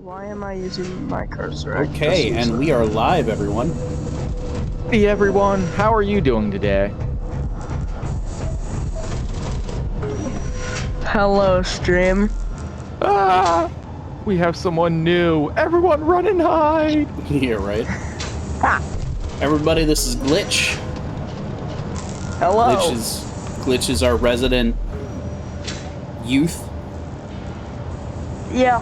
Why am I using my cursor? Okay, and we are live, everyone. Hey everyone, how are you doing today? Hello, stream. Ah, we have someone new. Everyone run and hide. Yeah, right. Everybody, this is Glitch. Hello. Glitch is our resident youth. Yeah.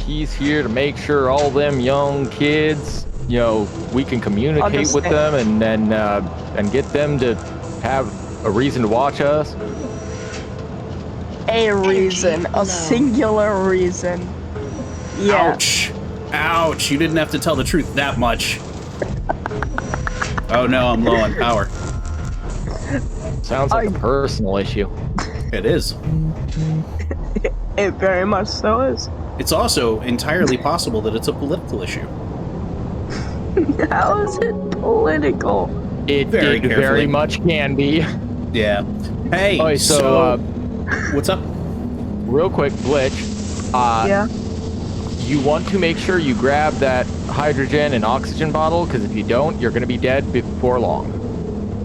He's here to make sure all them young kids, we can communicate with them and get them to have a reason to watch us. A reason. A singular reason. Yeah. Ouch. Ouch. You didn't have to tell the truth that much. Oh no, I'm low on power. Sounds like a personal issue. It is. It very much so is. It's also entirely possible that it's a political issue. How is it political? It very much can be. Yeah. Hey, Okay, so what's up? Real quick, Glitch. Yeah. You want to make sure you grab that hydrogen and oxygen bottle, because if you don't, you're going to be dead before long.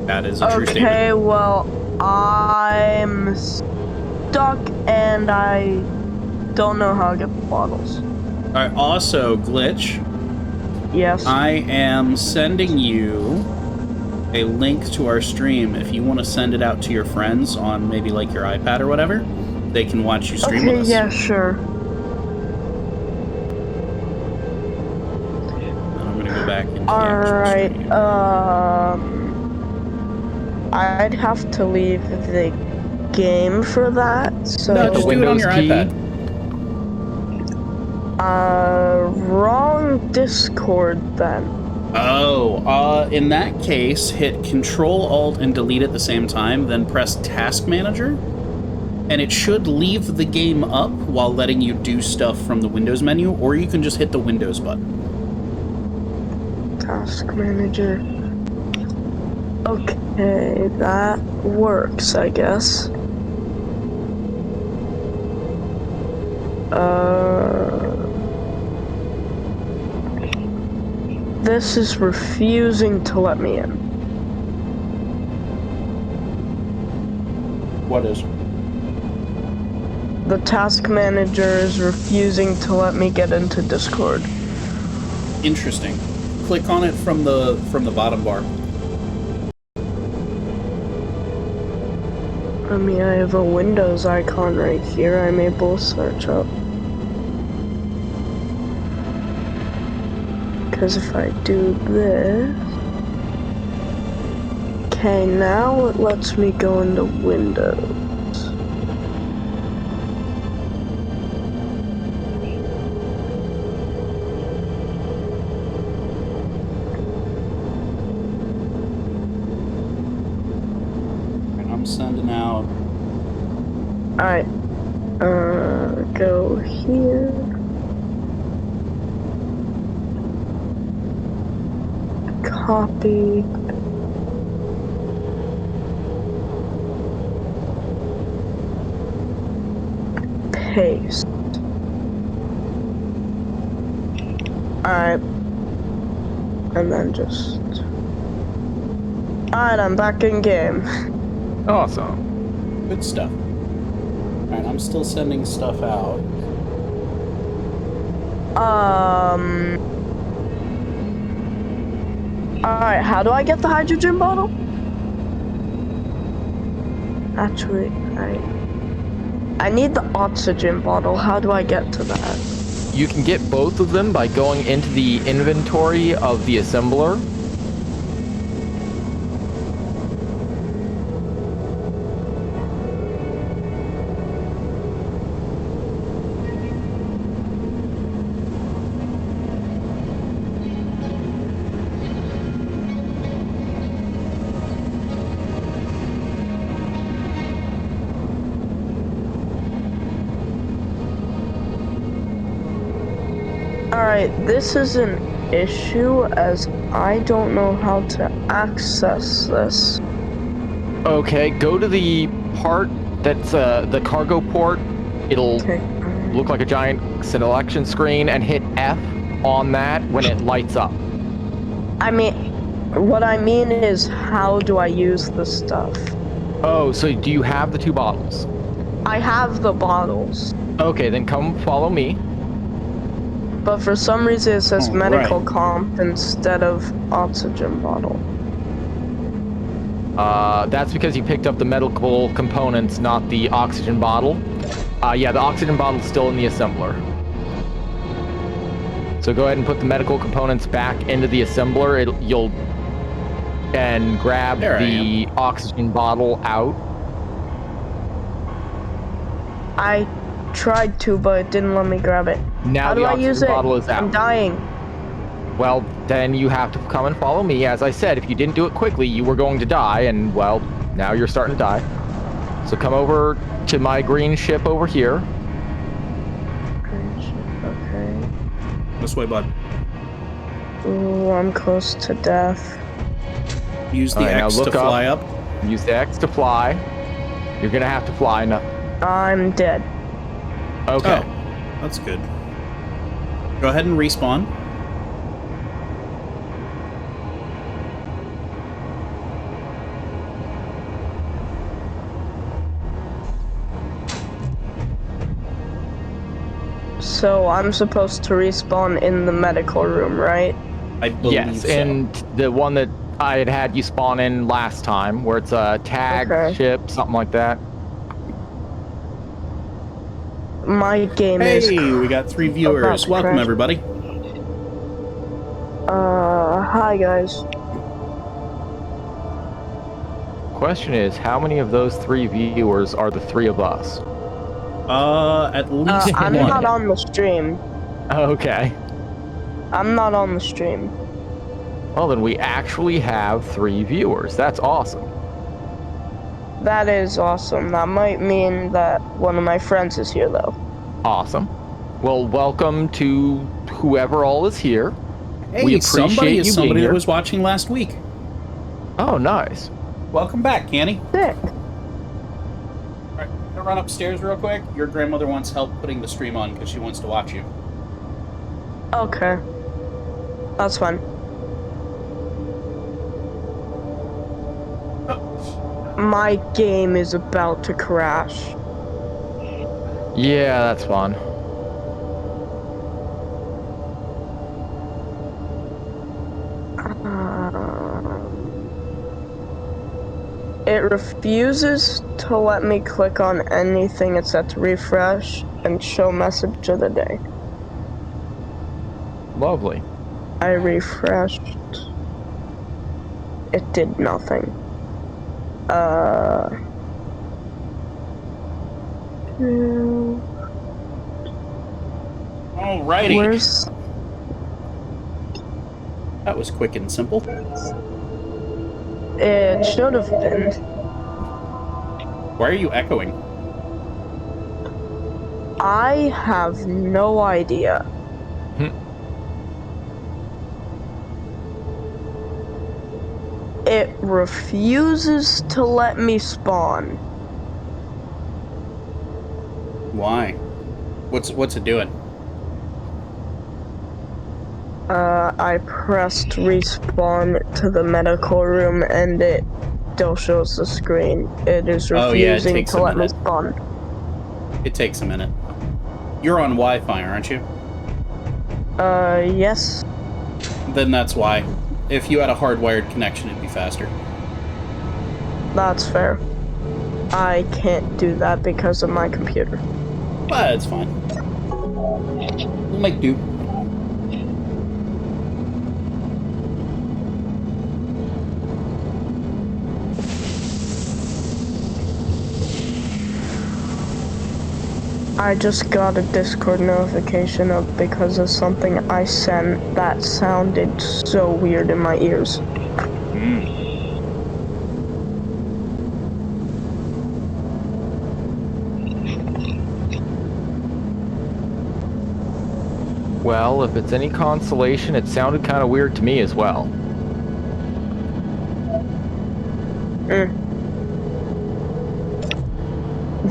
That is a true statement. Okay, well, I'm stuck and I don't know how to get the bottles. Alright, also, Glitch. Yes. I am sending you a link to our stream. If you want to send it out to your friends on maybe like your iPad or whatever, they can watch you stream with us. Yeah, sure. I'm gonna go back into Alright, I'd have to leave the game for that, so... No, just do it on your iPad. Wrong Discord then. Oh, in that case, hit Control, Alt, and Delete at the same time, then press Task Manager, and it should leave the game up while letting you do stuff from the Windows menu, or you can just hit the Windows button. Task Manager. Okay, that works, I guess. This is refusing to let me in. What is? The Task Manager is refusing to let me get into Discord. Interesting. Click on it from the bottom bar. I mean, I have a Windows icon right here. I'm able to search up. Because if I do this... Okay, now it lets me go into Windows. I'm sending out... Alright. Go here. Copy. Paste. Alright. And then just... Alright, I'm back in game. Awesome. Good stuff. Alright, I'm still sending stuff out. Alright, how do I get the hydrogen bottle? Actually, I need the oxygen bottle. How do I get to that? You can get both of them by going into the inventory of the assembler. Alright, this is an issue as I don't know how to access this. Okay, go to the part that's the cargo port. It'll Okay. look like a giant selection screen and hit F on that when it lights up. I mean, what I mean is, how do I use the stuff? Oh, so do you have the 2 bottles? I have the bottles, Okay, then come follow me. but for some reason it says All medical right. comp instead of oxygen bottle. That's because you picked up the medical components, not the oxygen bottle. Yeah, the oxygen bottle's still in the assembler. So go ahead and put the medical components back into the assembler. You'll and grab There I the oxygen bottle out. I tried to, but it didn't let me grab it. Now How the do I oxygen use it? bottle is out. I'm dying. Well, then you have to come and follow me. As I said, if you didn't do it quickly, you were going to die, and, well, now you're starting to die. So come over to my green ship over here. Okay. This way, bud. Ooh, I'm close to death. Use the All right, now X to look up. fly up. Use the X to fly. You're going to have to fly now. I'm dead. Okay. Oh, that's good. Go ahead and respawn. So I'm supposed to respawn in the medical room, right? I believe Yes, so. and the one that I had you spawn in last time, where it's a tag Okay. ship, something like that. My game is. Hey, we got 3 viewers. to Welcome, crash. everybody. Hi guys. Question is, how many of those 3 viewers are the 3 of us? At least I'm one. not on the stream. Okay. I'm not on the stream. Well, then we actually have 3 viewers. That's awesome. That is awesome. That might mean that one of my friends is here, though. Awesome. Well, welcome to whoever all is here. Hey, We somebody appreciate is you somebody being that here. was watching last week. Oh, nice. Welcome back, Canny. Sick. Alright, gonna run upstairs real quick. Your grandmother wants help putting the stream on because she wants to watch you. Okay. That's fine. My game is about to crash. Yeah, that's fun. It refuses to let me click on anything except refresh and show message of the day. Lovely. I refreshed. It did nothing. Alrighty. Where's... That was quick and simple. It should have been. Why are you echoing? I have no idea. It refuses to let me spawn. Why? What's it doing? I pressed respawn to the medical room and it still shows the screen. It is Oh, yeah, it refusing takes to a let me minute. spawn. It takes a minute. You're on Wi-Fi, aren't you? Yes. Then that's why. If you had a hardwired connection, it'd be faster. That's fair. I can't do that because of my computer. But it's fine. We'll make do. I just got a Discord notification of because of something I sent that sounded so weird in my ears. Well, if it's any consolation, it sounded kind of weird to me as well.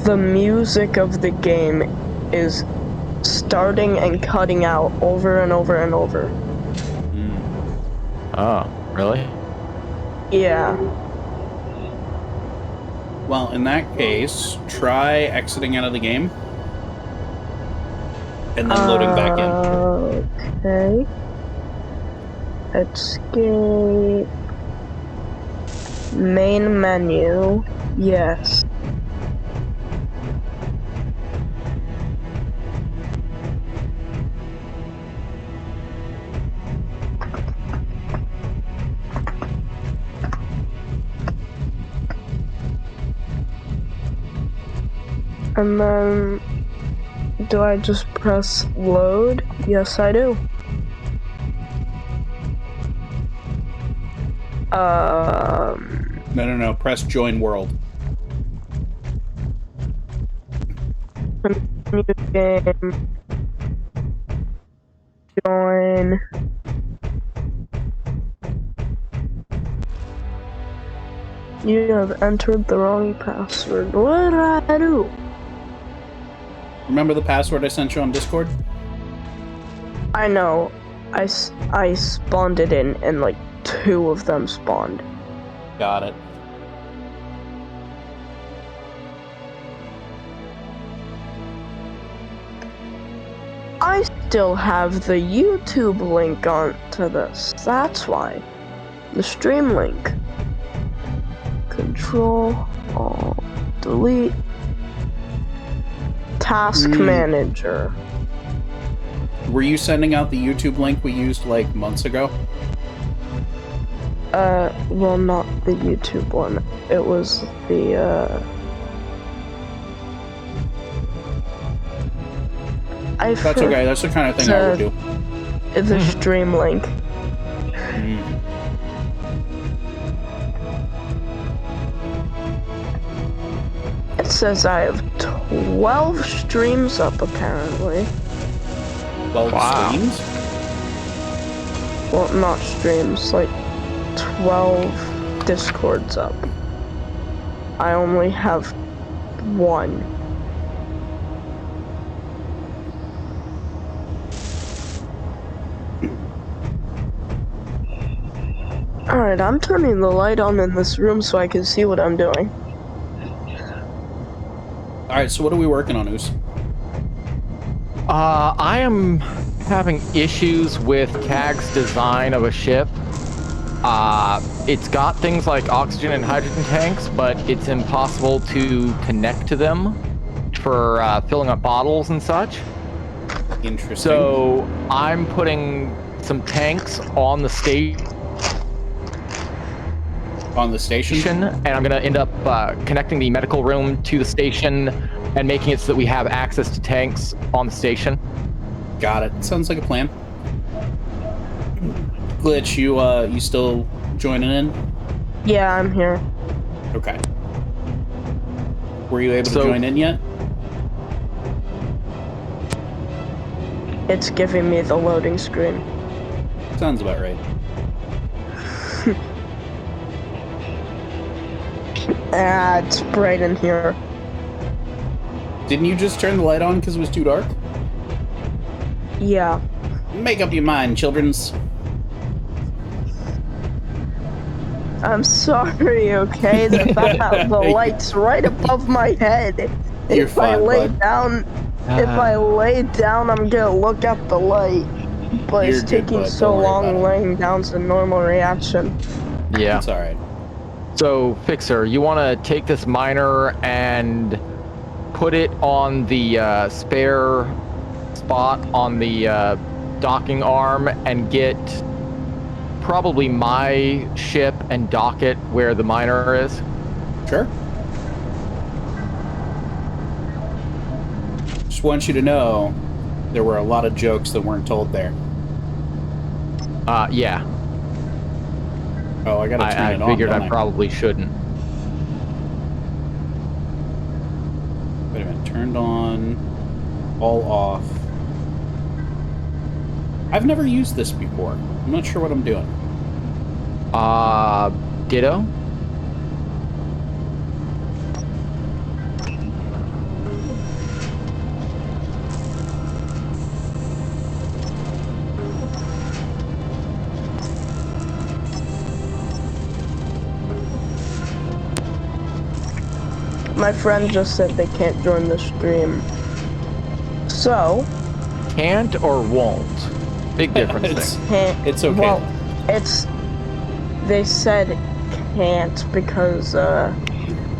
The music of the game is starting and cutting out over and over and over. Oh, really? Yeah. Well, in that case, try exiting out of the game. And then loading back in. Okay. Escape. Main menu. Yes. And then, do I just press load? Yes, I do. No. Press join world. New game. Join. You have entered the wrong password. What did I do? Remember the password I sent you on Discord? I know. I spawned it in, and like 2 of them spawned. Got it. I still have the YouTube link onto this. That's why. The stream link. Control, Alt, Delete. Task Manager. Were you sending out the YouTube link we used like months ago? Well, not the YouTube one. It was the, That's okay, that's the kind of thing I would do. The stream link. It says I have 12 streams up, apparently. 12 streams? Well, not streams, like 12 Discords up. I only have 1. Alright, I'm turning the light on in this room so I can see what I'm doing. Alright, so what are we working on, Oos? I am having issues with Tag's design of a ship. It's got things like oxygen and hydrogen tanks, but it's impossible to connect to them for filling up bottles and such. Interesting. So I'm putting some tanks on the station. On the station? And I'm going to end up connecting the medical room to the station and making it so that we have access to tanks on the station. Got it. Sounds like a plan. Glitch, you still joining in? Yeah, I'm here. Okay. Were you able to join in yet? It's giving me the loading screen. Sounds about right. It's bright in here. Didn't you just turn the light on because it was too dark? Yeah. Make up your mind, childrens. I'm sorry, okay? The fact that the light's right above my head. If I lay down, I'm gonna look at the light. But it's taking so long laying down's a normal reaction. Yeah. It's alright. So, Fixer, you want to take this miner and put it on the spare spot on the docking arm and get probably my ship and dock it where the miner is? Sure. Just want you to know there were a lot of jokes that weren't told there. Yeah. Oh, I gotta turn it on. I figured I probably shouldn't. Wait a minute. Turned on. All off. I've never used this before. I'm not sure what I'm doing. Ditto? my friend just said they can't join the stream. So, Can't or won't? Big difference It's- there. can't. It's okay. Well, they said can't because,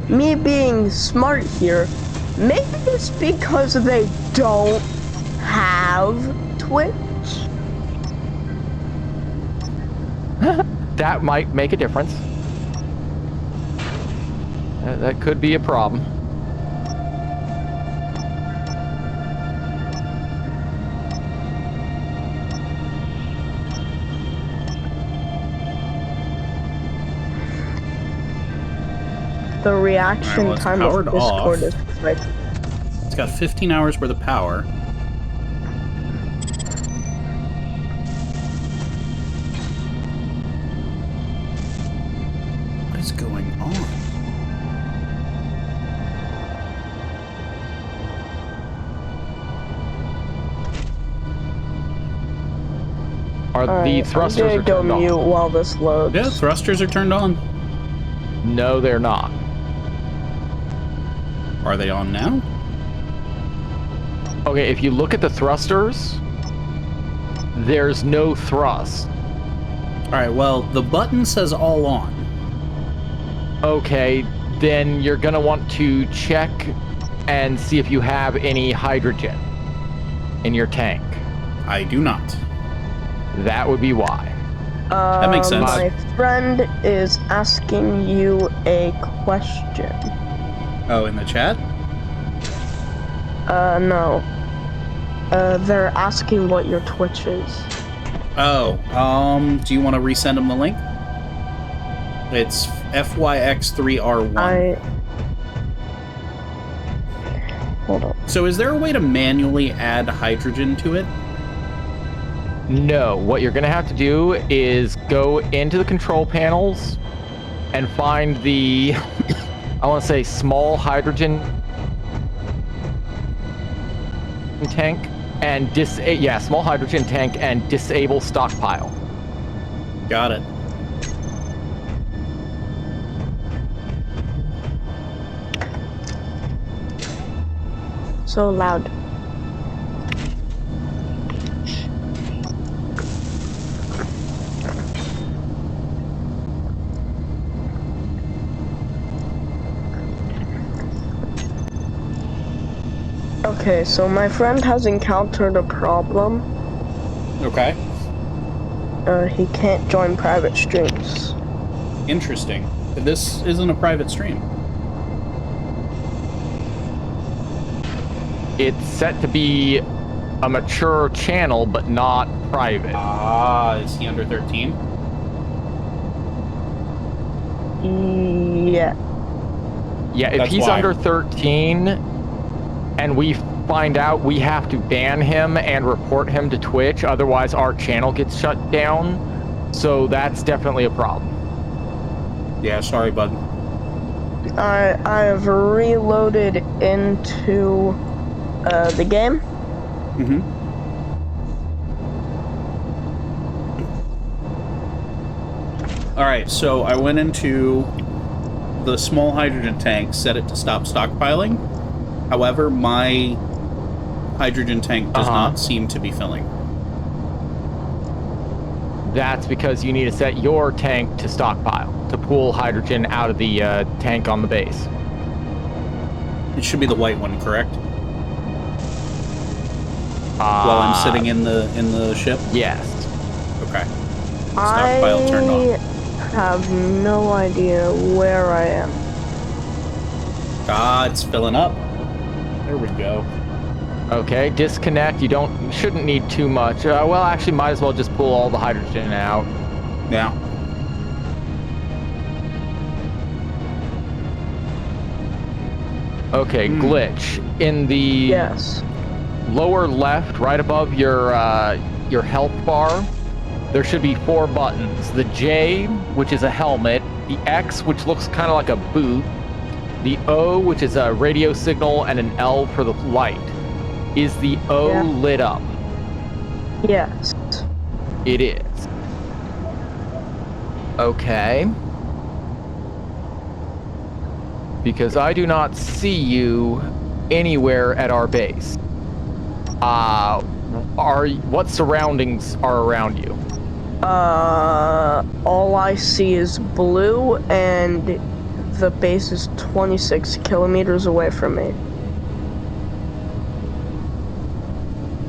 me being smart here, maybe it's because they don't have Twitch. That might make a difference. That could be a problem. The reaction well, it's time of powered Discord off. is like It's got 15 hours worth of power. What is going on? Are the Alright, thrusters I'm are gonna go turned mute on? while this loads. Yeah, thrusters are turned on. No, they're not. Are they on now? Okay, if you look at the thrusters, there's no thrust. Alright, well, the button says all on. Okay, then you're gonna want to check and see if you have any hydrogen in your tank. I do not. That would be why. That makes sense. My friend is asking you a question. Oh, in the chat? No. They're asking what your Twitch is. Oh, do you want to resend them the link? It's FYX3R1. Hold on. So is there a way to manually add hydrogen to it? No, what you're gonna have to do is go into the control panels and find the, I want to say, small hydrogen tank and small hydrogen tank and disable stockpile. Got it. So loud. Okay, so my friend has encountered a problem. Okay. He can't join private streams. Interesting. This isn't a private stream. It's set to be a mature channel, but not private. Ah, is he under 13? Yeah. Yeah, if That's he's why. under 13 and we find out, we have to ban him and report him to Twitch, otherwise our channel gets shut down. So that's definitely a problem. Yeah, sorry, bud. I have reloaded into the game. Mm-hmm. Alright, so I went into the small hydrogen tank, set it to stop stockpiling. However, my hydrogen tank does not seem to be filling. That's because you need to set your tank to stockpile, to pull hydrogen out of the tank on the base. It should be the white one, correct? While I'm sitting in the ship? Yes. Okay. Stockpile turned on. I have no idea where I am. Ah, it's filling up. There we go. Okay, disconnect. You shouldn't need too much. Well, actually, might as well just pull all the hydrogen out. Yeah. Okay, glitch. In the Yes. lower left, right above your health bar, there should be 4 buttons. The J, which is a helmet, the X, which looks kind of like a boot, the O, which is a radio signal, and an L for the light. Is the O lit up? Yes. It is. Okay. because I do not see you anywhere at our base. What surroundings are around you? All I see is blue, and the base is 26 kilometers away from me.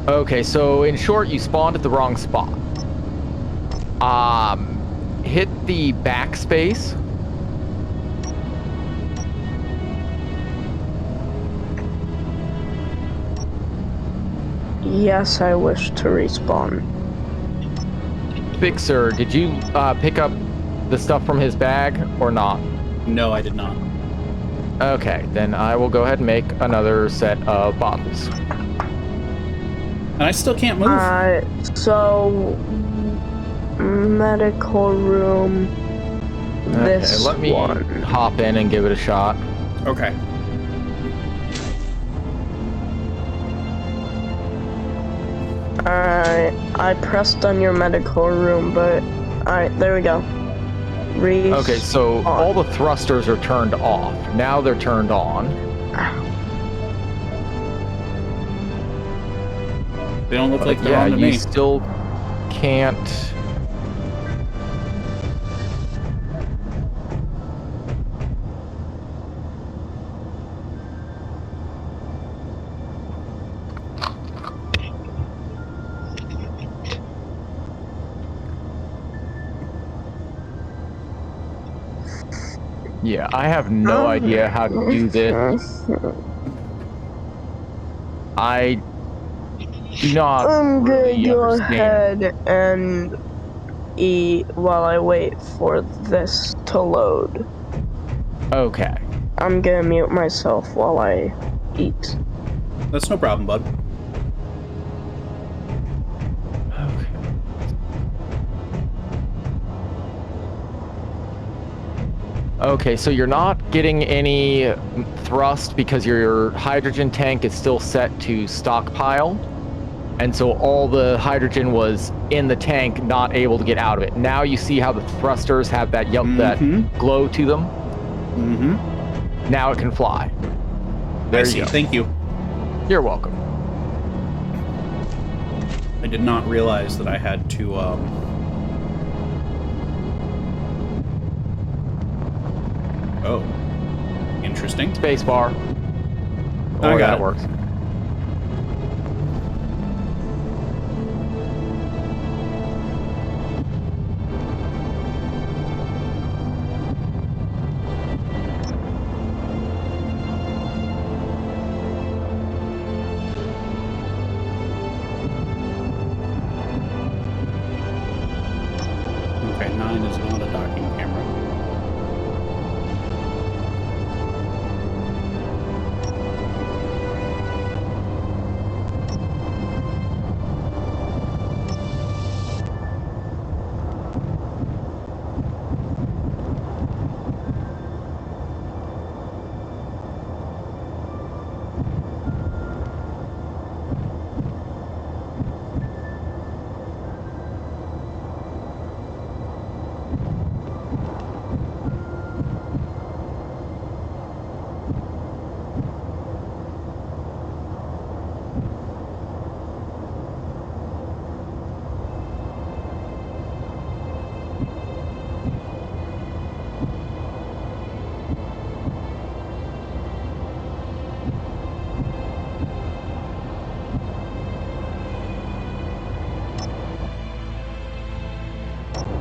Okay, so in short, you spawned at the wrong spot. Hit the backspace. Yes, I wish to respawn. Fixer, did you pick up the stuff from his bag or not? No, I did not. Okay, then I will go ahead and make another set of bottles. And I still can't move. So medical room. This let me one. hop in and give it a shot. Okay. Alright, I pressed on your medical room, but alright, there we go. Okay, so all the thrusters are turned off. Now they're turned on. They don't look like they're yeah, on to you me. still can't. Yeah, I have no idea how to do this. I do not I'm gonna really go understand. ahead and eat while I wait for this to load. Okay. I'm gonna mute myself while I eat. That's no problem, bud. Okay, so you're not getting any thrust because your hydrogen tank is still set to stockpile. And so all the hydrogen was in the tank, not able to get out of it. Now you see how the thrusters have that that glow to them. Mm-hmm. Now it can fly. There I you see. go. Thank you. You're welcome. I did not realize that I had to, Oh. Interesting. Spacebar. I got that it. works. Okay, 9 is not a docking camera.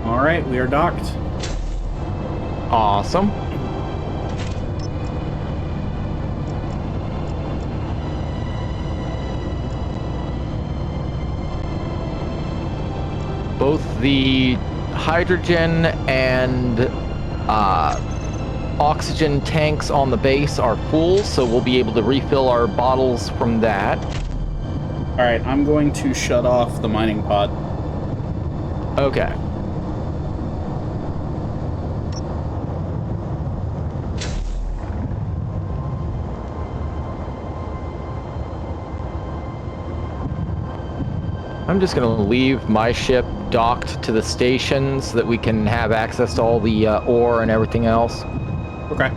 Alright, we are docked. Awesome. Both the hydrogen and oxygen tanks on the base are full, so we'll be able to refill our bottles from that. Alright, I'm going to shut off the mining pod. Okay. I'm just going to leave my ship docked to the station so that we can have access to all the ore and everything else. Okay.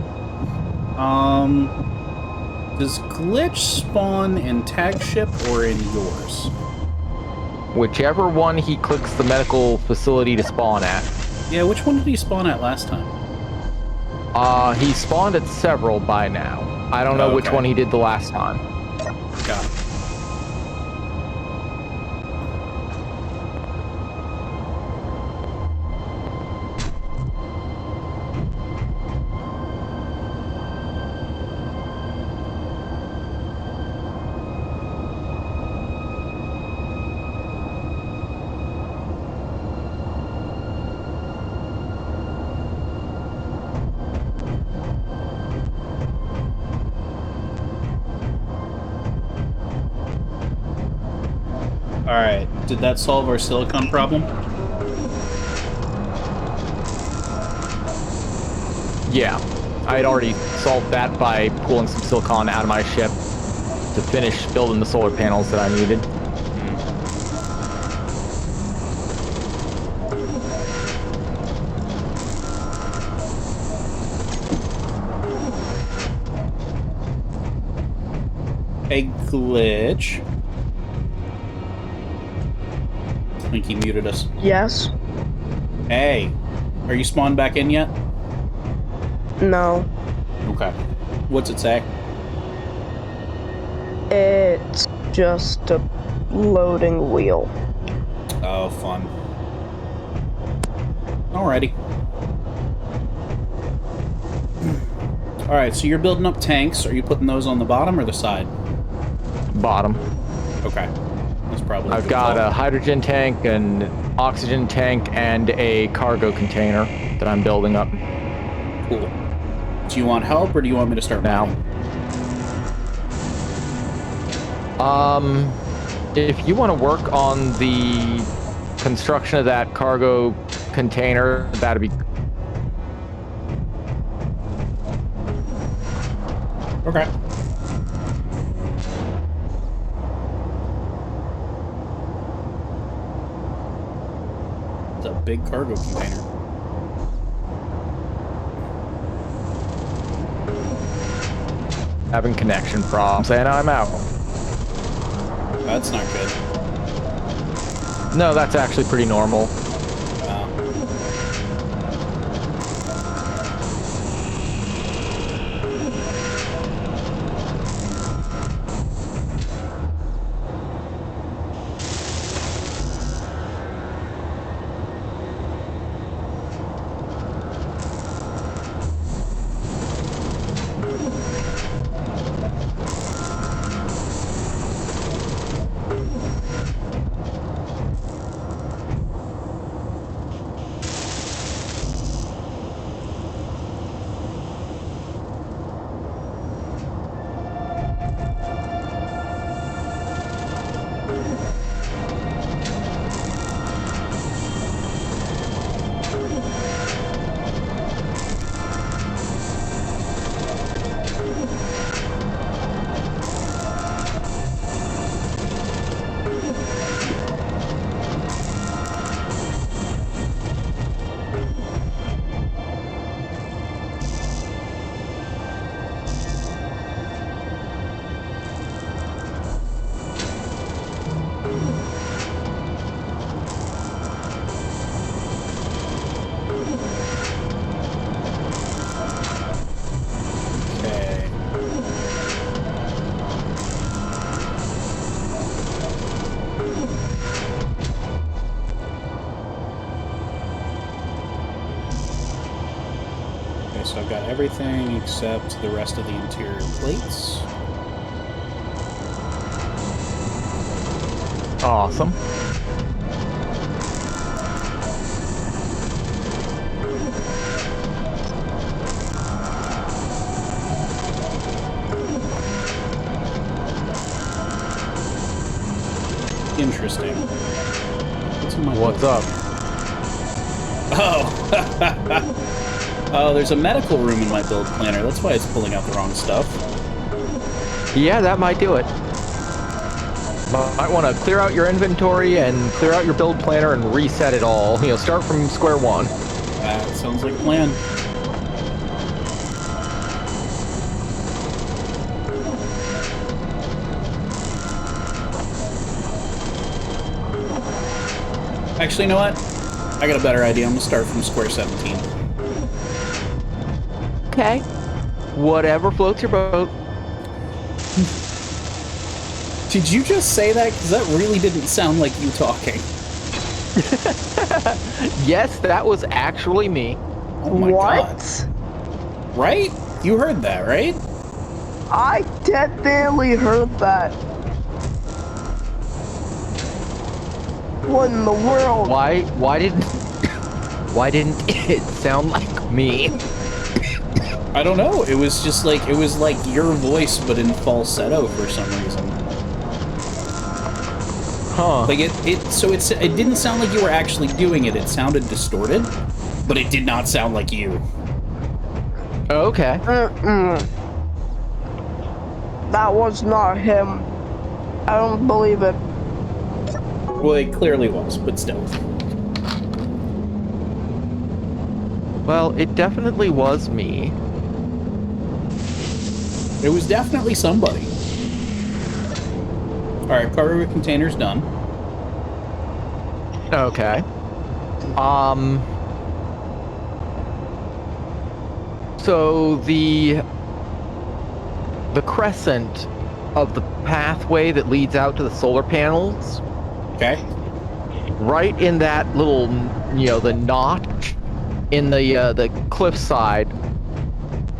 Does glitch spawn in tag ship or in yours? Whichever one he clicks the medical facility to spawn at. Yeah, which one did he spawn at last time? He spawned at several by now. I don't know which Okay. one he did the last time. Got it. Alright, did that solve our silicon problem? Yeah, I had already solved that by pulling some silicon out of my ship to finish building the solar panels that I needed. A glitch. I think he muted us. Yes. Hey, are you spawned back in yet? No. Okay. What's it say? It's just a loading wheel. Oh, fun. Alrighty. Alright, so you're building up tanks. Are you putting those on the bottom or the side? Bottom. Okay. That's probably I've got a hydrogen tank, an oxygen tank, and a cargo container that I'm building up Cool. Do you want help or do you want me to start now. mining? If you want to work on the construction of that cargo container, that'd be... Okay. It's a big cargo container. having connection problems, and I'm out. That's not good. No, that's actually pretty normal. So I've got everything except the rest of the interior plates. Awesome. Interesting. What's in my What's building? up? Oh! Oh, there's a medical room in my build planner. That's why it's pulling out the wrong stuff. Yeah, that might do it. Might want to clear out your inventory and clear out your build planner and reset it all. You know, start from square one. That sounds like a plan. Actually, you know what? I got a better idea. I'm gonna start from square 17. Okay. Whatever floats your boat. Did you just say that? Because that really didn't sound like you talking. Yes, that was actually me. Oh my What? god. Right? You heard that, right? I definitely heard that. What in the world? Why didn't it sound like me? I don't know. It was just like, it was like your voice, but in falsetto for some reason. Huh. Like it didn't sound like you were actually doing it. It sounded distorted, but it did not sound like you. Okay. That was not him. I don't believe it. Well, it clearly was, but still. Well, it definitely was me. It was definitely somebody. Alright, cargo container's done. Okay. So the crescent of the pathway that leads out to the solar panels, Okay. right in that little, the notch in the cliffside,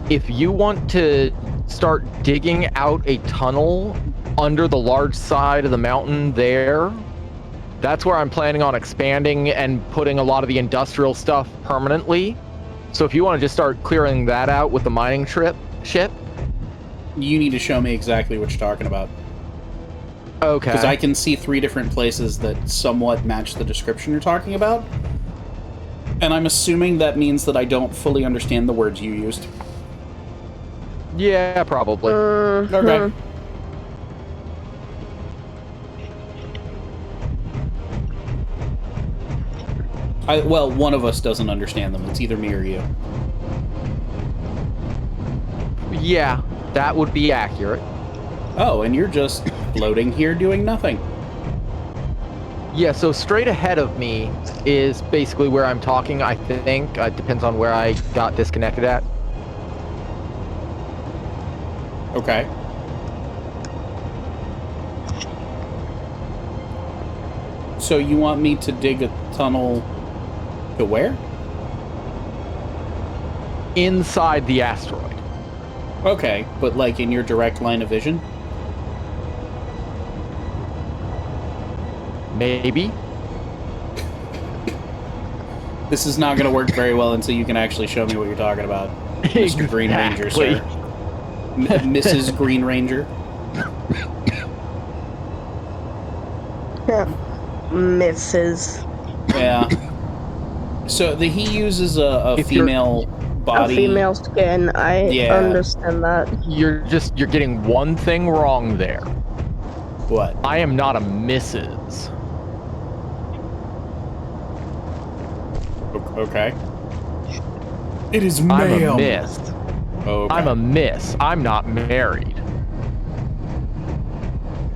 if you want to start digging out a tunnel under the large side of the mountain there, that's where I'm planning on expanding and putting a lot of the industrial stuff permanently. So if you want to just start clearing that out with the mining ship. You need to show me exactly what you're talking about. Okay. Because I can see 3 different places that somewhat match the description you're talking about. And I'm assuming that means that I don't fully understand the words you used. Yeah, probably. Okay. Well, one of us doesn't understand them. It's either me or you. Yeah, that would be accurate. Oh, and you're just floating here doing nothing. Yeah, so straight ahead of me is basically where I'm talking, I think. It depends on where I got disconnected at. Okay. So you want me to dig a tunnel to where? Inside the asteroid. Okay, but like in your direct line of vision? Maybe. This is not going to work very well until you can actually show me what you're talking about. Mr. Green Ranger, sir. Mrs. Green Ranger. Mrs. Yeah. So he uses a female body. A female skin. I understand that. You're getting one thing wrong there. What? I am not a Mrs. Okay. It is ma'am. I'm a miss. Oh, okay. I'm a miss. I'm not married.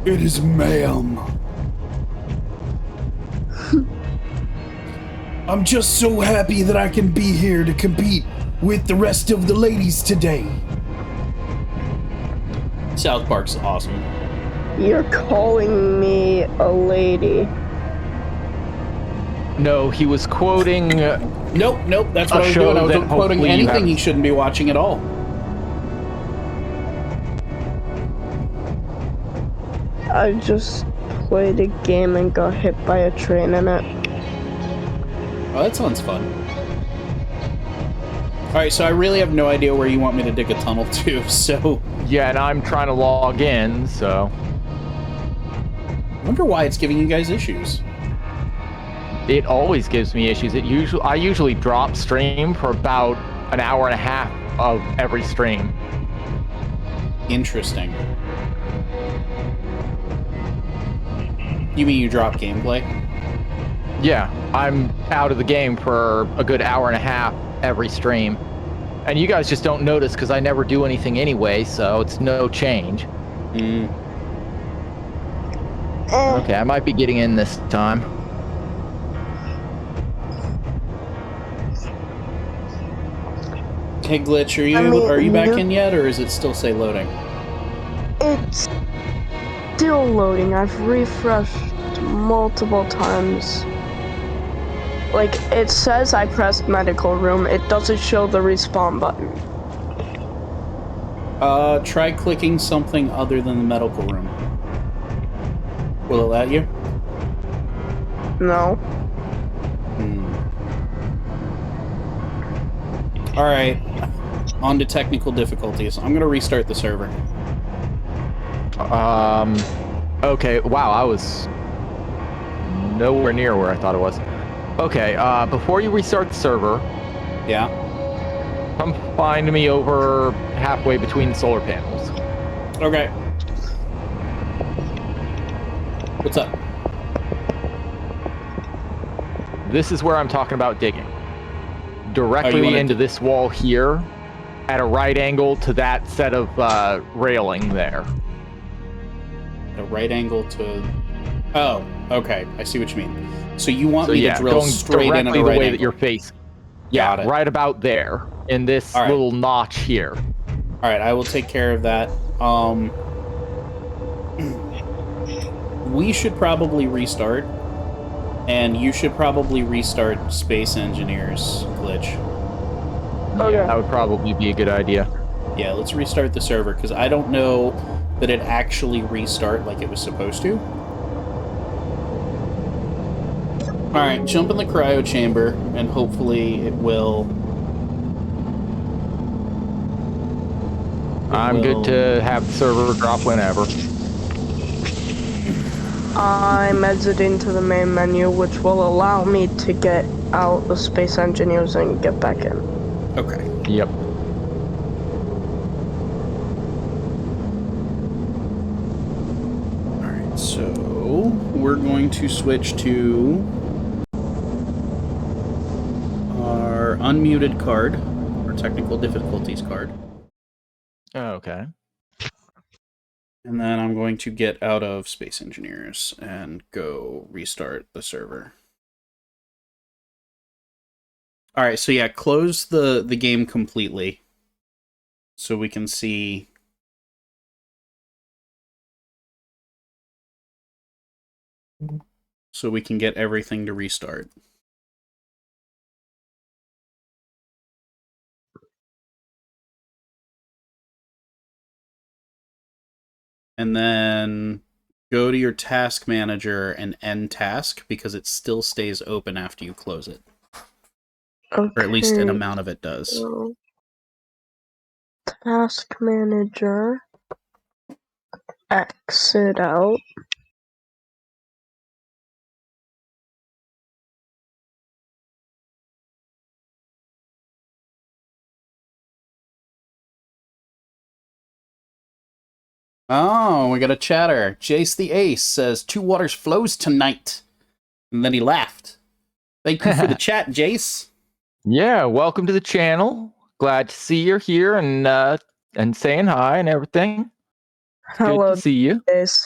It is ma'am. I'm just so happy that I can be here to compete with the rest of the ladies today. South Park's awesome. You're calling me a lady. No, he was quoting... Nope, that's what I was doing. I was quoting anything he shouldn't be watching at all. I just played a game and got hit by a train in it. Oh, that sounds fun. Alright, so I really have no idea where you want me to dig a tunnel to, so... Yeah, and I'm trying to log in, so... I wonder why it's giving you guys issues. It always gives me issues. I usually drop stream for about an hour and a half of every stream. Interesting. You mean you drop gameplay? Yeah, I'm out of the game for a good hour and a half every stream. And you guys just don't notice because I never do anything anyway, so it's no change. Okay, I might be getting in this time. Hey, Glitch, I mean, are you back in yet, or is it still say loading? It's still loading. I've refreshed multiple times. Like, it says I pressed medical room. It doesn't show the respawn button. Try clicking something other than the medical room. Will it let you? No. Alright. On to technical difficulties. I'm gonna restart the server. Okay, wow, I was nowhere near where I thought it was. Okay, before you restart the server, Yeah? come find me over halfway between the solar panels. Okay. What's up? This is where I'm talking about digging. Directly wanna into this wall here, at a right angle to that set of railing there. At a right angle to... Oh, okay. I see what you mean. So you want me to drill going straight in at directly a the right way angle. that you're facing. Got Yeah, it. right about there, in this All right. little notch here. Alright, I will take care of that. We should probably restart. And you should probably restart Space Engineers, Glitch. Okay. Yeah, that would probably be a good idea. Yeah, let's restart the server, because I don't know that it actually restart like it was supposed to. Alright, jump in the cryo chamber, and hopefully it will... I'm good to have the server drop whenever. I'm exiting to the main menu, which will allow me to get out the Space Engineers and get back in. Okay. Yep. Alright, so we're going to switch to our unmuted card, our technical difficulties card. Okay. And then I'm going to get out of Space Engineers and go restart the server. Alright, so yeah, close the game completely so we can see... So we can get everything to restart. And then go to your task manager and end task, because it still stays open after you close it. Okay. Or at least an amount of it does. So, task manager. Exit out. Oh, we got a chatter. Jace the Ace says, 2 waters flows tonight. And then he laughed. Thank you for the chat, Jace. Yeah, welcome to the channel. Glad to see you're here and saying hi and everything. Hello, Good to see you. Jace.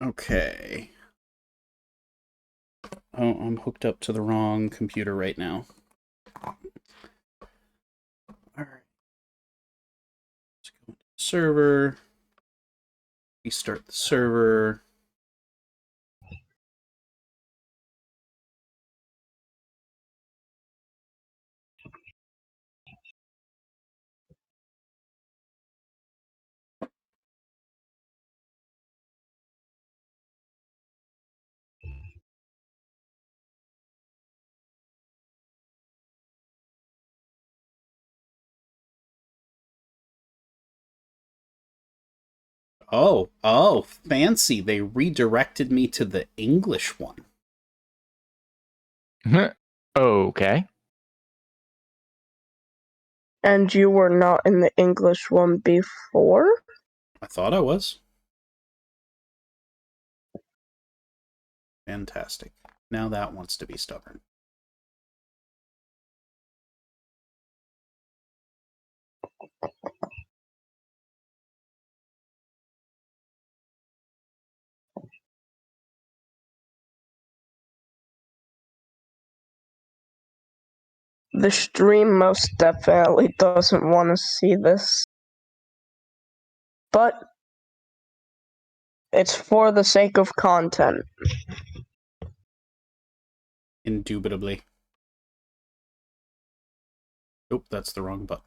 Okay. Oh, I'm hooked up to the wrong computer right now. Alright. Let's go into the server. Restart the server. Oh, fancy. They redirected me to the English one. Okay. And you were not in the English one before? I thought I was. Fantastic. Now that wants to be stubborn. The stream most definitely doesn't want to see this. But it's for the sake of content. Indubitably. Oop, that's the wrong button.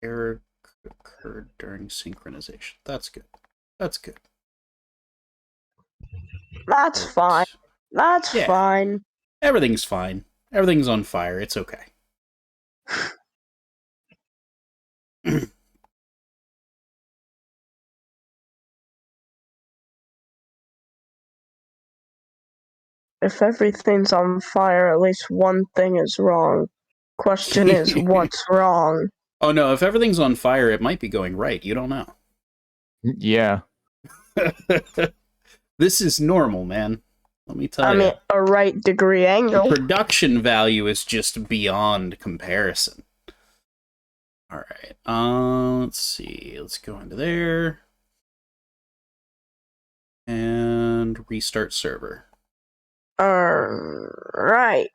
Error occurred during synchronization. That's good. That's good. That's Perfect. fine. That's Yeah. fine. Everything's fine. Everything's on fire. It's okay. If everything's on fire, at least one thing is wrong. Question is, what's wrong? Oh no, if everything's on fire, it might be going right. You don't know. Yeah. This is normal, man. Let me tell you. I mean, a right degree The angle. production value is just beyond comparison. All right. Let's see. Let's go into there. And restart server. Right.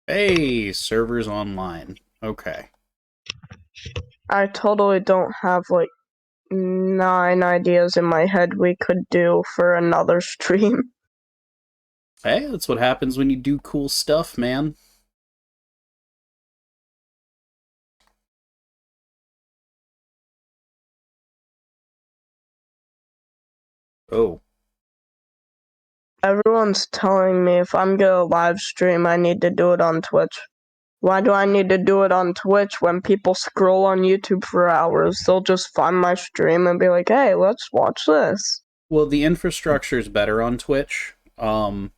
Hey, server's online. Okay. I totally don't have like 9 ideas in my head we could do for another stream. Hey, that's what happens when you do cool stuff, man. Oh. Everyone's telling me if I'm gonna live stream, I need to do it on Twitch. Why do I need to do it on Twitch when people scroll on YouTube for hours? They'll just find my stream and be like, hey, let's watch this. Well, the infrastructure is better on Twitch. And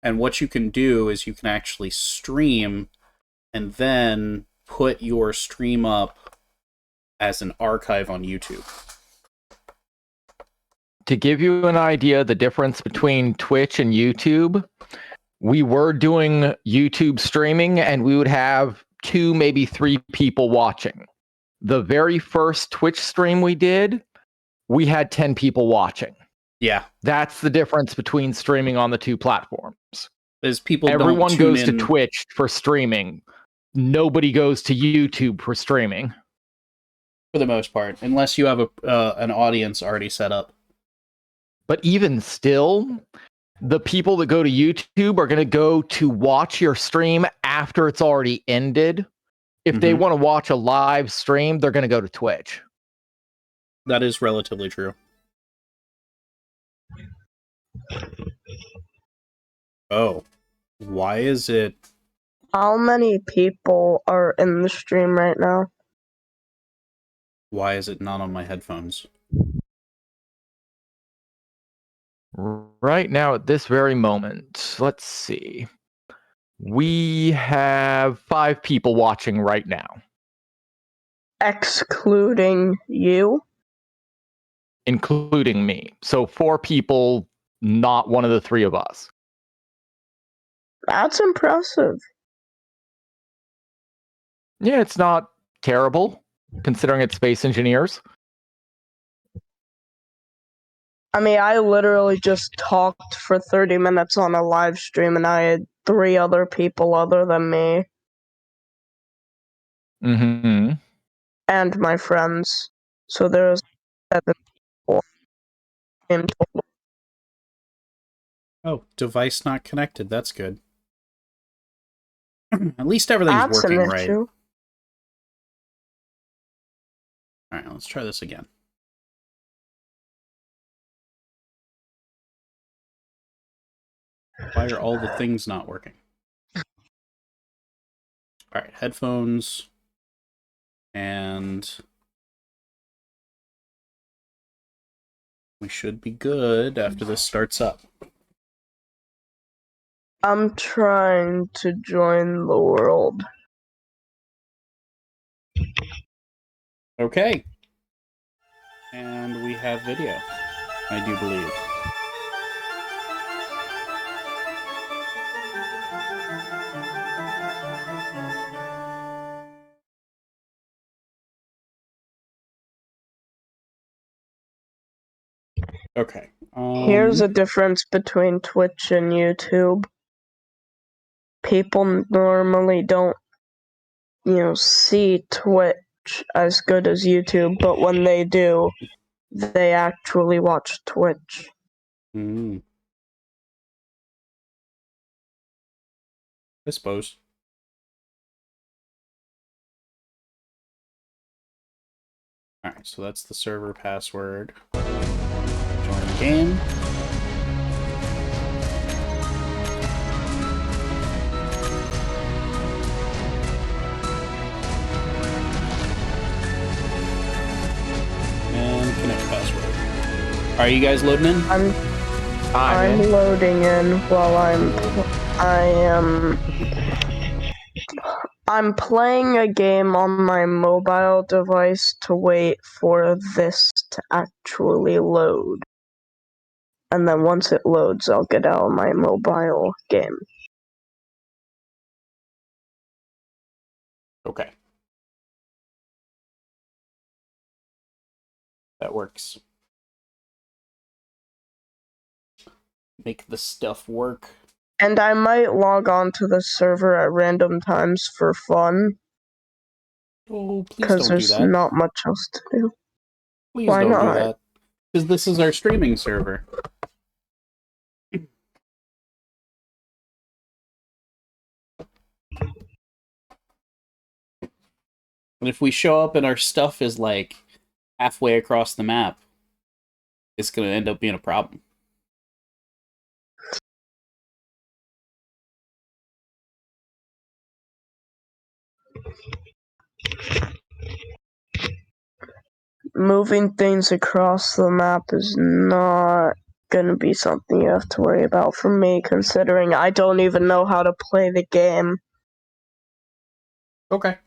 what you can do is you can actually stream and then put your stream up as an archive on YouTube. To give you an idea, the difference between Twitch and YouTube, we were doing YouTube streaming and we would have 2, maybe 3 people watching. The very first Twitch stream we did, we had 10 people watching. Yeah. That's the difference between streaming on the 2 platforms. As people Everyone don't goes tune to in... Twitch for streaming. Nobody goes to YouTube for streaming. For the most part, unless you have an audience already set up. But even still, the people that go to YouTube are going to go to watch your stream after it's already ended. If they want to watch a live stream, they're going to go to Twitch. That is relatively true. Oh. Why is it... How many people are in the stream right now? Why is it not on my headphones? Right now, at this very moment, let's see. We have 5 people watching right now. Excluding you? Including me. So 4 people, not one of the 3 of us. That's impressive. Yeah, it's not terrible, considering it's Space Engineers. I mean, I literally just talked for 30 minutes on a live stream and I had 3 other people other than me. Mm-hmm. And my friends. So there's 7 people in total. Oh, device not connected. That's good. At least everything's That's working an right. issue. Alright, let's try this again. Why are all the things not working? Alright, headphones. And... we should be good after this starts up. I'm trying to join the world. Okay. And we have video, I do believe. Okay. Here's a difference between Twitch and YouTube. People normally don't, see Twitch as good as YouTube, but when they do, they actually watch Twitch. I suppose. Alright, so that's the server password. Join the game. And connect password. Are you guys loading in? I'm loading in while I'm playing a game on my mobile device to wait for this to actually load. And then once it loads, I'll get out of my mobile game. Okay. That works. Make the stuff work. And I might log on to the server at random times for fun. Oh, please because don't do there's that. not much else to do. Please Why don't not? do that. Because this is our streaming server. And if we show up and our stuff is like halfway across the map, it's going to end up being a problem. Moving things across the map is not gonna be something you have to worry about for me, considering I don't even know how to play the game. Okay.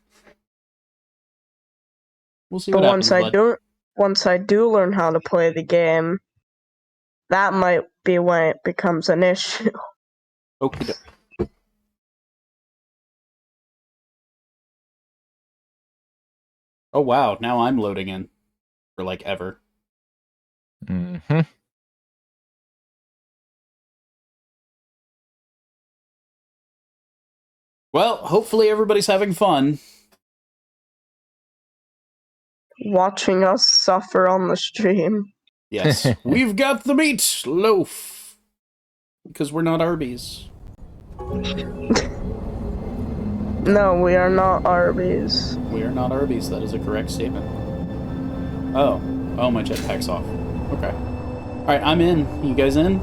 We'll see But what happens, bud. once I do learn how to play the game, that might be when it becomes an issue. Okay. Oh wow, now I'm loading in. For like ever. Mm-hmm. Well, hopefully everybody's having fun. Watching us suffer on the stream. Yes. We've got the meat loaf. Because we're not Arby's. No, we are not Arby's. We are not Arby's. That is a correct statement. Oh. Oh, my jetpack's off. Okay. Alright, I'm in. You guys in?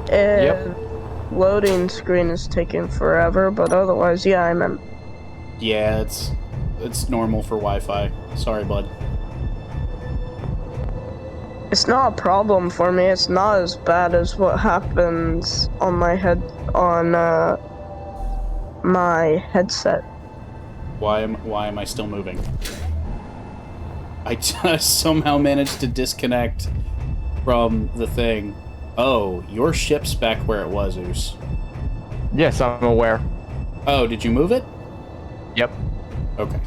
Yep. Loading screen is taking forever, but otherwise, yeah, I'm in. Yeah, it's normal for Wi-Fi. Sorry, bud. It's not a problem for me. It's not as bad as what happens on my my headset. Why am I still moving? I just somehow managed to disconnect from the thing. Oh, your ship's back where it was, Oos. Yes, I'm aware. Oh, did you move it? Yep. Okay.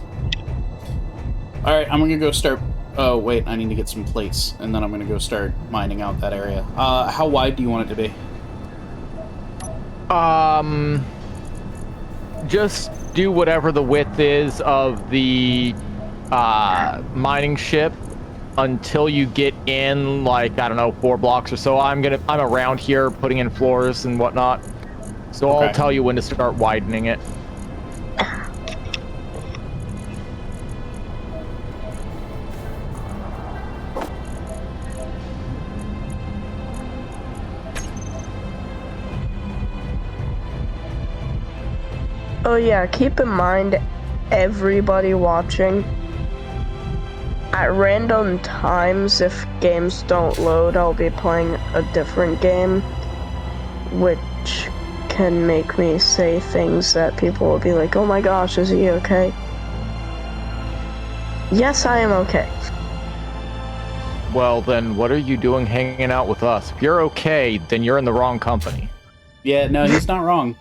Alright, I'm gonna go start... Oh, wait, I need to get some plates, and then I'm gonna go start mining out that area. How wide do you want it to be? Just do whatever the width is of the mining ship until you get in, like, I don't know, 4 blocks or so. I'm around here putting in floors and whatnot. So Okay. I'll tell you when to start widening it. Oh yeah, keep in mind, everybody watching, at random times, if games don't load, I'll be playing a different game, which can make me say things that people will be like, oh my gosh, is he okay? Yes, I am okay. Well, then what are you doing hanging out with us? If you're okay, then you're in the wrong company. Yeah, no, he's not wrong.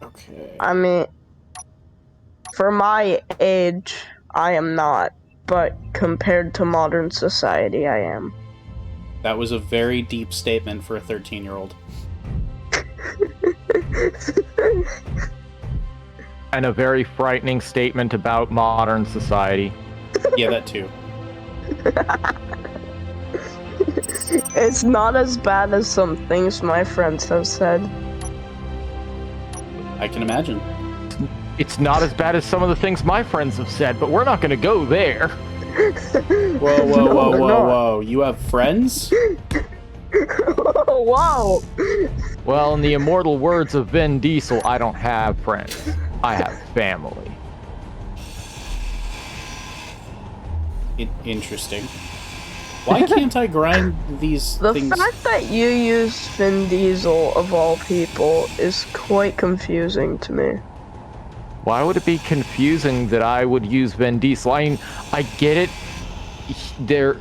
Okay. I mean, for my age, I am not, but compared to modern society, I am. That was a very deep statement for a 13-year-old. And a very frightening statement about modern society. Yeah, that too. It's not as bad as some things my friends have said. I can imagine. It's not as bad as some of the things my friends have said, but we're not going to go there. Whoa, No, they're not. whoa. You have friends? Wow. Well, in the immortal words of Vin Diesel, I don't have friends. I have family. Interesting. Why can't I grind these The things? fact that you use Vin Diesel, of all people, is quite confusing to me. Why would it be confusing that I would use Vin Diesel? I mean, I get it. There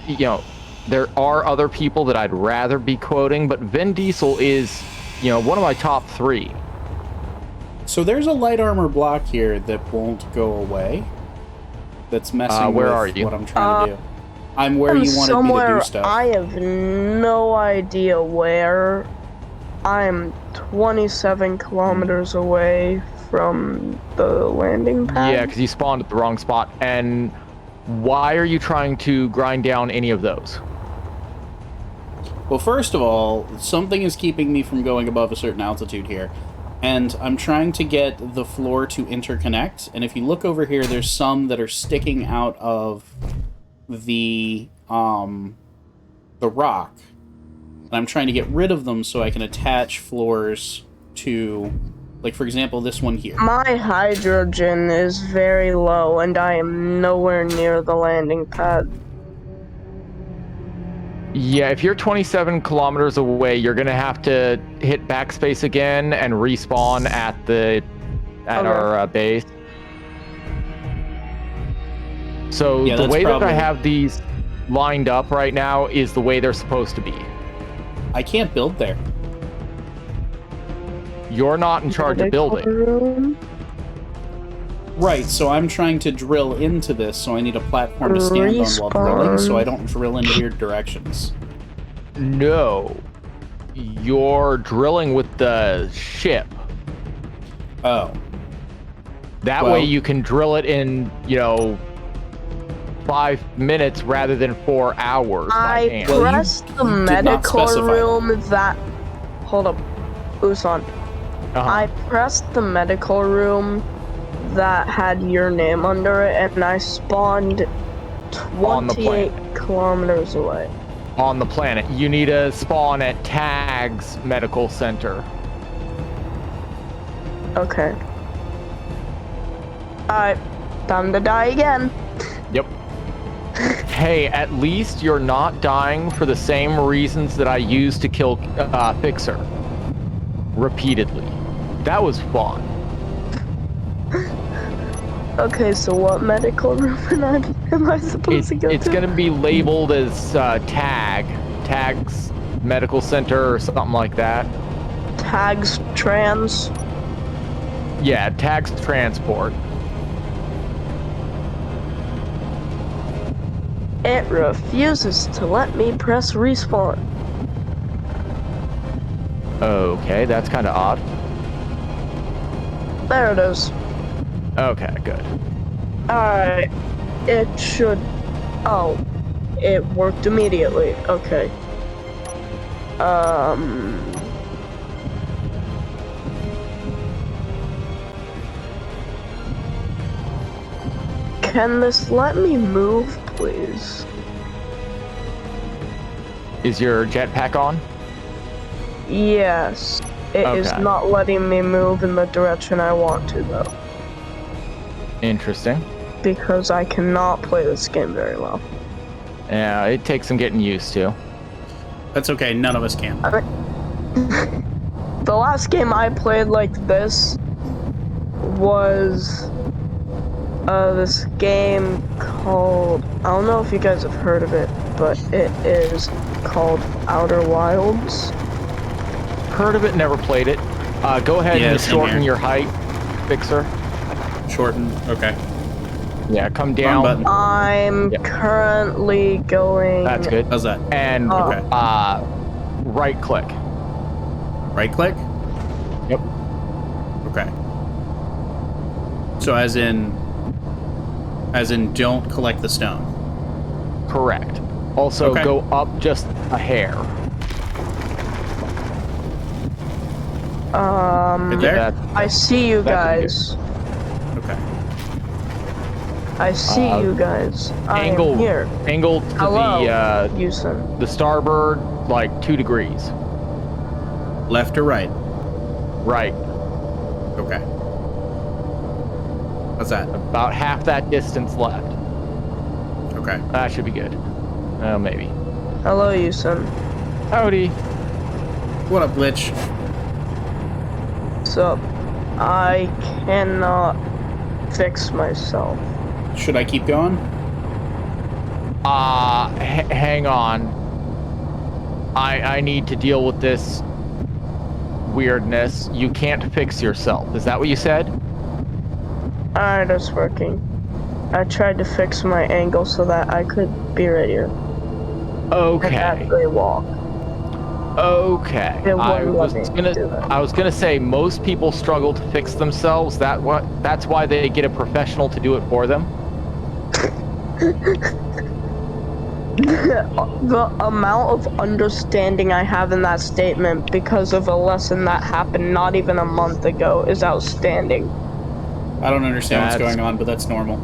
are other people that I'd rather be quoting, but Vin Diesel is, one of my top 3. So there's a light armor block here that won't go away. That's messing where with are you? what I'm trying to do. I'm where I'm you wanted me to somewhere do stuff. I have no idea where. I'm 27 kilometers away from the landing pad. Yeah, because you spawned at the wrong spot. And why are you trying to grind down any of those? Well, first of all, something is keeping me from going above a certain altitude here. And I'm trying to get the floor to interconnect. And if you look over here, there's some that are sticking out of the rock. And I'm trying to get rid of them so I can attach floors to, like, for example, this one here. My hydrogen is very low, and I am nowhere near the landing pad. Yeah, if you're 27 kilometers away, you're going to have to hit backspace again and respawn at our base. So Yeah, the that's way that probably- I have these lined up right now is the way they're supposed to be. I can't build there. You're not in charge of building. Room. Right, so I'm trying to drill into this, so I need a platform to stand on while drilling, so I don't drill in weird directions. No. You're drilling with the ship. Oh. That Well- way you can drill it in, 5 minutes rather than 4 hours by I hand. Well, you pressed the did not medical specify. room that. Hold up, Usan. Uh-huh. I pressed the medical room that had your name under it, and I spawned On the 28 kilometers away. On the planet. You need to spawn at Tag's Medical Center. Okay. Alright, time to die again. Yep. Hey, at least you're not dying for the same reasons that I used to kill Fixer. Repeatedly. That was fun. Okay, so what medical room am I supposed to go It's to? gonna be labeled as Tag's Medical Center or something like that. Tags trans. Yeah, Tag's Transport. It refuses to let me press respawn. Okay, that's kind of odd. There it is. Okay, good. Alright. It should. Oh. It worked immediately. Okay. Can this let me move, please? Is your jetpack on? Yes. It is Okay. not letting me move in the direction I want to, though. Interesting. Because I cannot play this game very well. Yeah, it takes some getting used to. That's okay. None of us can. The last game I played like this was this game called, I don't know if you guys have heard of it, but it is called Outer Wilds. Heard of it, never played it. Go ahead Yeah, and same shorten here. your height, Fixer. Shorten. Okay. Yeah, come Wrong down. button. I'm Yep. currently going. That's good. How's that? And Okay. right click. Right click? Yep. Okay. So as in don't collect the stone. Correct. Also, Okay. go up just a hair. Right there? That- I see you That could be guys. Okay. I see you guys. I angle am here. Angle to Hello, the Houston. starboard like 2 degrees. Left or right? Right. Okay. What's that? About half that distance left. Okay. That should be good. Maybe. Hello, Houston. Howdy. What up, Glitch? So, I cannot fix myself. Should I keep going? Hang on. I need to deal with this weirdness. You can't fix yourself. Is that what you said? Alright, it's working. I tried to fix my angle so that I could be right here and Okay. actually walk. Okay. It I wouldn't was let me do that. gonna say most people struggle to fix themselves. That's why they get a professional to do it for them. The amount of understanding I have in that statement because of a lesson that happened not even a month ago is outstanding. I don't understand what's That's- going on, but that's normal.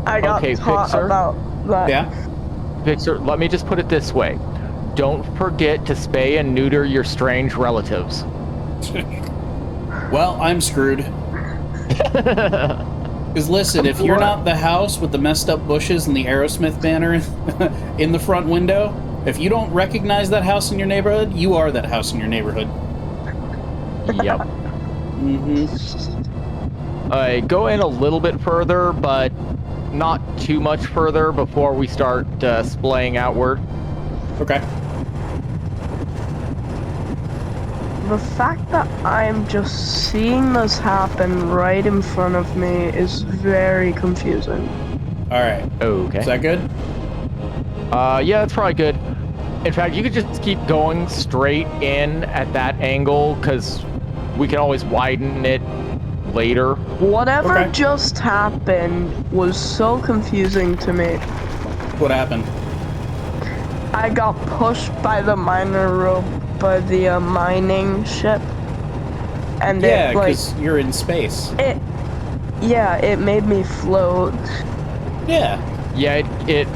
I got Okay, taught Fixer? about that. Yeah? Victor, let me just put it this way. Don't forget to spay and neuter your strange relatives. Well, I'm screwed. Because listen, if you're not the house with the messed up bushes and the Aerosmith banner in the front window, if you don't recognize that house in your neighborhood, you are that house in your neighborhood. Yep. Mm-hmm. Go in a little bit further, but not too much further before we start splaying outward. Okay. The fact that I'm just seeing this happen right in front of me is very confusing. All right. Okay. Is that good? Yeah, that's probably good. In fact, you could just keep going straight in at that angle, because we can always widen it later. Whatever Okay. just happened was so confusing to me. What happened? I got pushed by the miner rope, by the mining ship, and Yeah, it like because you're in space. it made me float. Yeah. Yeah, it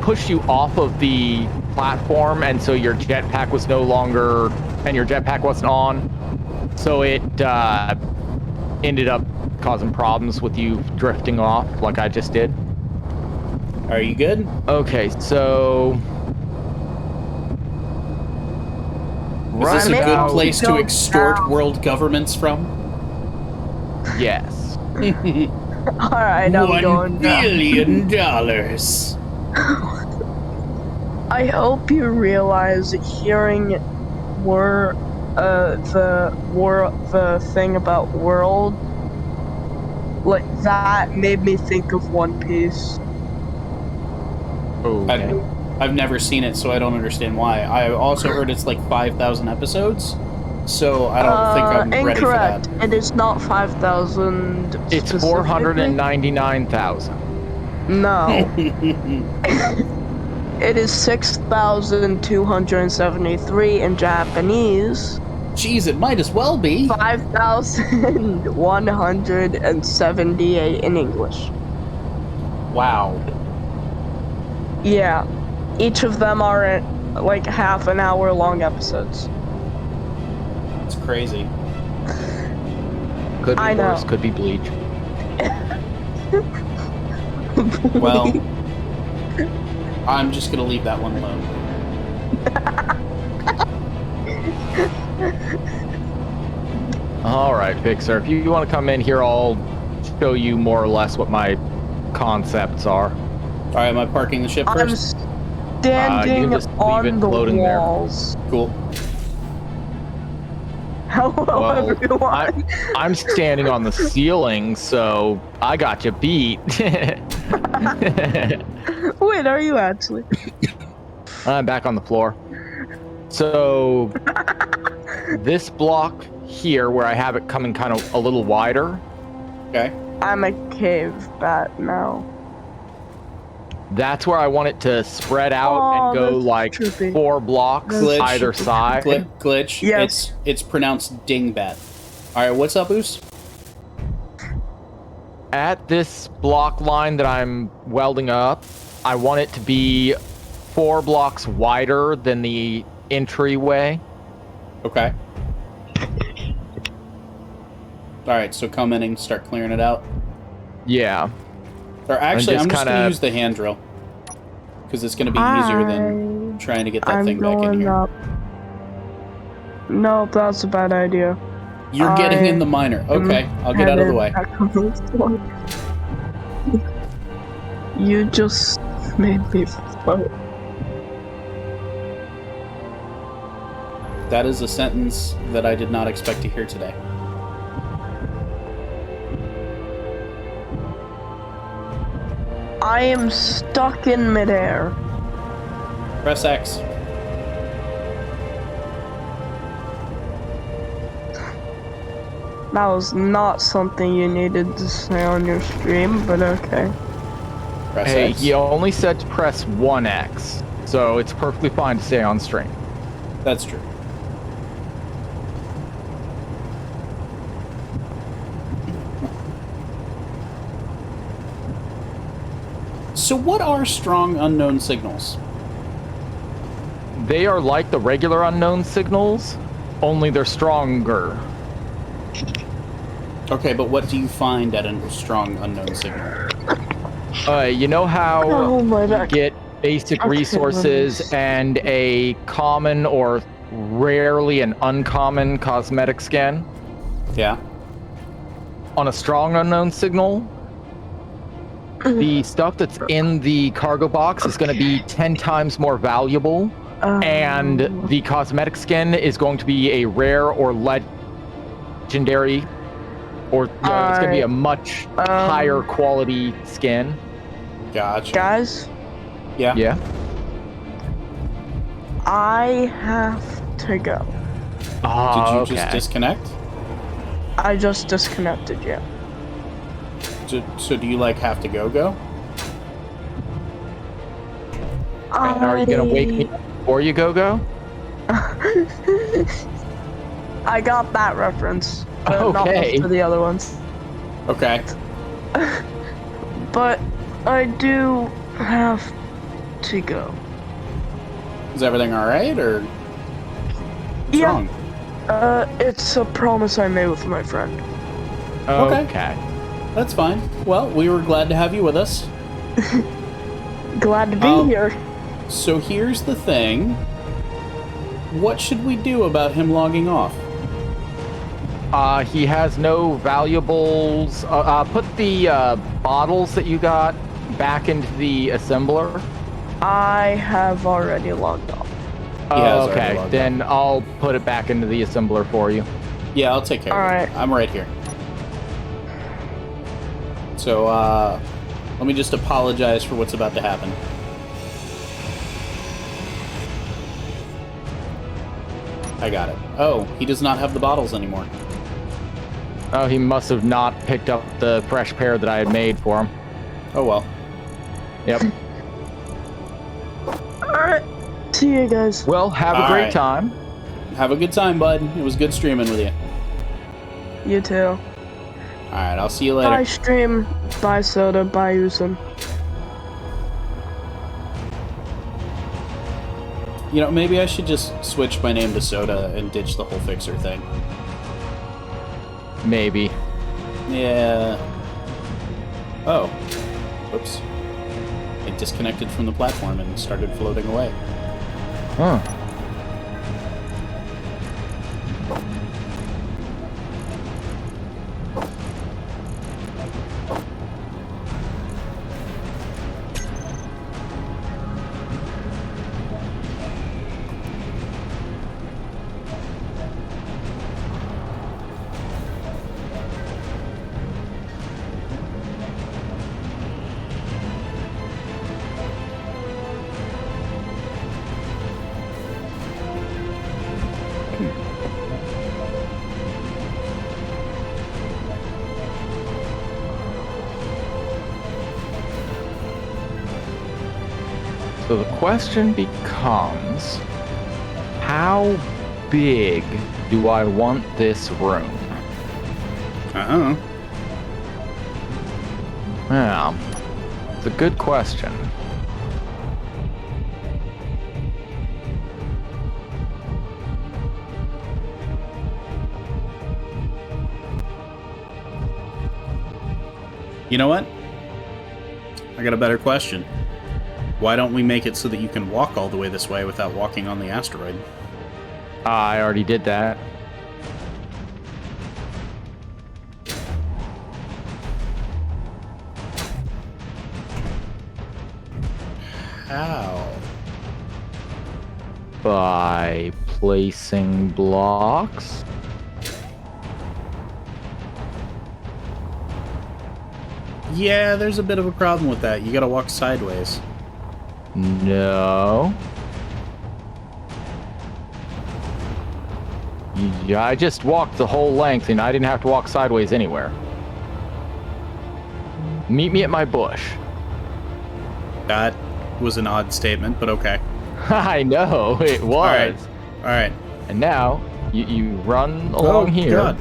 pushed you off of the platform, and so your jetpack was no longer, and your jetpack wasn't on. So it ended up causing problems with you drifting off, like I just did. Are you good? Okay, so Is this a Right good now, place to go extort down. world governments from? yes. All right, I'm $1 going down. billion. I hope you realize hearing the thing about world, like that made me think of One Piece. Okay. I've never seen it, so I don't understand why. I also heard it's like 5,000 episodes, so I don't think I'm ready for that. Incorrect. It is not 5,000. It's specifically. 499,000. No. It is 6,273 in Japanese. Jeez, it might as well be. 5,178 in English. Wow. Yeah. Each of them are like half an hour long episodes. It's crazy. Could be I know. worse, could be Bleach. Well, I'm just gonna leave that one alone. All right, Fixer. If you want to come in here, I'll show you more or less what my concepts are. All right, am I parking the ship I'm first? standing just leave on it the floating there. walls. Cool. Hello, Well, everyone. I'm standing on the ceiling, so I got you beat. Wait, are you actually? I'm back on the floor. So this block here, where I have it coming kind of a little wider, Okay. I'm a cave bat now. that's where I want it to spread out Oh, and go that's like trippy. 4 blocks Glitch. either side. Glitch. Yes. It's pronounced dingbat. All right, what's up, Oos? At this block line that I'm welding up, I want it to be 4 blocks wider than the entryway. Okay. All right, so come in and start clearing it out. Yeah. Or actually, just I'm just gonna kinda- use the hand drill because it's gonna be easier than trying to get that I'm thing back in going here. up. Nope, that's a bad idea. You're getting in the miner. Okay, I'll get out of the way. You just made me float. That is a sentence that I did not expect to hear today. I am stuck in midair. Press X. That was not something you needed to say on your stream, but okay. Press Hey, X. you only said to press 1X, so it's perfectly fine to stay on stream. That's true. So what are strong unknown signals? They are like the regular unknown signals, only they're stronger. Okay, but what do you find at a strong unknown signal? You know how Oh my you back. get basic Okay, resources let's- and a common or rarely an uncommon cosmetic skin Yeah. on a strong unknown signal? The stuff that's in the cargo box is going to be 10 times more valuable, and the cosmetic skin is going to be a rare or legendary, or it's going to be a much higher quality skin. Gotcha. Guys, Yeah. Yeah. I have to go. Oh, Did you okay. just disconnect? I just disconnected you. So do you like have to go? And are you going to wake me up before you go? I got that reference, but not Okay. most of the other ones. Okay. But I do have to go. Is everything all right, or what's Yeah. wrong? It's a promise I made with my friend. Okay. That's fine. Well, we were glad to have you with us. Glad to be here. So here's the thing. What should we do about him logging off? He has no valuables. Put the bottles that you got back into the assembler. I have already logged off. He has already Okay, logged then I'll put it back into the assembler for you. Yeah, I'll take care of it. Alright. I'm right here. So, let me just apologize for what's about to happen. I got it. Oh, he does not have the bottles anymore. Oh, he must have not picked up the fresh pair that I had made for him. Oh well. Yep. Alright. See you guys. Well, have a All great right. time. Have a good time, bud. It was good streaming with you. You too. Alright, I'll see you later. Bye stream, bye soda, bye Usun. You know, maybe I should just switch my name to Soda and ditch the whole Fixer thing. Maybe. Yeah. Oh. Whoops. I disconnected from the platform and started floating away. Huh. So the question becomes, how big do I want this room? Uh-huh. Yeah, it's a good question. You know what? I got a better question. Why don't we make it so that you can walk all the way this way without walking on the asteroid? I already did that. How? By placing blocks. Yeah, there's a bit of a problem with that. You gotta walk sideways. No. Yeah, I just walked the whole length and I didn't have to walk sideways anywhere. Meet me at my bush. That was an odd statement, but okay. I know, it was. All right. And now, you run along here. God.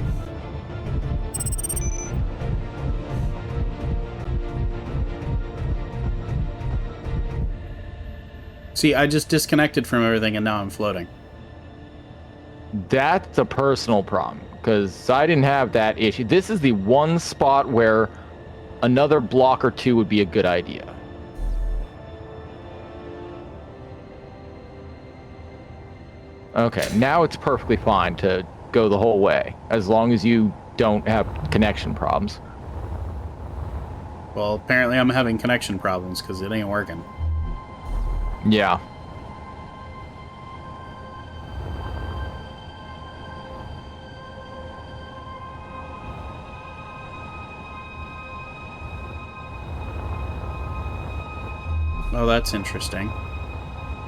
See, I just disconnected from everything and now I'm floating. That's a personal problem, because I didn't have that issue. This is the one spot where another block or two would be a good idea. Okay, now it's perfectly fine to go the whole way, as long as you don't have connection problems. Well, apparently I'm having connection problems because it ain't working. Yeah. Oh, that's interesting.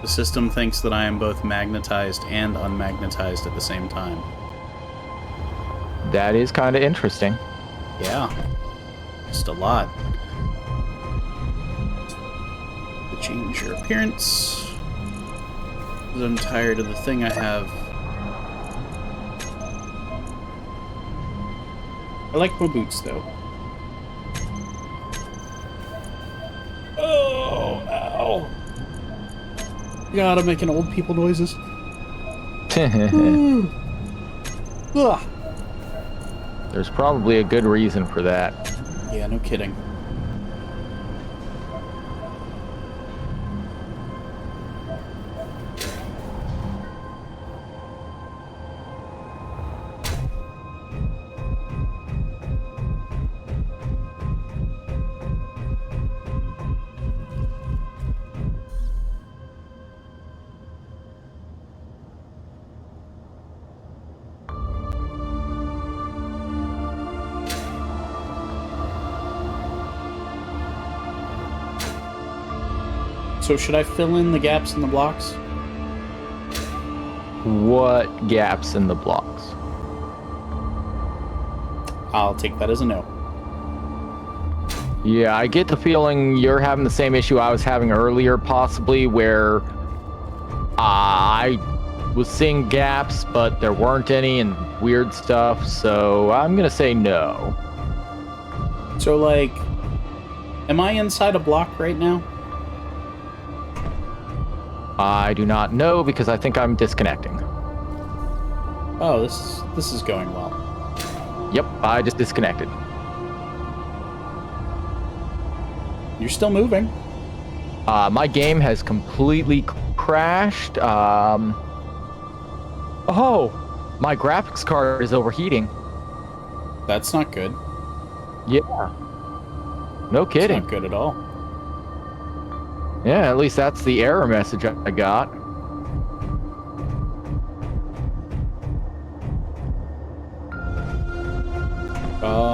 The system thinks that I am both magnetized and unmagnetized at the same time. That is kind of interesting. Yeah. Just a lot. To change your appearance. 'Cause I'm tired of the thing I have. I like my boots, though. Oh, ow. God, I'm making old people noises. Ugh. There's probably a good reason for that. Yeah, no kidding. So should I fill in the gaps in the blocks? What gaps in the blocks? I'll take that as a no. Yeah, I get the feeling you're having the same issue I was having earlier, possibly, where I was seeing gaps, but there weren't any and weird stuff, so I'm gonna say no. So, like, am I inside a block right now? I do not know because I think I'm disconnecting. Oh, this is going well. Yep, I just disconnected. You're still moving. My game has completely crashed. Oh, my graphics card is overheating. That's not good. Yeah, no It's kidding. not good at all. Yeah, at least that's the error message I got.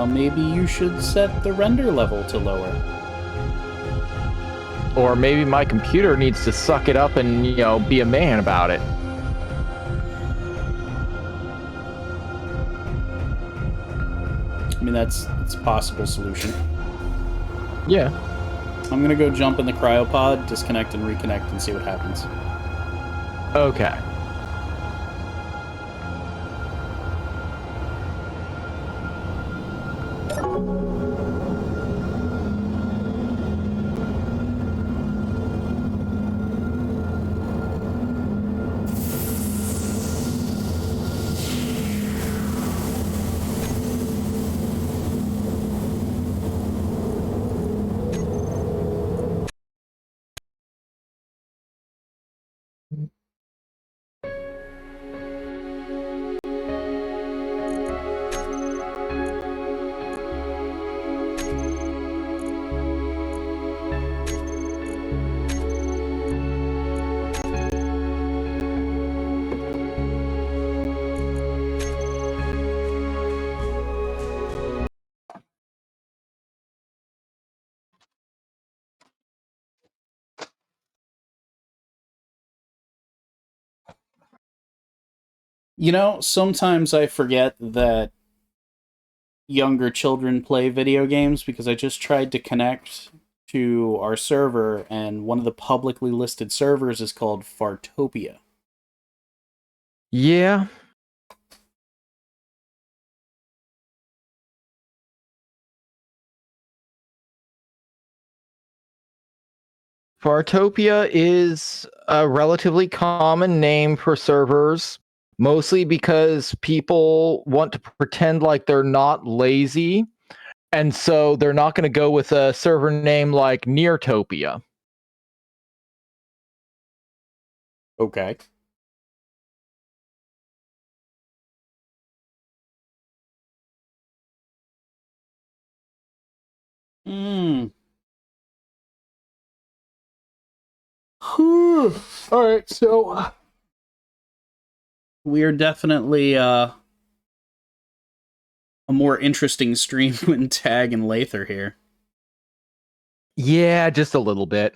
Maybe you should set the render level to lower. Or maybe my computer needs to suck it up and, be a man about it. I mean, that's a possible solution. Yeah. I'm gonna go jump in the cryopod, disconnect and reconnect, and see what happens. Okay. You know, sometimes I forget that younger children play video games because I just tried to connect to our server, and one of the publicly listed servers is called Fartopia. Yeah. Fartopia is a relatively common name for servers, mostly because people want to pretend like they're not lazy, and so they're not going to go with a server name like Neartopia. Okay. Hmm. All right, so we are definitely a more interesting stream when Tag and Lathe are here. Yeah, just a little bit.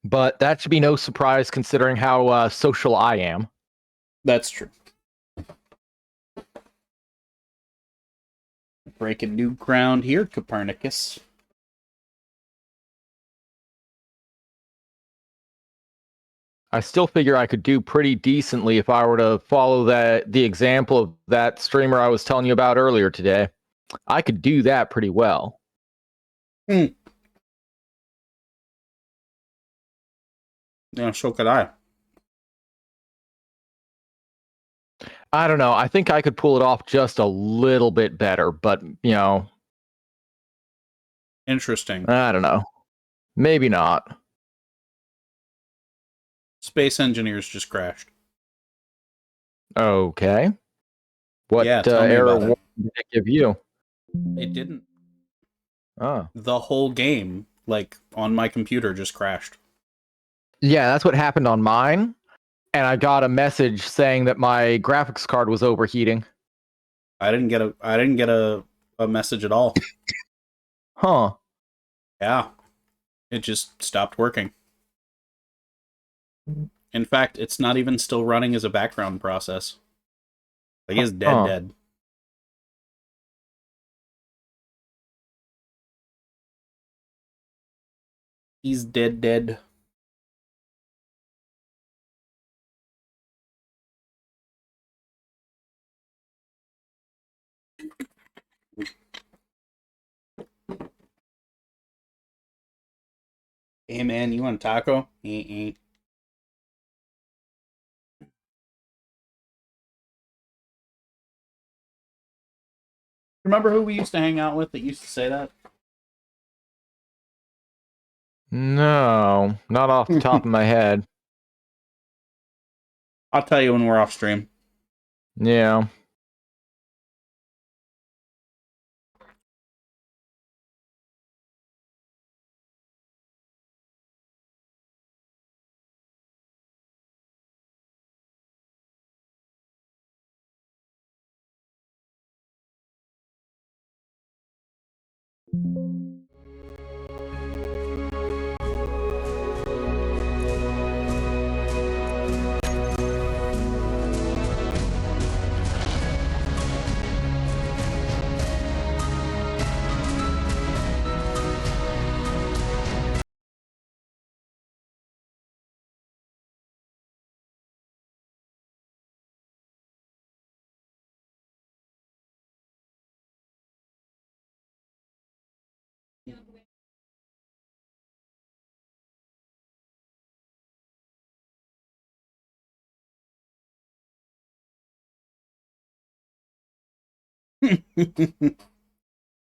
But that should be no surprise considering how social I am. That's true. Breaking new ground here, Copernicus. I still figure I could do pretty decently if I were to follow the example of that streamer I was telling you about earlier today. I could do that pretty well. Yeah, so could I. I don't know. I think I could pull it off just a little bit better, but, Interesting. I don't know. Maybe not. Space Engineers just crashed. Okay. What Yeah, tell me error about it. warning did it give you? It didn't. Oh. The whole game, like, on my computer just crashed. Yeah, that's what happened on mine. And I got a message saying that my graphics card was overheating. I didn't get a message at all. Huh. Yeah. It just stopped working. In fact, it's not even still running as a background process. Like, it's dead. He's dead. Hey man, you want a taco? Remember who we used to hang out with that used to say that? No, not off the top of my head. I'll tell you when we're off stream. Yeah.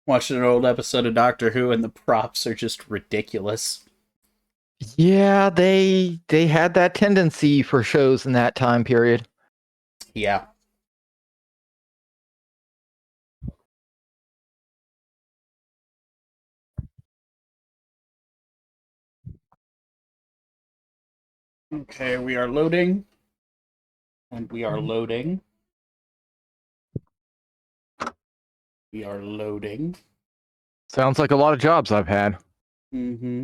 Watched an old episode of Doctor Who, and the props are just ridiculous. Yeah, they had that tendency for shows in that time period. Yeah. Okay, we are loading. And we are loading. We are loading. Sounds like a lot of jobs I've had. Mm-hmm.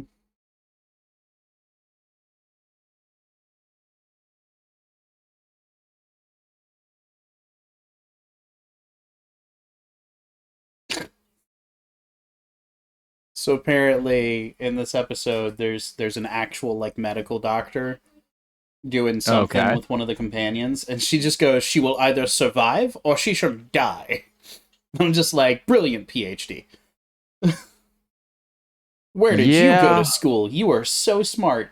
So apparently in this episode there's an actual like medical doctor doing something Okay. with one of the companions, and she just goes, she will either survive or she shall die. I'm just like, brilliant PhD. Where did you go to school? You are so smart.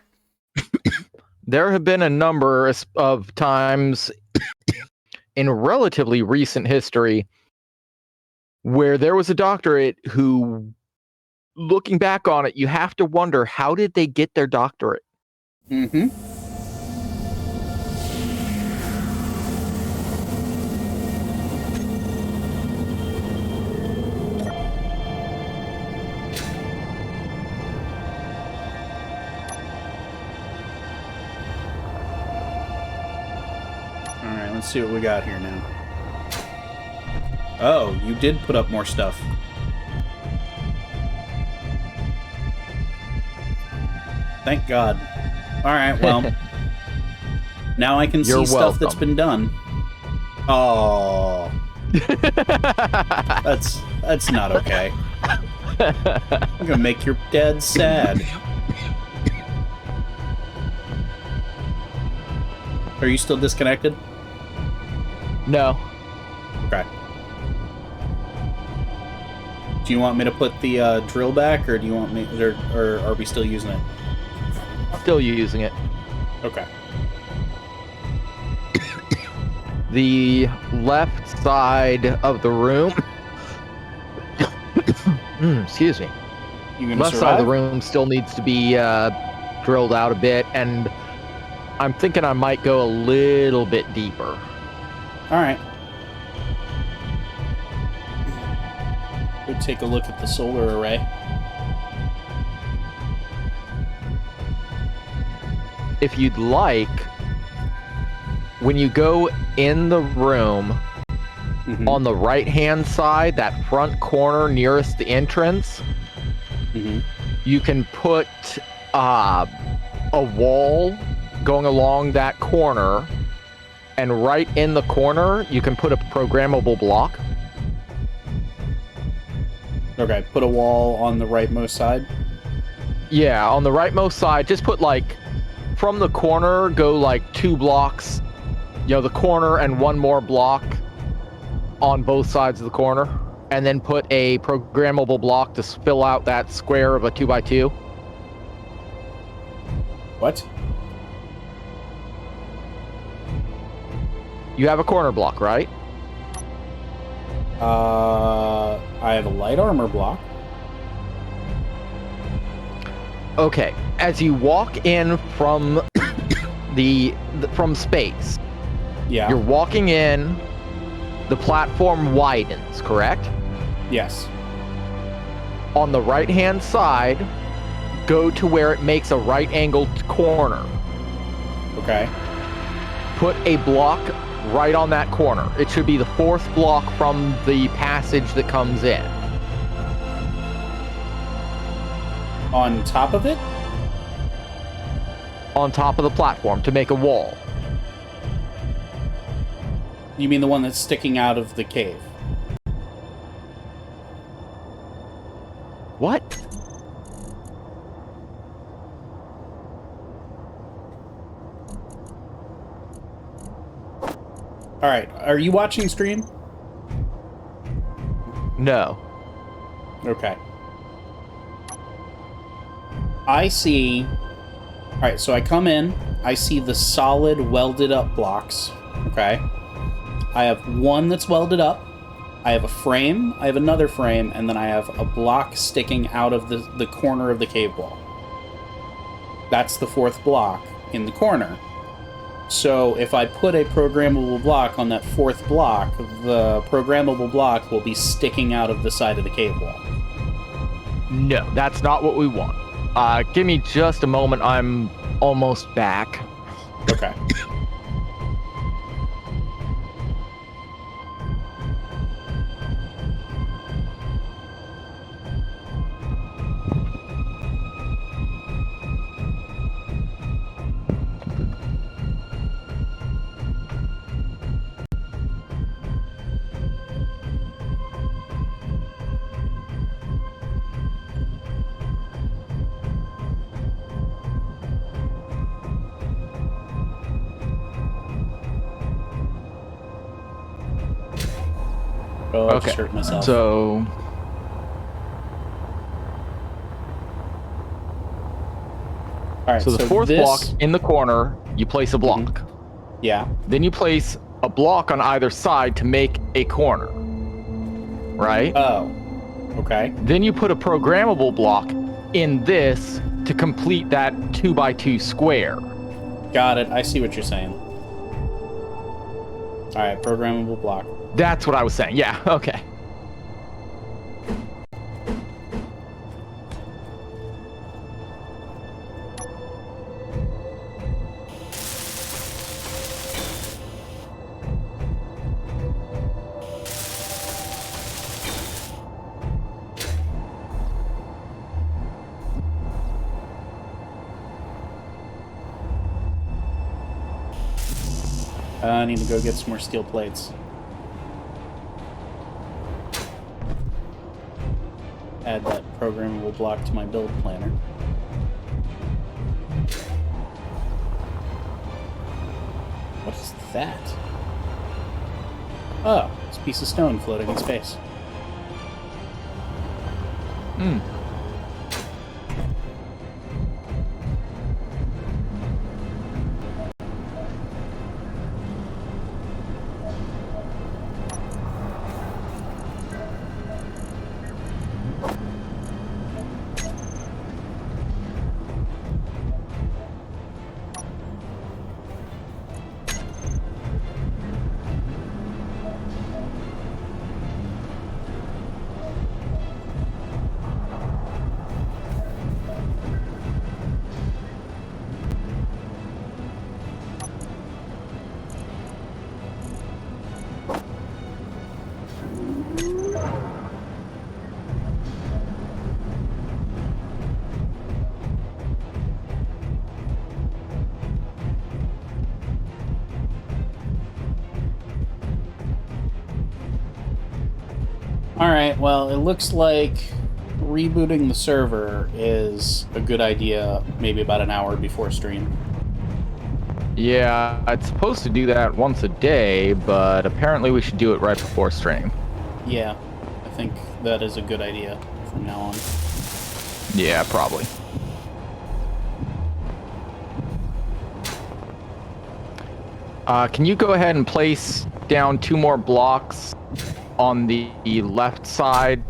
There have been a number of times in relatively recent history where there was a doctorate who, looking back on it, you have to wonder, how did they get their doctorate? Mm-hmm. Alright, let's see what we got here now. Oh, you did put up more stuff. Thank God. Alright, well. Now I can see stuff that's been done. Oh. That's not okay. I'm gonna make your dad sad. Are you still disconnected? No. Okay. Do you want me to put the drill back, or do you want me, or are we still using it? Still using it. Okay. The left side of the room. Excuse me. You gonna Left survive? side of the room still needs to be drilled out a bit, and I'm thinking I might go a little bit deeper. All right. Go take a look at the solar array. If you'd like, when you go in the room, Mm-hmm. on the right-hand side, that front corner nearest the entrance, Mm-hmm. you can put a wall going along that corner, and right in the corner, you can put a programmable block. Okay, put a wall on the rightmost side. Yeah, on the rightmost side, just put like, from the corner, go like 2 blocks, the corner and 1 more block on both sides of the corner, and then put a programmable block to fill out that square of a 2x2. What? You have a corner block, right? I have a light armor block. Okay, as you walk in from from space, Yeah. you're walking in, the platform widens, correct? Yes. On the right-hand side, go to where it makes a right-angled corner. Okay. Put a block right on that corner. It should be the fourth block from the passage that comes in. On top of it? On top of the platform to make a wall. You mean the one that's sticking out of the cave? What? All right. Are you watching stream? No. Okay. I see... Alright, so I come in, I see the solid welded up blocks, okay? I have one that's welded up, I have a frame, I have another frame, and then I have a block sticking out of the corner of the cave wall. That's the fourth block in the corner. So if I put a programmable block on that fourth block, the programmable block will be sticking out of the side of the cave wall. No, that's not what we want. Give me just a moment. I'm almost back. Okay. Oh, I just hurt myself. So All right, so the fourth this... block in the corner, you place a block. Yeah. Then you place a block on either side to make a corner. Right? Oh. Okay. Then you put a programmable block in this to complete that 2x2 square. Got it. I see what you're saying. All right, programmable block. That's what I was saying. Yeah, okay. I need to go get some more steel plates. Add that programmable block to my build planner. What is that? Oh, it's a piece of stone floating in space. Hmm. Alright, well, it looks like rebooting the server is a good idea maybe about an hour before stream. Yeah, it's supposed to do that once a day, but apparently we should do it right before stream. Yeah, I think that is a good idea from now on. Yeah, probably. Can you go ahead and place down 2 more blocks on the left side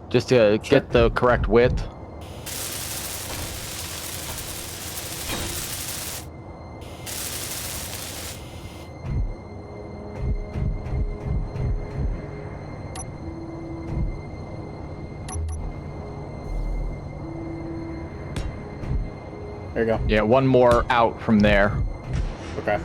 just to get the correct width? There you go. Yeah, one more out from there. Okay.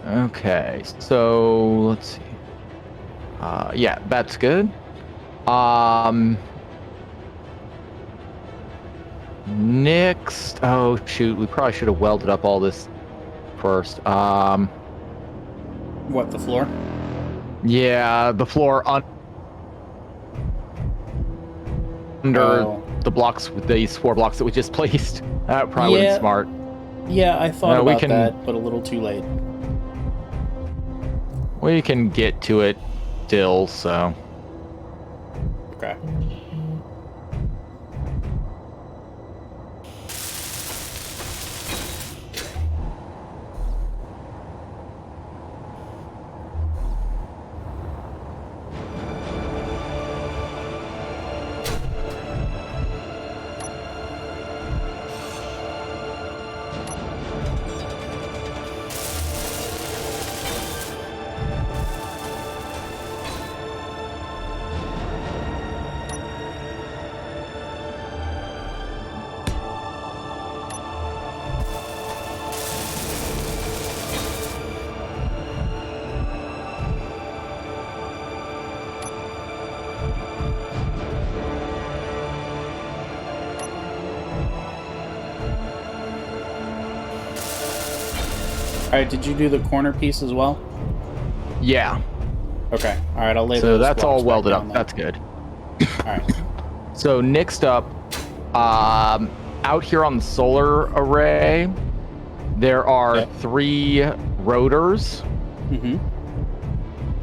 Okay, so let's see. Yeah, that's good. Next, oh shoot, we probably should have welded up all this first. What, the floor? Yeah, the floor under Oh. the blocks with these 4 blocks that we just placed. That probably would have Yeah. been smart. Yeah, I thought we about can- that, but a little too late. We can get to it still, so. Okay. Alright, did you do the corner piece as well? Yeah. Okay. Alright, I'll lay So those that's all blocks back welded down up. then. That's good. Alright. So next up, out here on the solar array, there are Okay. 3 rotors. Mm-hmm.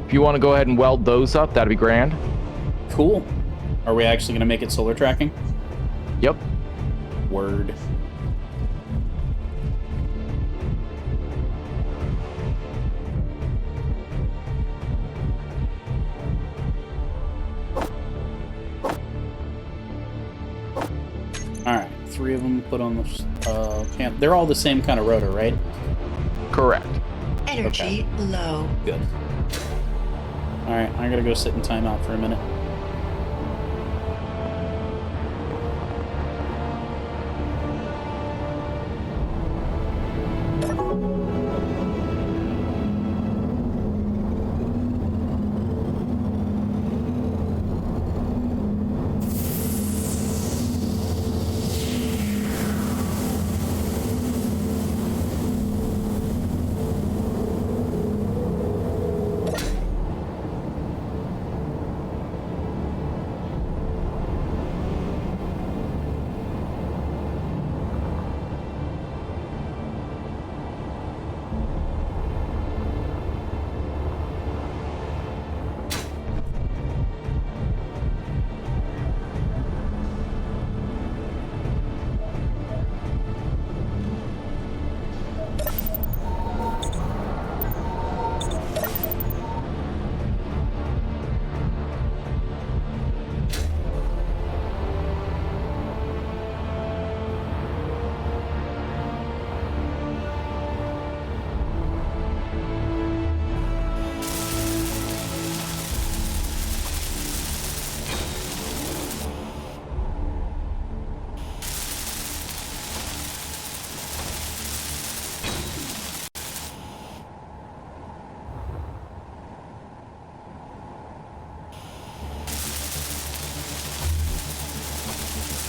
If you want to go ahead and weld those up, that'd be grand. Cool. Are we actually going to make it solar tracking? Yep. Word. Alright, 3 of them put on the camp. They're all the same kind of rotor, right? Correct. Energy low. Good. Alright, I gotta go sit in timeout for a minute.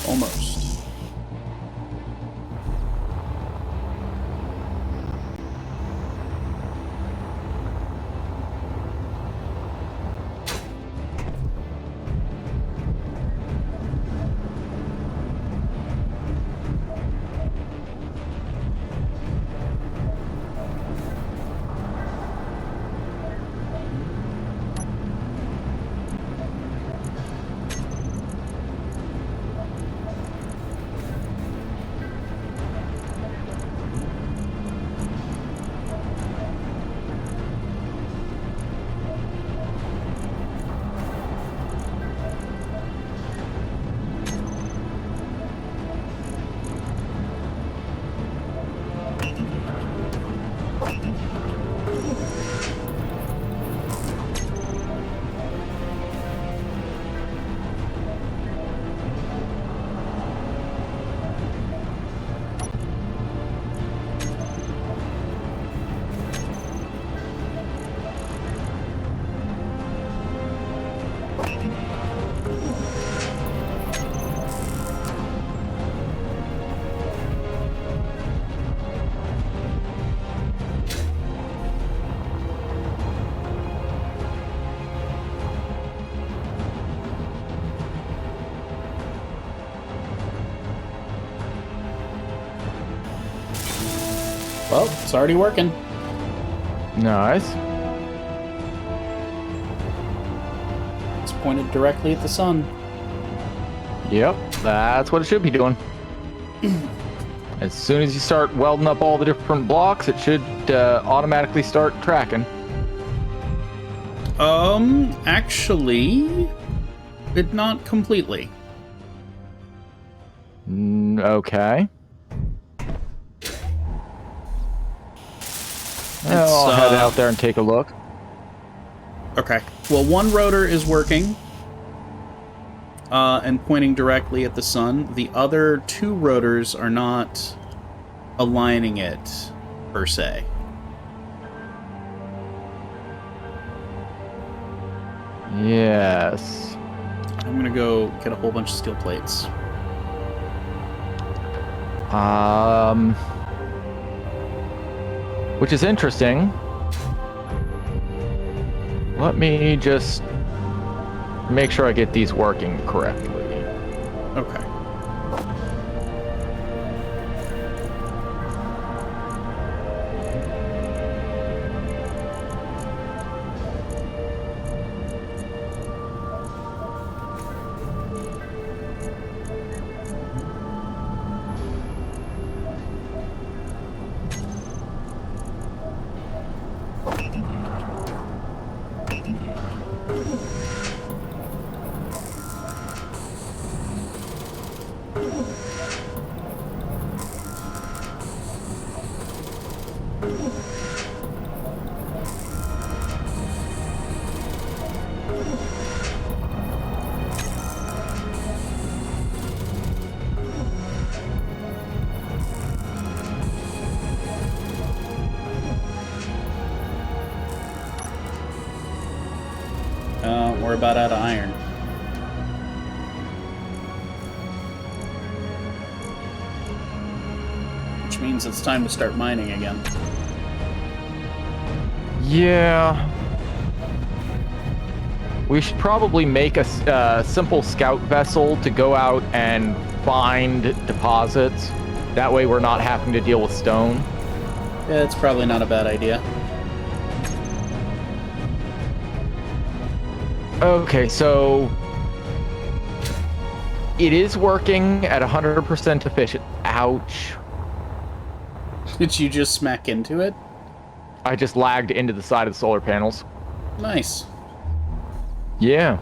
Almost. Well, it's already working. Nice. It's pointed directly at the sun. Yep, that's what it should be doing. As soon as you start welding up all the different blocks, it should automatically start tracking. Actually, it not completely. Okay. I'll head out there and take a look. Okay. Well, one rotor is working and pointing directly at the sun. The other two rotors are not aligning it, per se. Yes. I'm gonna go get a whole bunch of steel plates. Which is interesting. Let me just make sure I get these working correctly. Okay. We're about out of iron. Which means it's time to start mining again. Yeah. We should probably make a simple scout vessel to go out and find deposits. That way we're not having to deal with stone. Yeah, it's probably not a bad idea. Okay, so it is working at 100% efficient. Ouch. Did you just smack into it? I just lagged into the side of the solar panels. Nice. Yeah.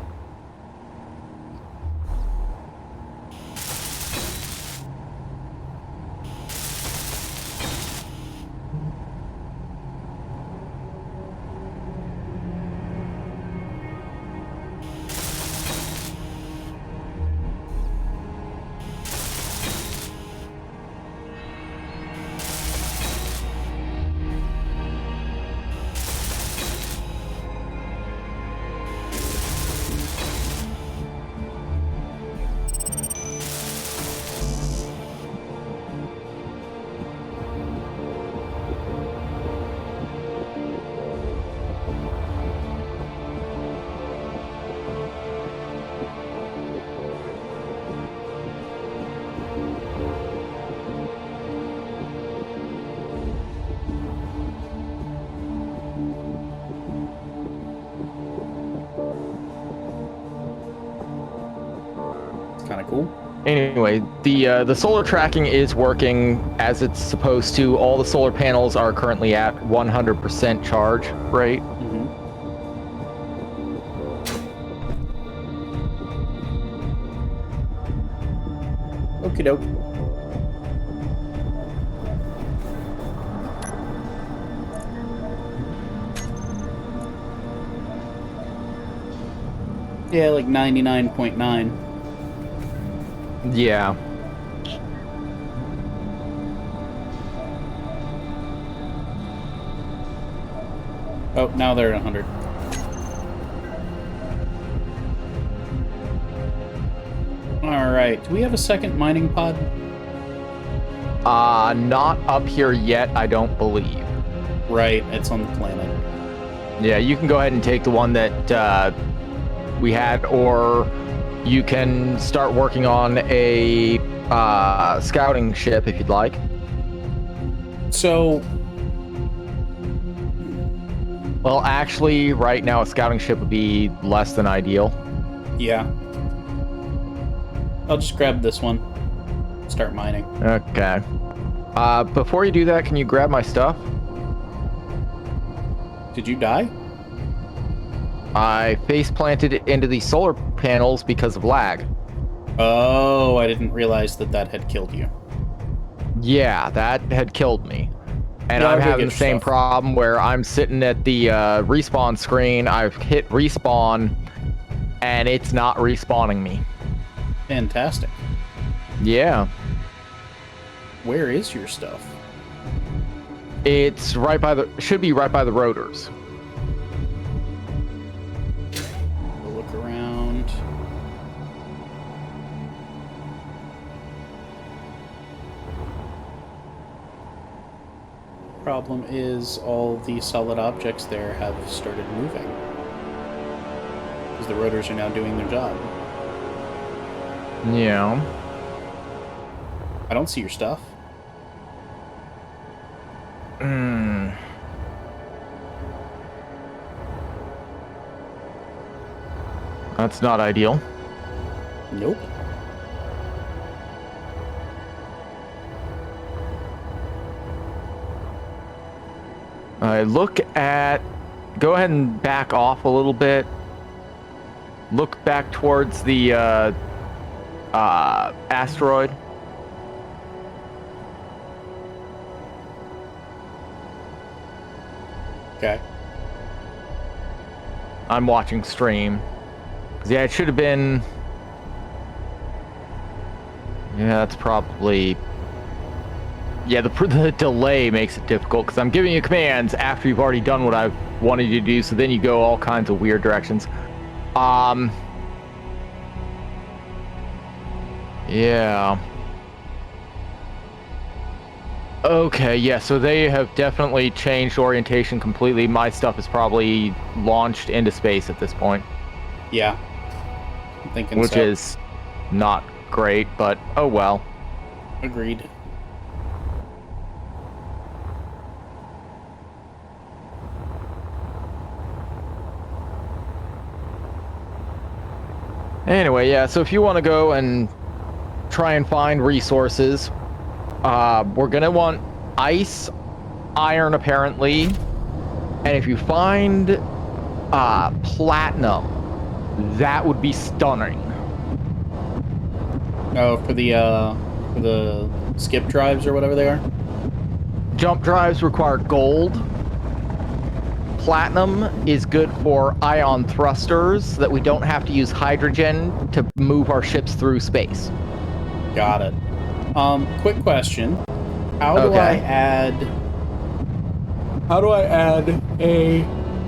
Kind of cool. Anyway, the solar tracking is working as it's supposed to. All the solar panels are currently at 100% charge rate. Mm-hmm. Okie doke. Yeah, like 99.9. Yeah. Oh, now they're at 100. Alright, do we have a second mining pod? Not up here yet, I don't believe. Right, it's on the planet. Yeah, you can go ahead and take the one that we had, or you can start working on a scouting ship if you'd like. So, Well, actually, right now a scouting ship would be less than ideal. Yeah. I'll just grab this one. Start mining. Okay. Before you do that, can you grab my stuff? Did you die? I face planted into the solar panels because of lag. Oh, I didn't realize that had killed you. Yeah, that had killed me. And Yeah, I'm go having get the same stuff. problem where I'm sitting at the respawn screen. I've hit respawn, and it's not respawning me. Fantastic. Yeah. Where is your stuff? It's right by the... should be right by the rotors. We'll look around. Problem is, all the solid objects there have started moving. Because the rotors are now doing their job. Yeah. I don't see your stuff. That's not ideal. Nope. Look at... go ahead and back off a little bit. Look back towards the asteroid. Okay. I'm watching stream. 'Cause, yeah, it should have been... yeah, that's probably... yeah, the delay makes it difficult, because I'm giving you commands after you've already done what I've wanted you to do, so then you go all kinds of weird directions. Yeah. Okay, yeah, so they have definitely changed orientation completely. My stuff is probably launched into space at this point. Yeah. I'm thinking Which so. is not great, but oh well. Agreed. Anyway, yeah, so if you want to go and try and find resources, we're going to want ice, iron apparently, and if you find platinum, that would be stunning. Oh, for the skip drives or whatever they are? Jump drives require gold. Platinum is good for ion thrusters so that we don't have to use hydrogen to move our ships through space. Got it. Quick question. How do I add a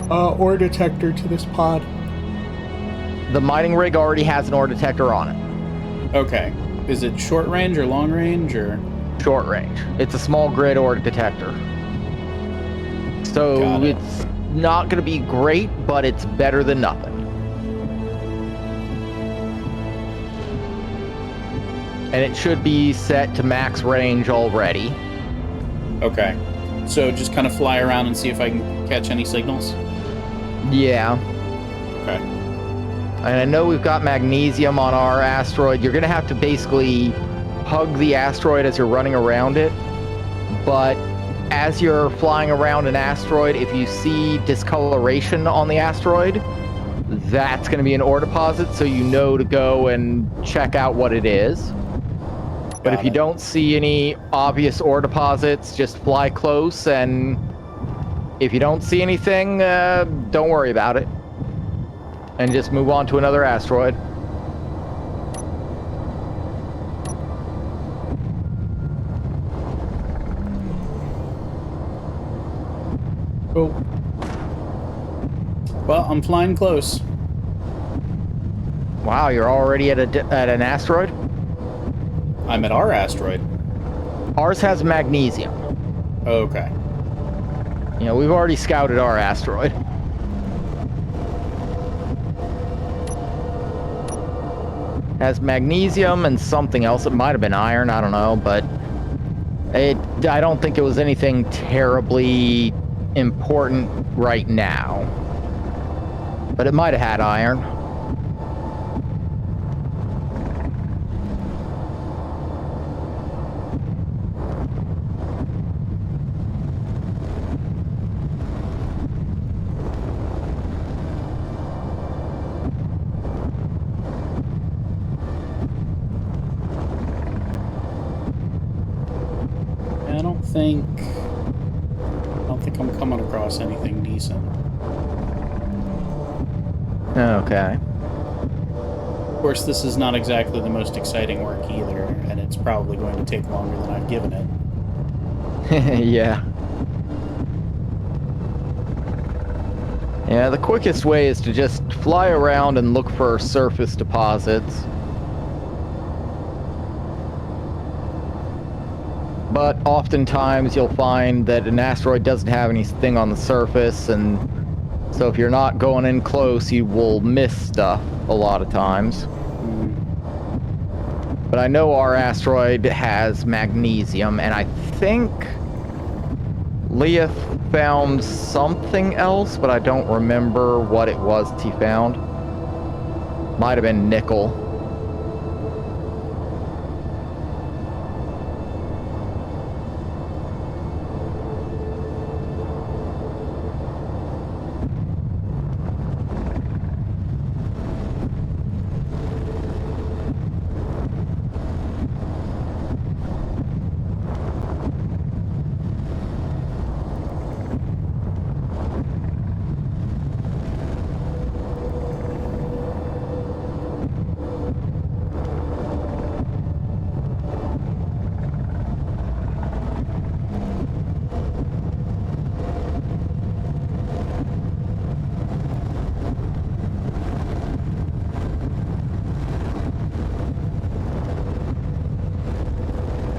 ore detector to this pod? The mining rig already has an ore detector on it. Okay. Is it short range or long range or? Short range. It's a small grid ore detector. So Got it. it's not going to be great, but it's better than nothing. And it should be set to max range already. Okay. So just kind of fly around and see if I can catch any signals? Yeah. Okay. And I know we've got magnesium on our asteroid. You're going to have to basically hug the asteroid as you're running around it. But as you're flying around an asteroid, if you see discoloration on the asteroid, that's going to be an ore deposit, so you know to go and check out what it is. But if you don't see any obvious ore deposits, just fly close, and if you don't see anything, don't worry about it. And just move on to another asteroid. Cool. Well, I'm flying close. Wow, you're already at an asteroid? I'm at our asteroid. Ours has magnesium. Okay. You know, we've already scouted our asteroid. Has magnesium and something else. It might have been iron, I don't know, but I don't think it was anything terribly important right now. But it might have had iron. I don't think I'm coming across anything decent. Okay. Of course, this is not exactly the most exciting work either, and it's probably going to take longer than I've given it. Yeah. Yeah, the quickest way is to just fly around and look for surface deposits. But oftentimes you'll find that an asteroid doesn't have anything on the surface, and so if you're not going in close, you will miss stuff a lot of times. But I know our asteroid has magnesium, and I think Leah found something else, but I don't remember what it was that he found. Might have been nickel.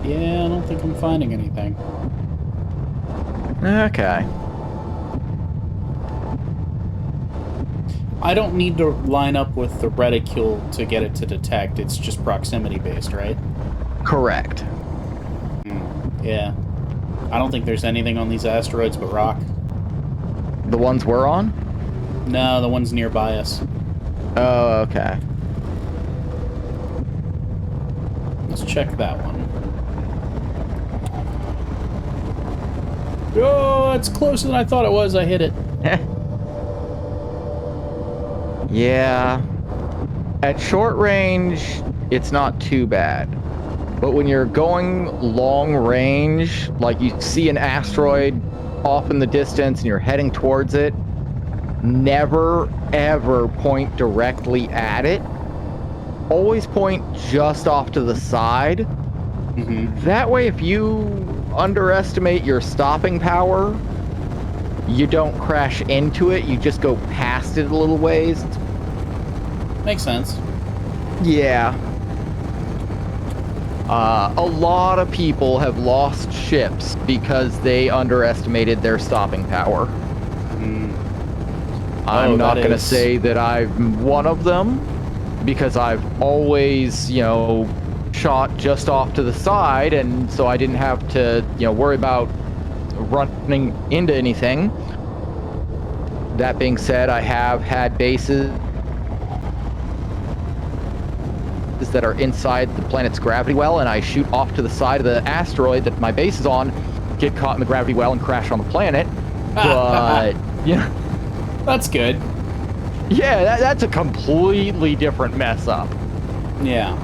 Yeah, I don't think I'm finding anything. Okay. I don't need to line up with the reticule to get it to detect. It's just proximity based, right? Correct. Yeah. I don't think there's anything on these asteroids but rock. The ones we're on? No, the ones nearby us. Oh, okay. Let's check that one. Oh, it's closer than I thought it was. I hit it. Yeah. At short range, it's not too bad. But when you're going long range, like you see an asteroid off in the distance and you're heading towards it, never ever point directly at it. Always point just off to the side. That way, if you underestimate your stopping power, you don't crash into it, you just go past it a little ways. Makes sense. Yeah. A lot of people have lost ships because they underestimated their stopping power. I'm not going to say that I'm one of them, because I've always, you know, shot just off to the side, and so I didn't have to, you know, worry about running into anything. That being said, I have had bases that are inside the planet's gravity well, and I shoot off to the side of the asteroid that my base is on, get caught in the gravity well, and crash on the planet. But, yeah. That's good. Yeah, that's a completely different mess up. Yeah.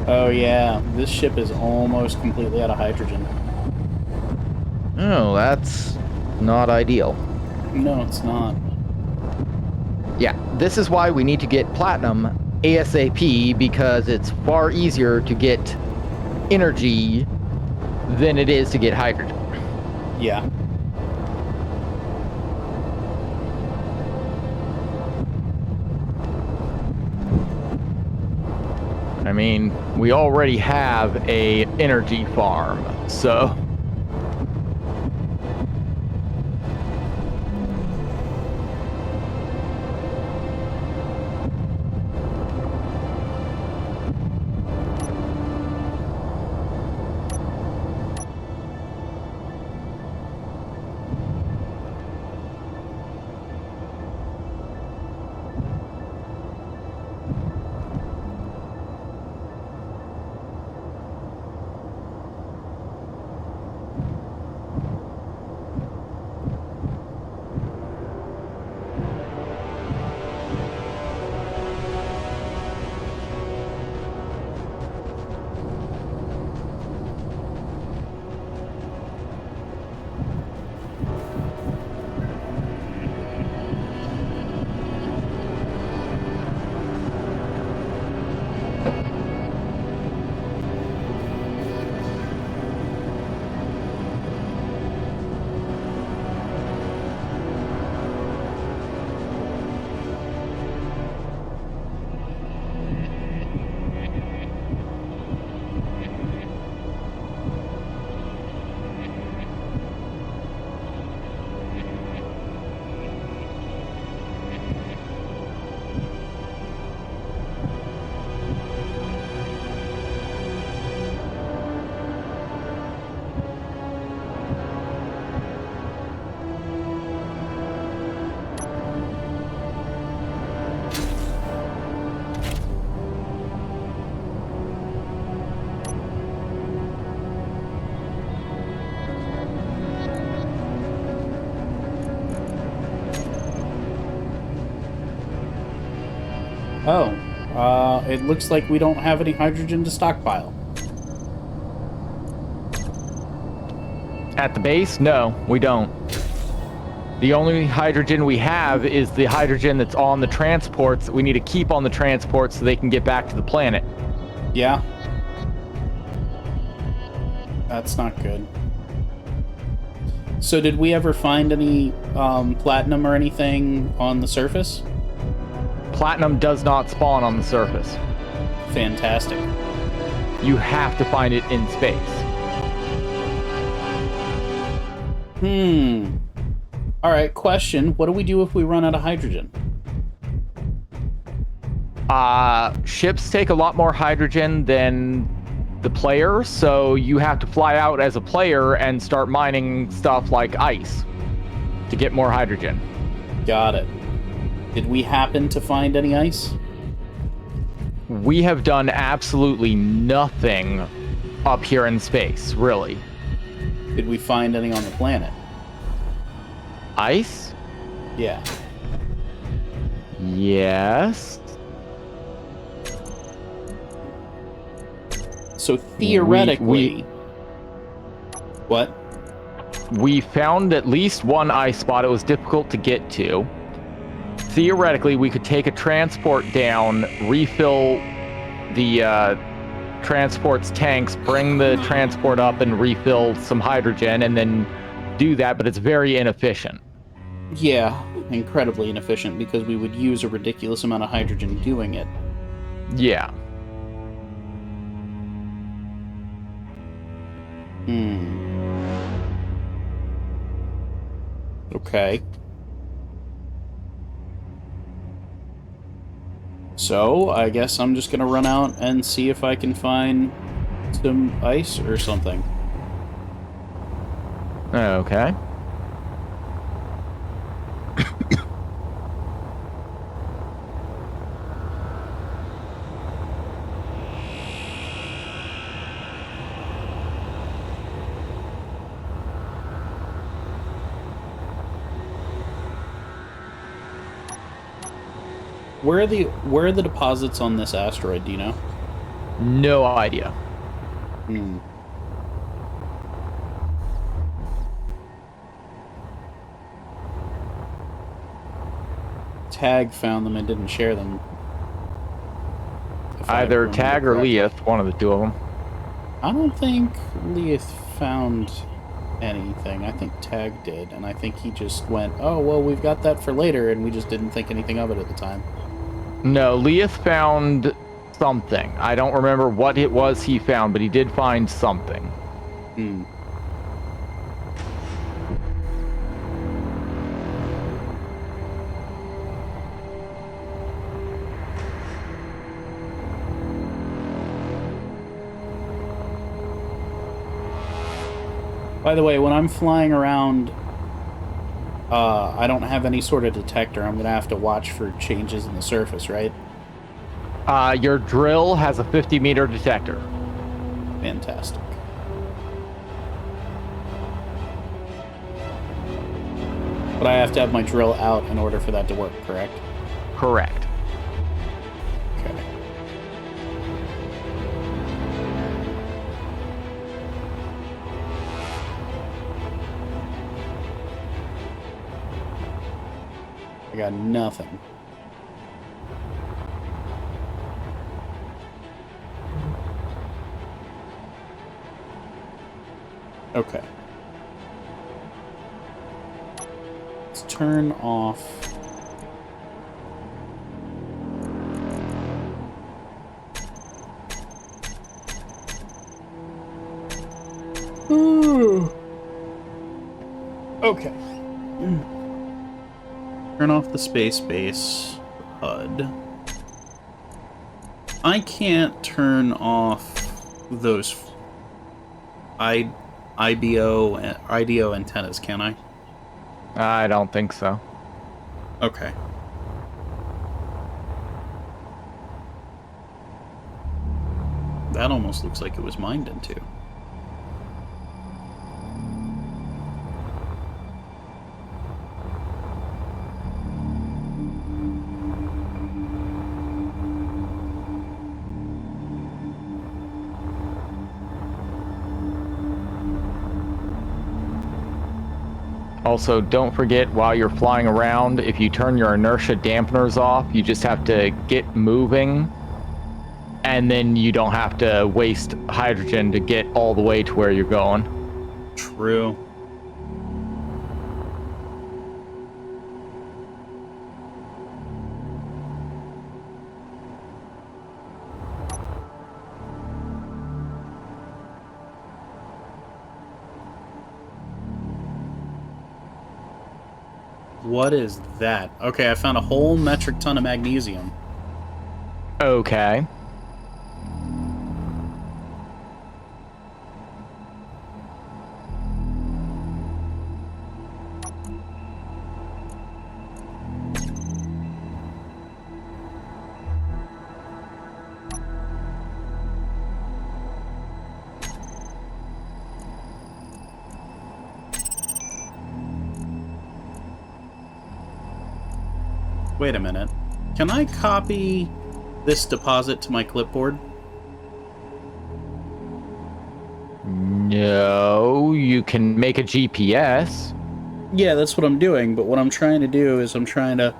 Oh yeah, this ship is almost completely out of hydrogen. Oh, that's not ideal. No, it's not. Yeah, this is why we need to get platinum ASAP, because it's far easier to get energy than it is to get hydrogen. Yeah. mean, we already have a energy farm, so... Oh, it looks like we don't have any hydrogen to stockpile. At the base? No, we don't. The only hydrogen we have is the hydrogen that's on the transports that we need to keep on the transports so they can get back to the planet. Yeah. That's not good. So did we ever find any platinum or anything on the surface? Platinum does not spawn on the surface. Fantastic. You have to find it in space. Alright, question. What do we do if we run out of hydrogen? Ships take a lot more hydrogen than the player, so you have to fly out as a player and start mining stuff like ice to get more hydrogen. Got it. Did we happen to find any ice? We have done absolutely nothing up here in space, really. Did we find any on the planet? Ice? Yeah. Yes. So theoretically... What? We found at least one ice spot. It was difficult to get to. Theoretically, we could take a transport down, refill the transport's tanks, bring the transport up and refill some hydrogen, and then do that, but it's very inefficient. Yeah, incredibly inefficient, because we would use a ridiculous amount of hydrogen doing it. Yeah. Okay. So, I guess I'm just gonna run out and see if I can find some ice or something. Okay. Where are the deposits on this asteroid, do you know? No idea. Tag found them and didn't share them. Either Tag or Leith, one of the two of them. I don't think Leith found anything. I think Tag did, and I think he just went, oh, well, we've got that for later, and we just didn't think anything of it at the time. No, Leith found something. I don't remember what it was he found, but he did find something. Hmm. By the way, when I'm flying around, I don't have any sort of detector. I'm gonna have to watch for changes in the surface, right? Your drill has a 50-meter detector. Fantastic. But I have to have my drill out in order for that to work, correct? Correct. Okay. I got nothing. Okay. Let's turn off. Okay. Turn off the space base HUD. I can't turn off those IDO antennas, can I? I don't think so. Okay. That almost looks like it was mined into. Also, don't forget, while you're flying around, if you turn your inertia dampeners off, you just have to get moving, and then you don't have to waste hydrogen to get all the way to where you're going. True. What is that? Okay, I found a whole metric ton of magnesium. Okay. Wait a minute. Can I copy this deposit to my clipboard? No, you can make a GPS. Yeah, that's what I'm doing, but what I'm trying to do is I'm trying to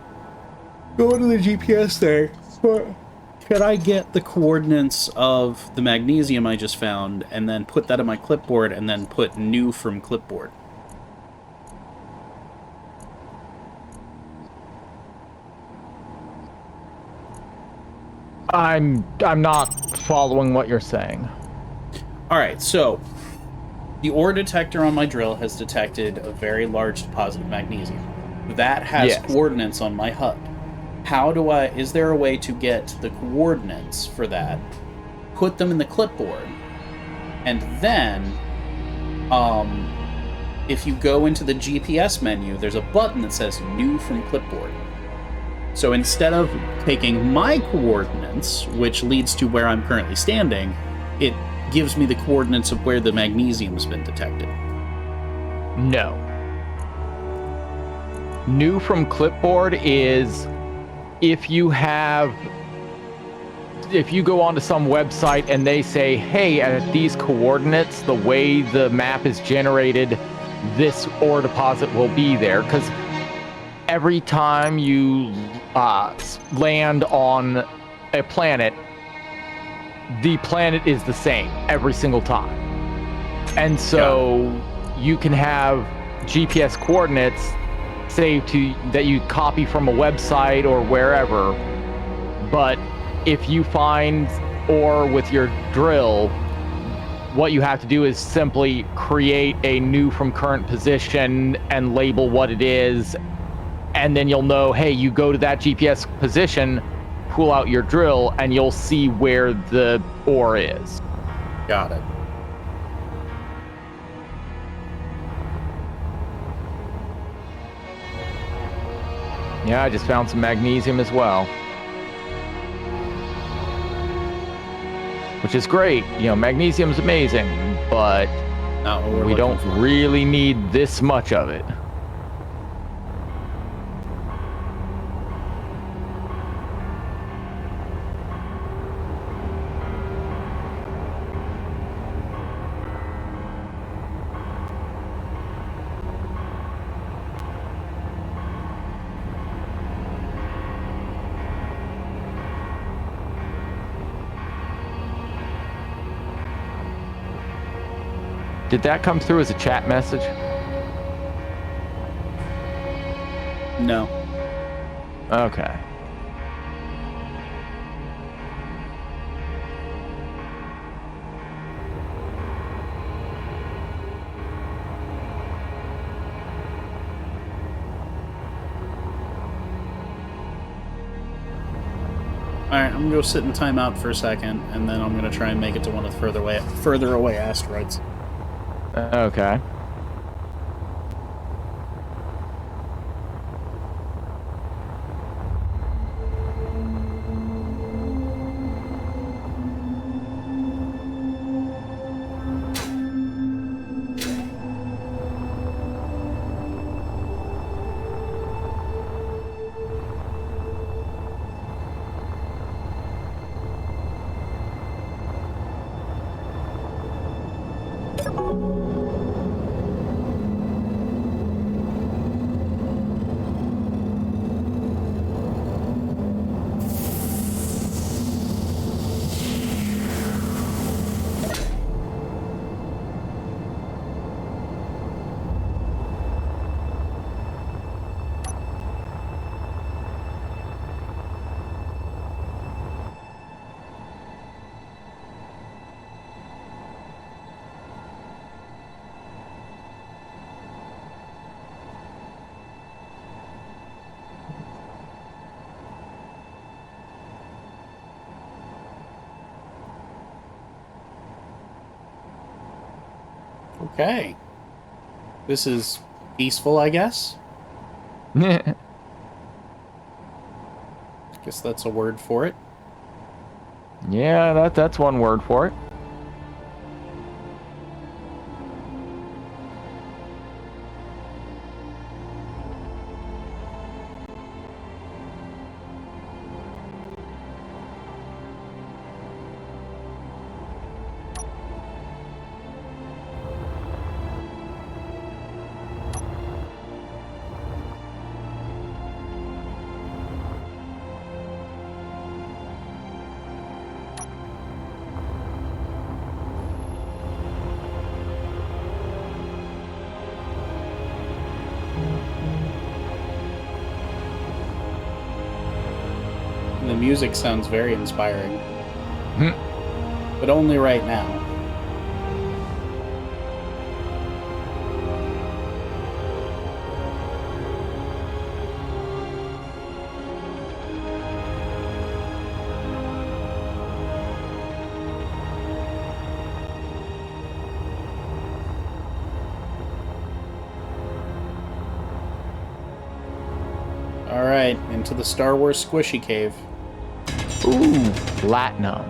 go into the GPS thing. But could I get the coordinates of the magnesium I just found and then put that in my clipboard and then put new from clipboard? I'm not following what you're saying. Alright, so the ore detector on my drill has detected a very large deposit of magnesium. That has Yes. coordinates on my HUD. Is there a way to get the coordinates for that, put them in the clipboard, and then, if you go into the GPS menu, there's a button that says New from Clipboard. So instead of taking my coordinates, which leads to where I'm currently standing, it gives me the coordinates of where the magnesium's been detected. No. New from clipboard is if you go onto some website and they say, hey, at these coordinates, the way the map is generated, this ore deposit will be there. Because every time you land on a planet, the planet is the same every single time. And so you can have GPS coordinates saved that you copy from a website or wherever, but if you find ore with your drill, what you have to do is simply create a new from current position and label what it is, and then you'll know, hey, you go to that GPS position, pull out your drill, and you'll see where the ore is. Got it. Yeah, I just found some magnesium as well. Which is great. You know, magnesium's amazing, but Not what we're we looking don't for. really need this much of it. Did that come through as a chat message? No. Okay. Alright, I'm gonna go sit in timeout for a second, and then I'm gonna try and make it to one of the further away asteroids. Okay. Okay. This is peaceful, I guess? Guess that's a word for it. Yeah, that's one word for it. And the music sounds very inspiring. Hmm. But only right now. Alright, into the Star Wars Squishy Cave. Ooh, platinum.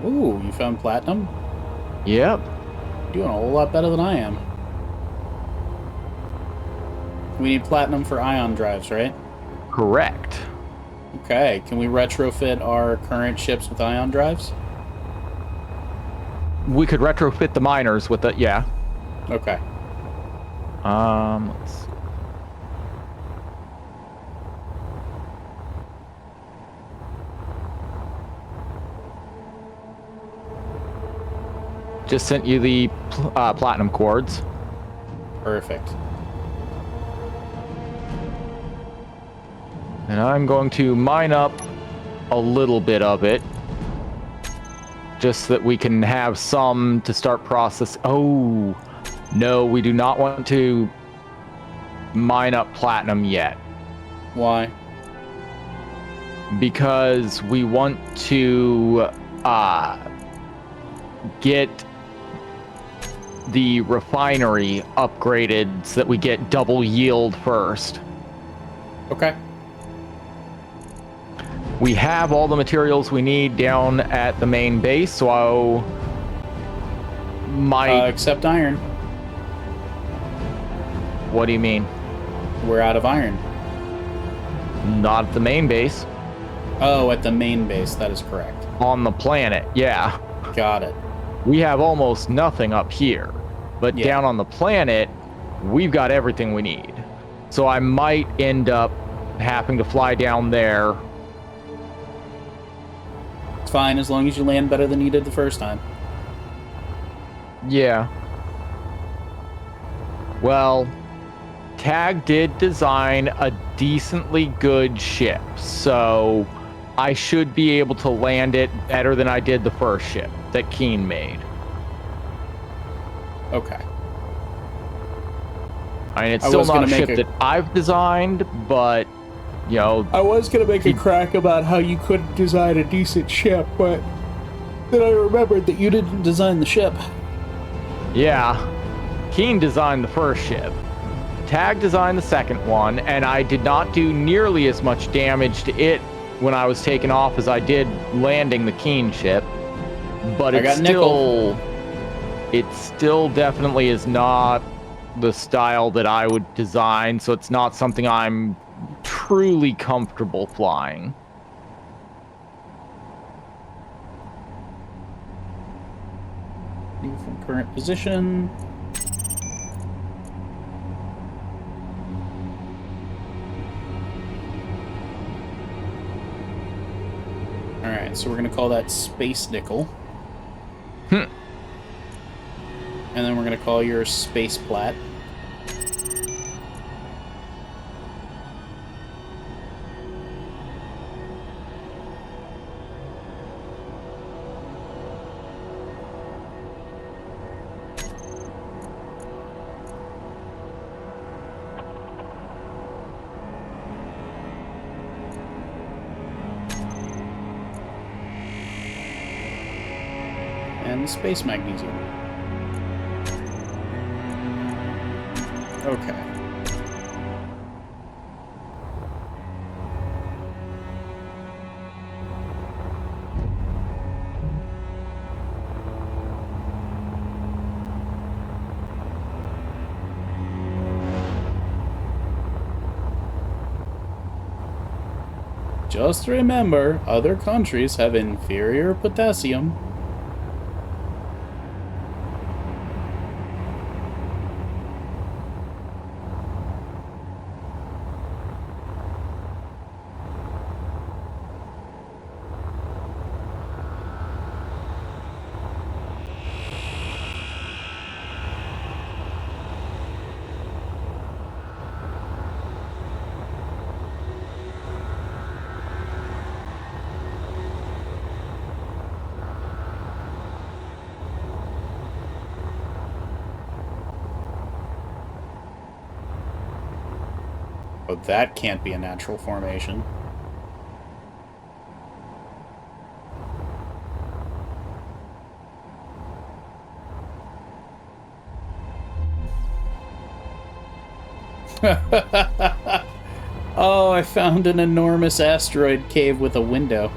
Ooh, you found platinum? Yep. You're doing a whole lot better than I am. We need platinum for ion drives, right? Correct. Okay, can we retrofit our current ships with ion drives? We could retrofit the miners with it, yeah. Okay. Let's see. Just sent you the platinum cords. Perfect. And I'm going to mine up a little bit of it. Just so that we can have some to start process. Oh, no, we do not want to mine up platinum yet. Why? Because we want to get the refinery upgraded so that we get double yield first. Okay. We have all the materials we need down at the main base, so except iron. What do you mean? We're out of iron. Not at the main base. Oh, at the main base. That is correct. On the planet, yeah. Got it. We have almost nothing up here. But Yeah. down on the planet, we've got everything we need. So I might end up having to fly down there. It's fine as long as you land better than you did the first time. Yeah. Well, Tag did design a decently good ship, so I should be able to land it better than I did the first ship that Keen made. Okay. I mean, it's I still was not a gonna make ship a- that I've designed, but, you know, I was gonna make a crack about how you couldn't design a decent ship, but then I remembered that you didn't design the ship. yeah. Keen designed the first ship. Tag designed the second one, and I did not do nearly as much damage to it when I was taken off as I did landing the Keen ship. But I it's got nickel. it still definitely is not the style that I would design, so it's not something I'm truly comfortable flying. Move from current position. Alright, so we're gonna call that Space Nickel. Hmm. And then we're gonna call yours Space Plat. And Space Magnesium. Okay. Just remember, other countries have inferior potassium. Oh, that can't be a natural formation. Oh, I found an enormous asteroid cave with a window.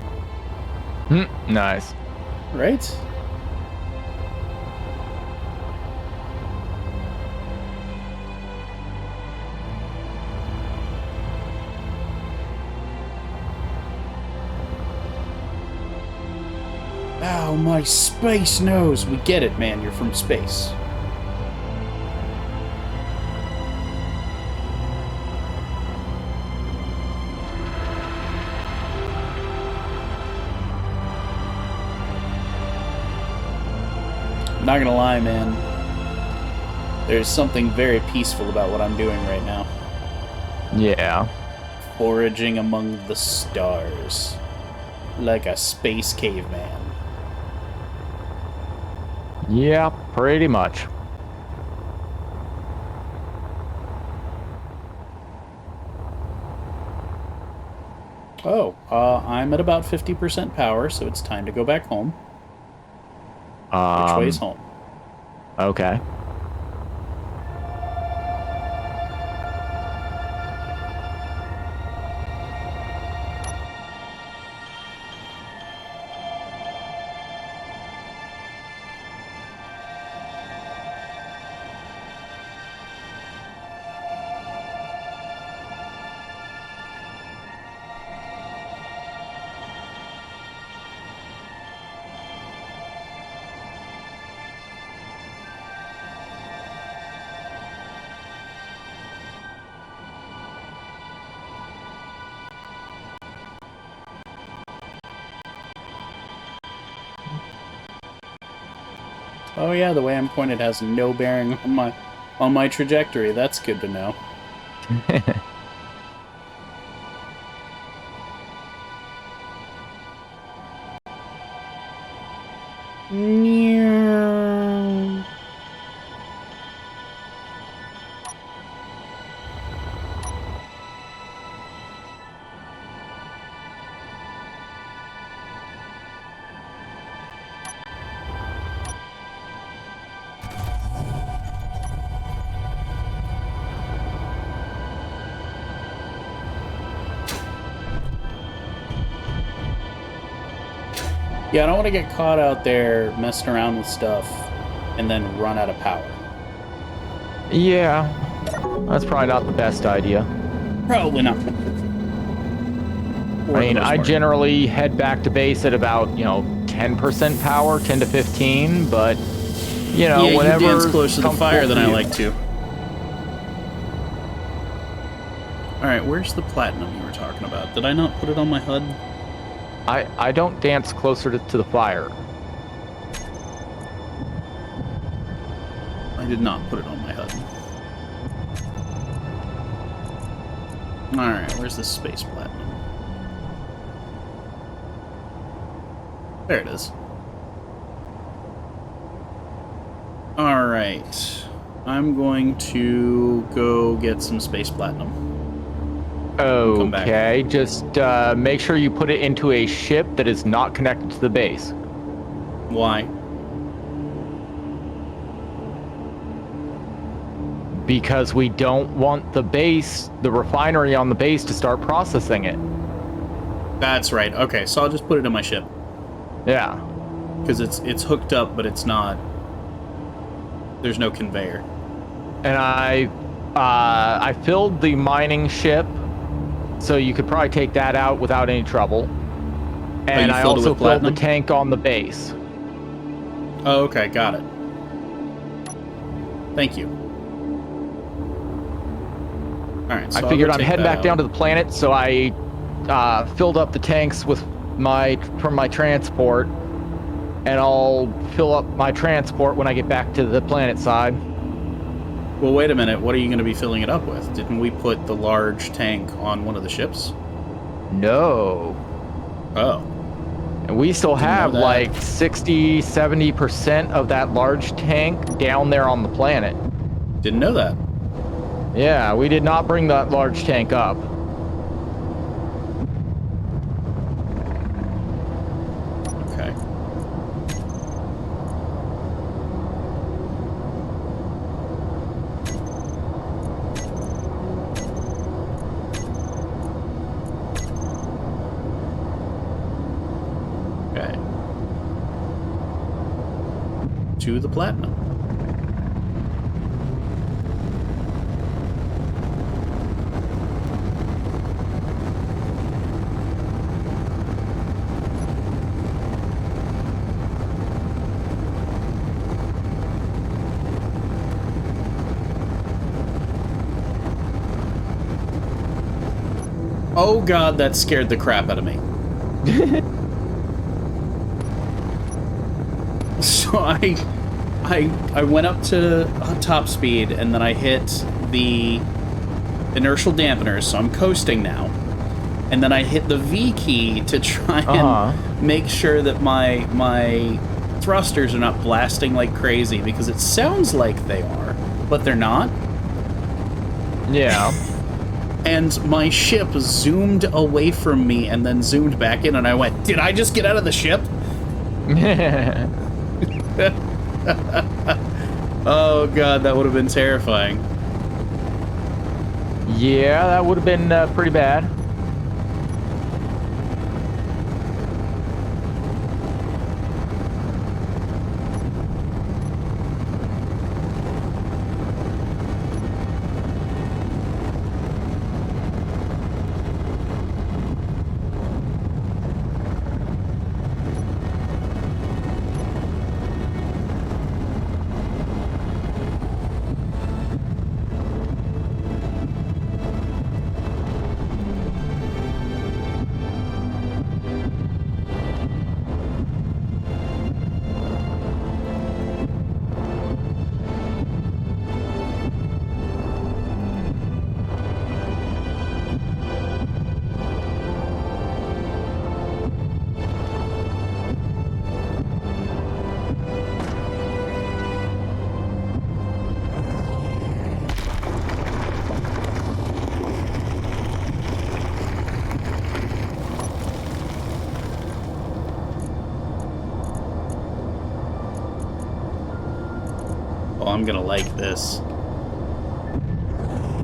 Nice. Right? Ow, my space nose! We get it, man. You're from space. I'm not gonna lie, man. There's something very peaceful about what I'm doing right now. Yeah. Foraging among the stars. Like a space caveman. Yeah, pretty much. Oh, I'm at about 50% power, so it's time to go back home. Which way's home? Okay. Oh yeah, the way I'm pointed has no bearing on my trajectory. That's good to know. Yeah, I don't want to get caught out there messing around with stuff and then run out of power. Yeah, that's probably not the best idea. Probably not. I mean, I generally head back to base at about, 10% power, 10 to 15, but, yeah, whatever. You dance closer to the fire than I like to. Alright, where's the platinum you were talking about? Did I not put it on my HUD? I don't dance closer to the fire. I did not put it on my HUD. Alright, where's the space platinum? There it is. Alright. I'm going to go get some space platinum. Okay, just make sure you put it into a ship that is not connected to the base. Why? Because we don't want the refinery on the base to start processing it. That's right. Okay, so I'll just put it in my ship. Yeah. Because it's hooked up, but it's not... There's no conveyor. And I filled the mining ship, so you could probably take that out without any trouble. And I also filled the tank on the base. Oh, okay, got it. Thank you. Alright, so I figured I'm heading back down to the planet, so I filled up the tanks from my transport, and I'll fill up my transport when I get back to the planet side. Well, wait a minute. What are you going to be filling it up with? Didn't we put the large tank on one of the ships? No. Oh. And we still have like 60-70% of that large tank down there on the planet. Didn't know that. Yeah, we did not bring that large tank up. Okay. Okay. To the platinum. Oh god, that scared the crap out of me. So I went up to top speed, and then I hit the inertial dampeners, so I'm coasting now. and then I hit the V key to try and make sure that my thrusters are not blasting like crazy, because it sounds like they are, but they're not. Yeah. And my ship zoomed away from me and then zoomed back in, and I went, did I just get out of the ship? Oh god, that would have been terrifying. Yeah, that would have been pretty bad. Oh, I'm gonna like this.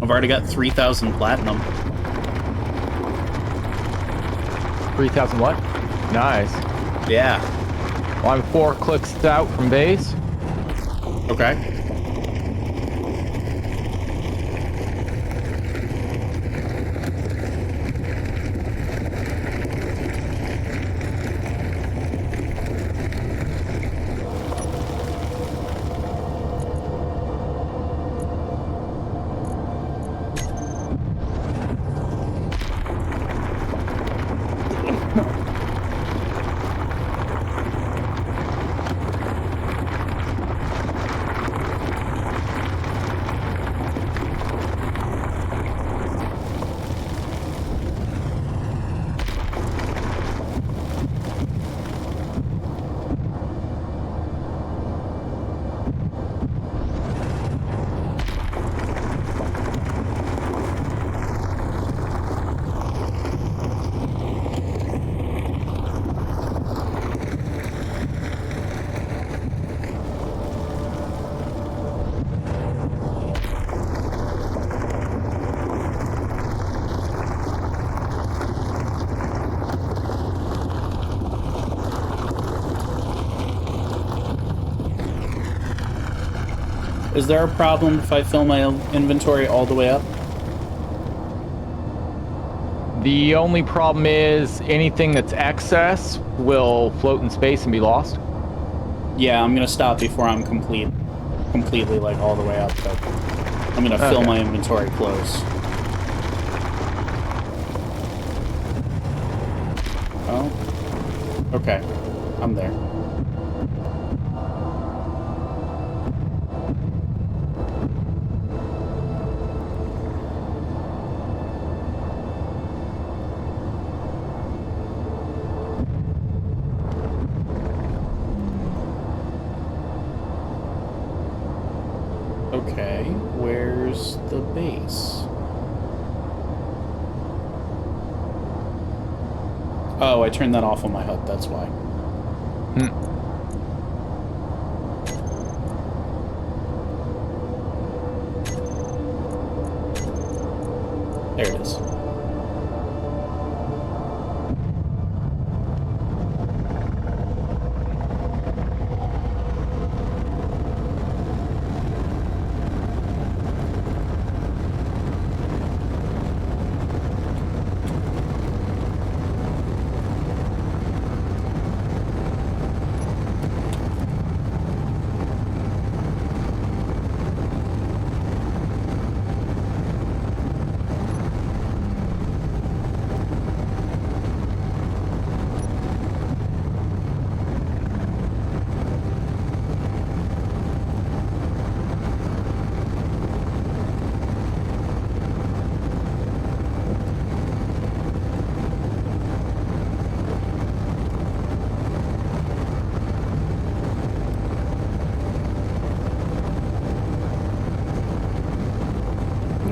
I've already got 3,000 platinum. 3,000 what? Nice. Yeah. Well, I'm 4 clicks out from base. Okay. Is there a problem if I fill my inventory all the way up? The only problem is anything that's excess will float in space and be lost. Yeah, I'm gonna stop before I'm completely like all the way up, but I'm gonna fill my inventory close. Oh. Okay. I'm there. Okay, where's the base? Oh, I turned that off on my HUD, that's why. There it is.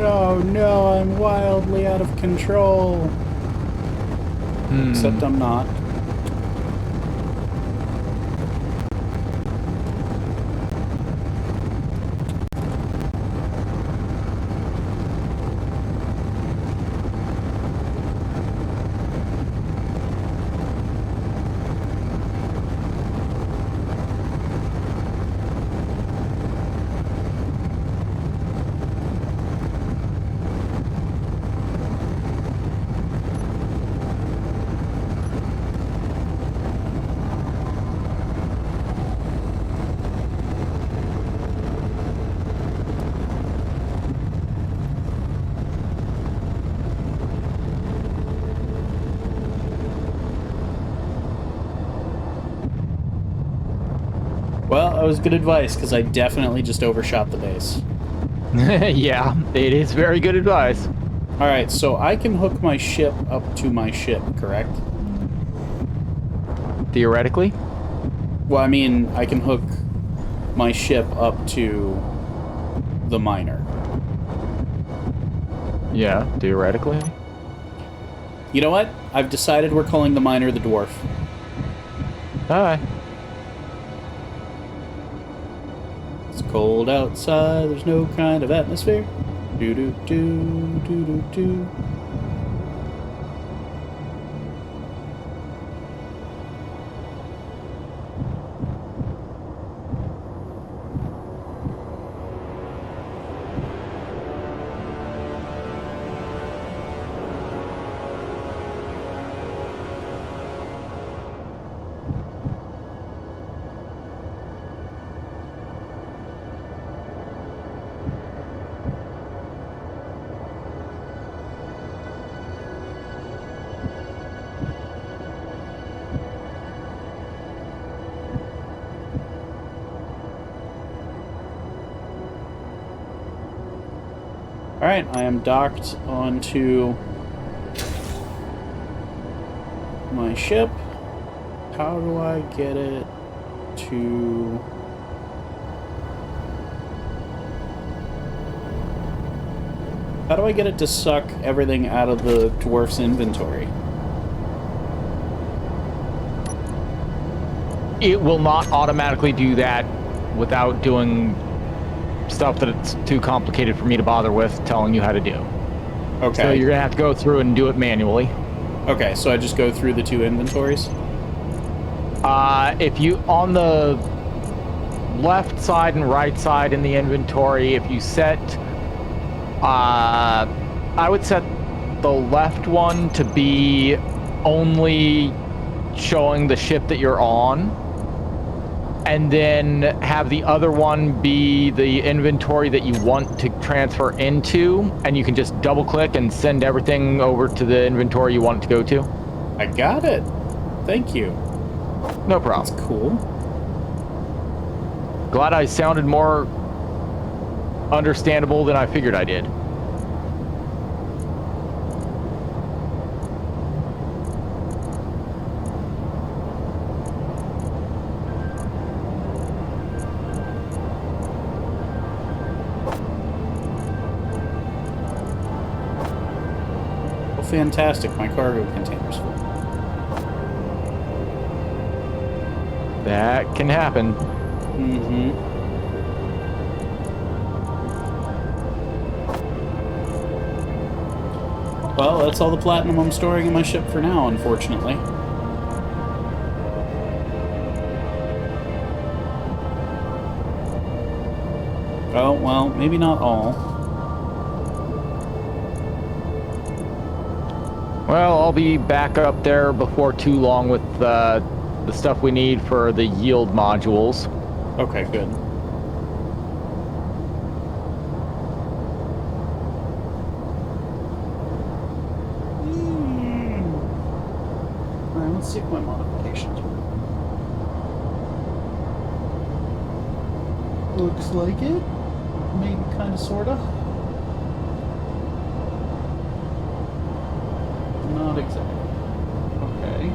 Oh no, I'm wildly out of control. Except I'm not. Well, that was good advice, because I definitely just overshot the base. Yeah, it is very good advice. Alright, so I can hook my ship up to my ship, correct? Theoretically? Well, I mean, I can hook my ship up to the miner. Yeah, theoretically. You know what? I've decided we're calling the miner the dwarf. Alright. It's cold outside, there's no kind of atmosphere. Do-do-do, do-do-do. Alright, I am docked onto my ship. How do I get it to... How do I get it to suck everything out of the dwarf's inventory? It will not automatically do that without doing stuff that it's too complicated for me to bother with telling you how to do. Okay. So you're gonna have to go through and do it manually. Okay, so I just go through the two inventories? If you, on the left side and right side in the inventory, if you set, I would set the left one to be only showing the ship that you're on, and then have the other one be the inventory that you want to transfer into, and you can just double click and send everything over to the inventory you want it to go to. I got it. Thank you. No problem. That's cool. Glad I sounded more understandable than I figured I did. Well, fantastic. My cargo container's full. That can happen. Mm-hmm. Well, that's all the platinum I'm storing in my ship for now, unfortunately. Oh, well, maybe not all. Well, I'll be back up there before too long with the stuff we need for the yield modules. Okay, good. Alright, let's see if my modifications work. Looks like it. Maybe kinda sorta. Not exactly. Okay.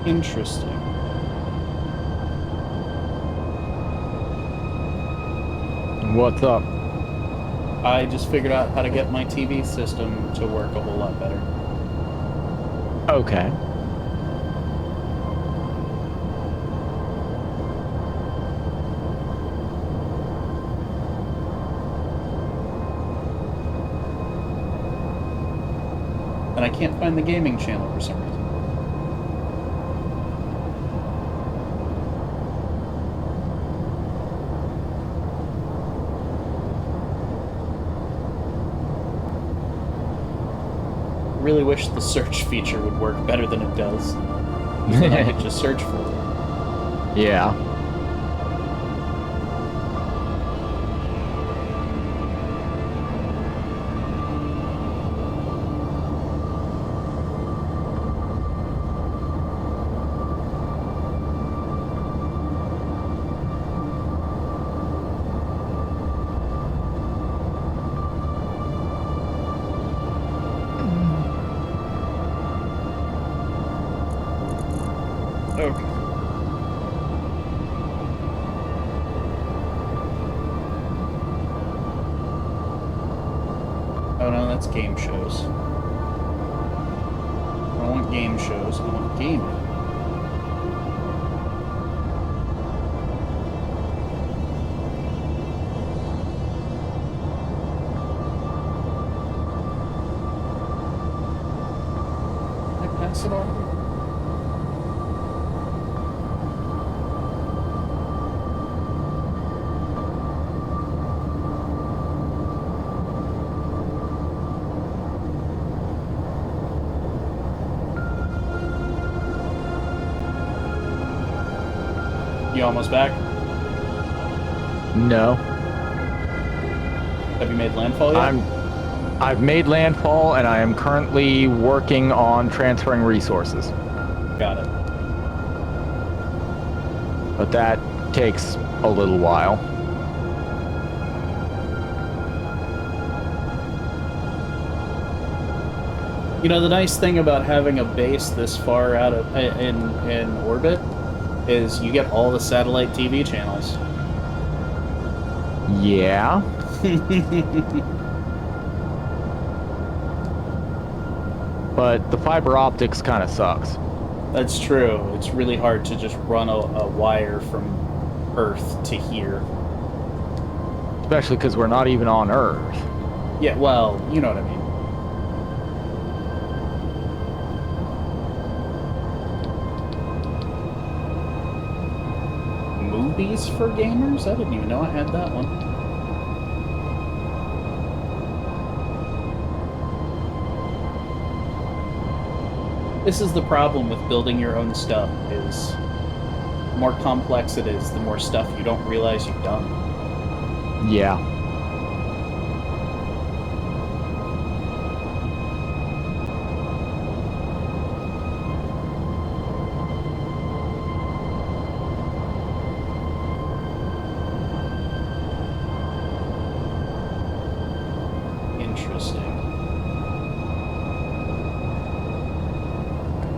Interesting. What's up? I just figured out how to get my TV system to work a whole lot better. Okay. And I can't find the gaming channel for some reason. Really wish the search feature would work better than it does. Then I could just search for it. Yeah. Okay. Oh no, that's game shows. I don't want game shows, I want gaming. Can I pass it already? You almost back? No. Have you made landfall yet? I've made landfall and I am currently working on transferring resources. Got it. But that takes a little while. You know, the nice thing about having a base this far out of in orbit is you get all the satellite TV channels. Yeah. But the fiber optics kind of sucks. That's true. It's really hard to just run a wire from Earth to here. Especially because we're not even on Earth. Yeah, well, you know what I mean. Movies for gamers? I didn't even know I had that one. This is the problem with building your own stuff, is the more complex it is, the more stuff you don't realize you've done. Yeah. Interesting.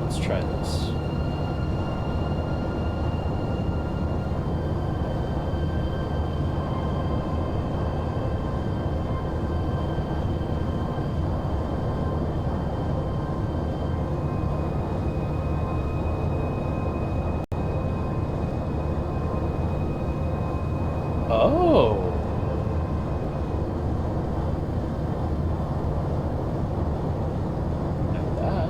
Let's try this. Oh. Like that.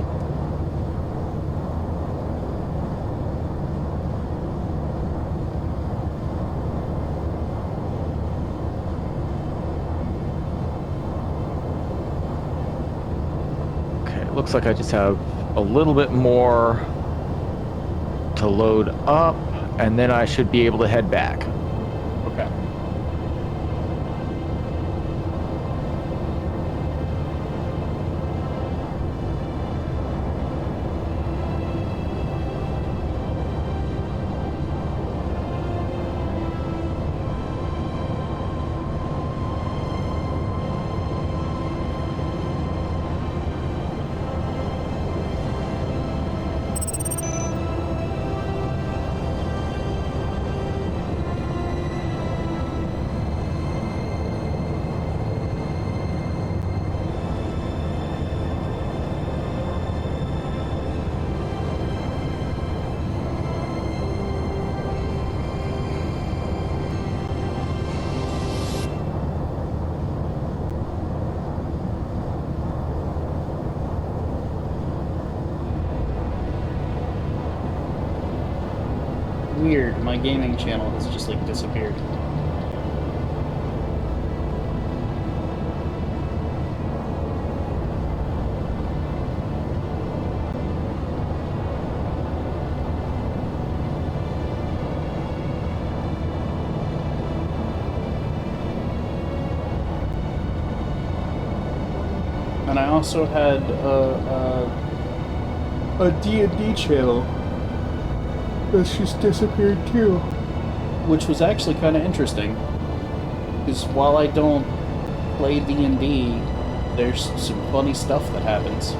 Okay, it looks like I just have a little bit more to load up, and then I should be able to head back. Okay. Weird, my gaming channel has just like disappeared. And I also had a D&D channel that's just disappeared too. Which was actually kind of interesting. Because while I don't play D&D, there's some funny stuff that happens.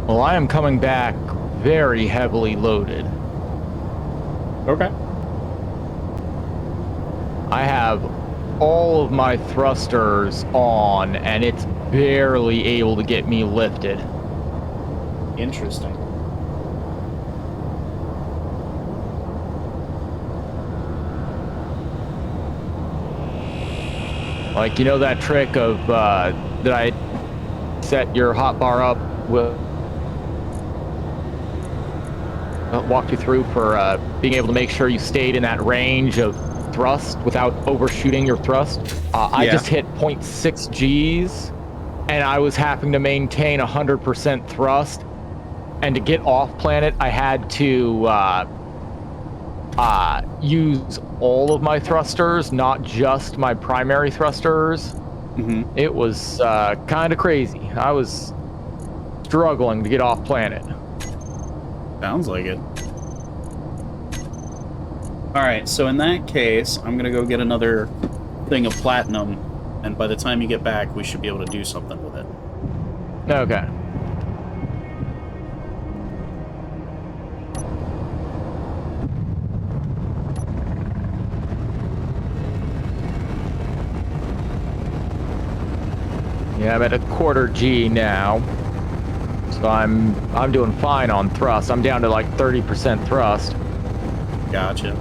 Well, I am coming back very heavily loaded. Okay. I have all of my thrusters on, and it's barely able to get me lifted. Interesting. Like, you know that trick of that I set your hotbar up with, walked you through for being able to make sure you stayed in that range of thrust without overshooting your thrust. I just hit 0.6 Gs, and I was having to maintain 100% thrust. And to get off planet, I had to use all of my thrusters, not just my primary thrusters. Mm-hmm. It was kind of crazy. I was struggling to get off planet. Sounds like it. Alright, so in that case, I'm gonna go get another thing of platinum, and by the time you get back, we should be able to do something with it. Okay. Yeah, I'm at a quarter G now. So I'm doing fine on thrust. I'm down to like 30% thrust. Gotcha.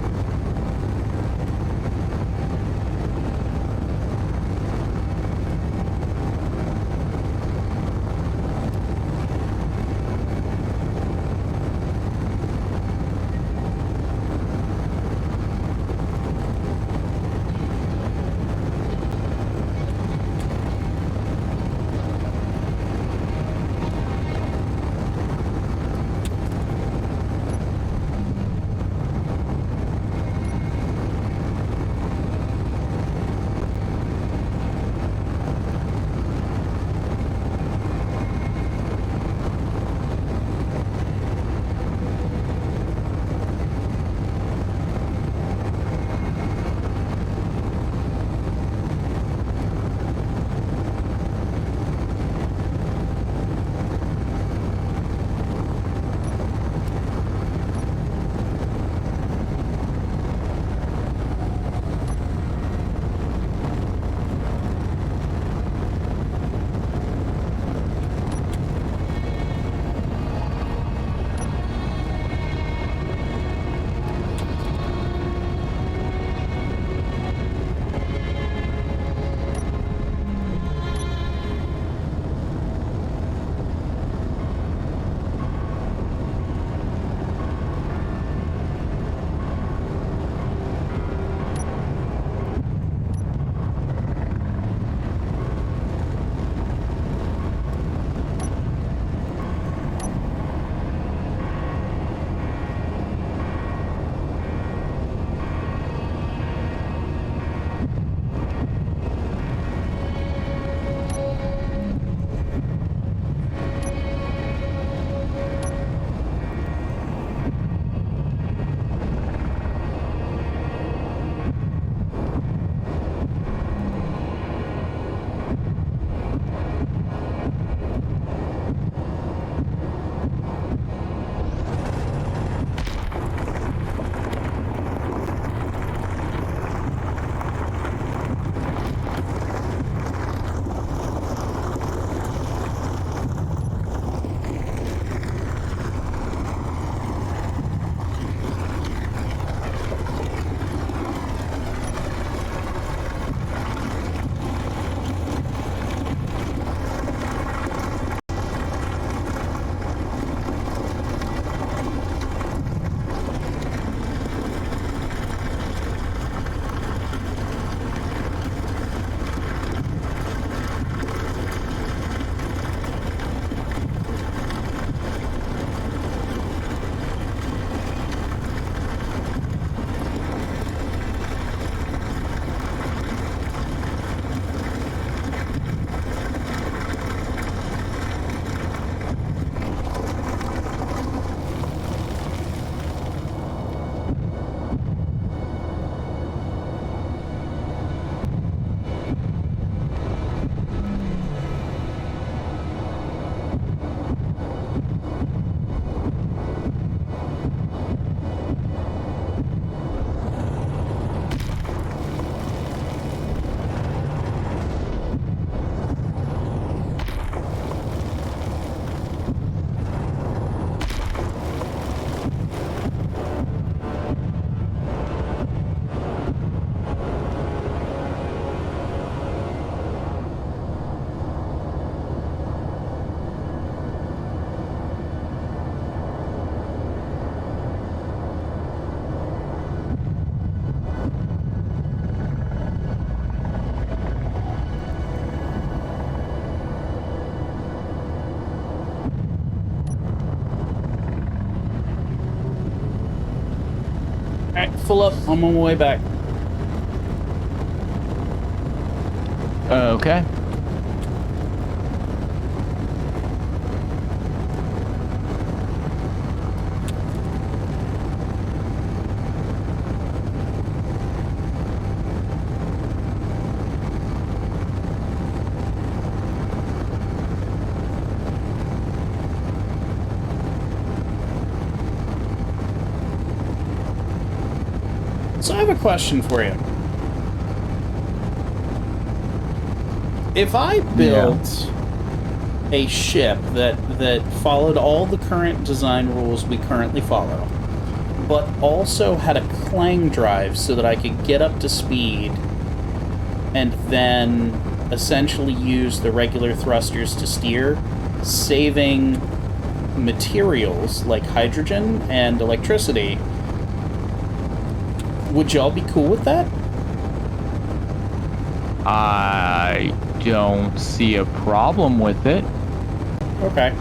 Alright, full up. I'm on my way back. Okay. So I have a question for you. If I built a ship that followed all the current design rules we currently follow, but also had a clang drive so that I could get up to speed and then essentially use the regular thrusters to steer, saving materials like hydrogen and electricity, would y'all be cool with that? I don't see a problem with it. Okay.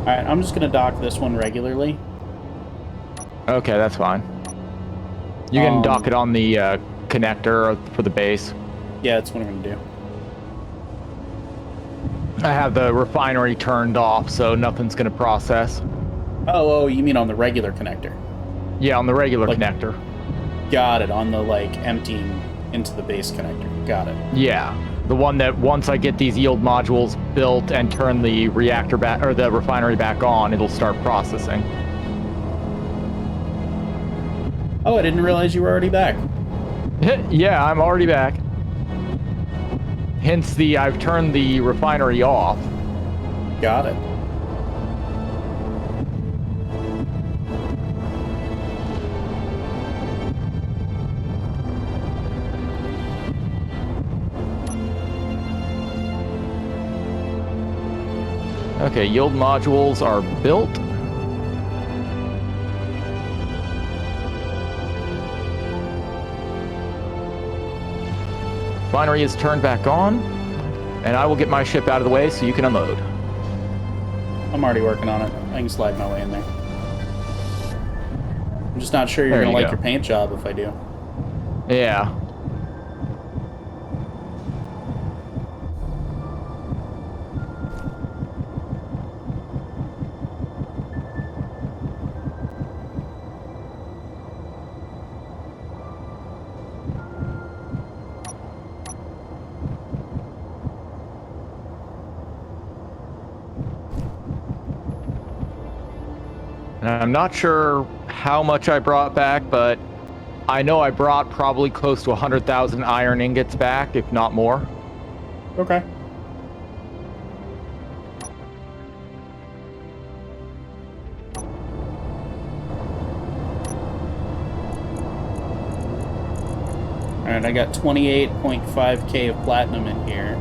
Alright, I'm just gonna dock this one regularly. Okay, that's fine. You can dock it on the connector for the base. Yeah, that's what I'm gonna do. I have the refinery turned off, so nothing's going to process. Oh, you mean on the regular connector? Yeah, on the regular Like- connector. Got it, on the, like, emptying into the base connector. Got it. Yeah, the one that once I get these yield modules built and turn the reactor back or the refinery back on, it'll start processing. Oh, I didn't realize you were already back. Yeah, I'm already back. Hence I've turned the refinery off. Got it. Okay, yield modules are built. Refinery is turned back on, and I will get my ship out of the way so you can unload. I'm already working on it. I can slide my way in there. I'm just not sure you're There gonna you like go. your paint job if I do. Yeah. And I'm not sure how much I brought back, but I know I brought probably close to 100,000 iron ingots back, if not more. Okay. Alright, I got 28.5k of platinum in here.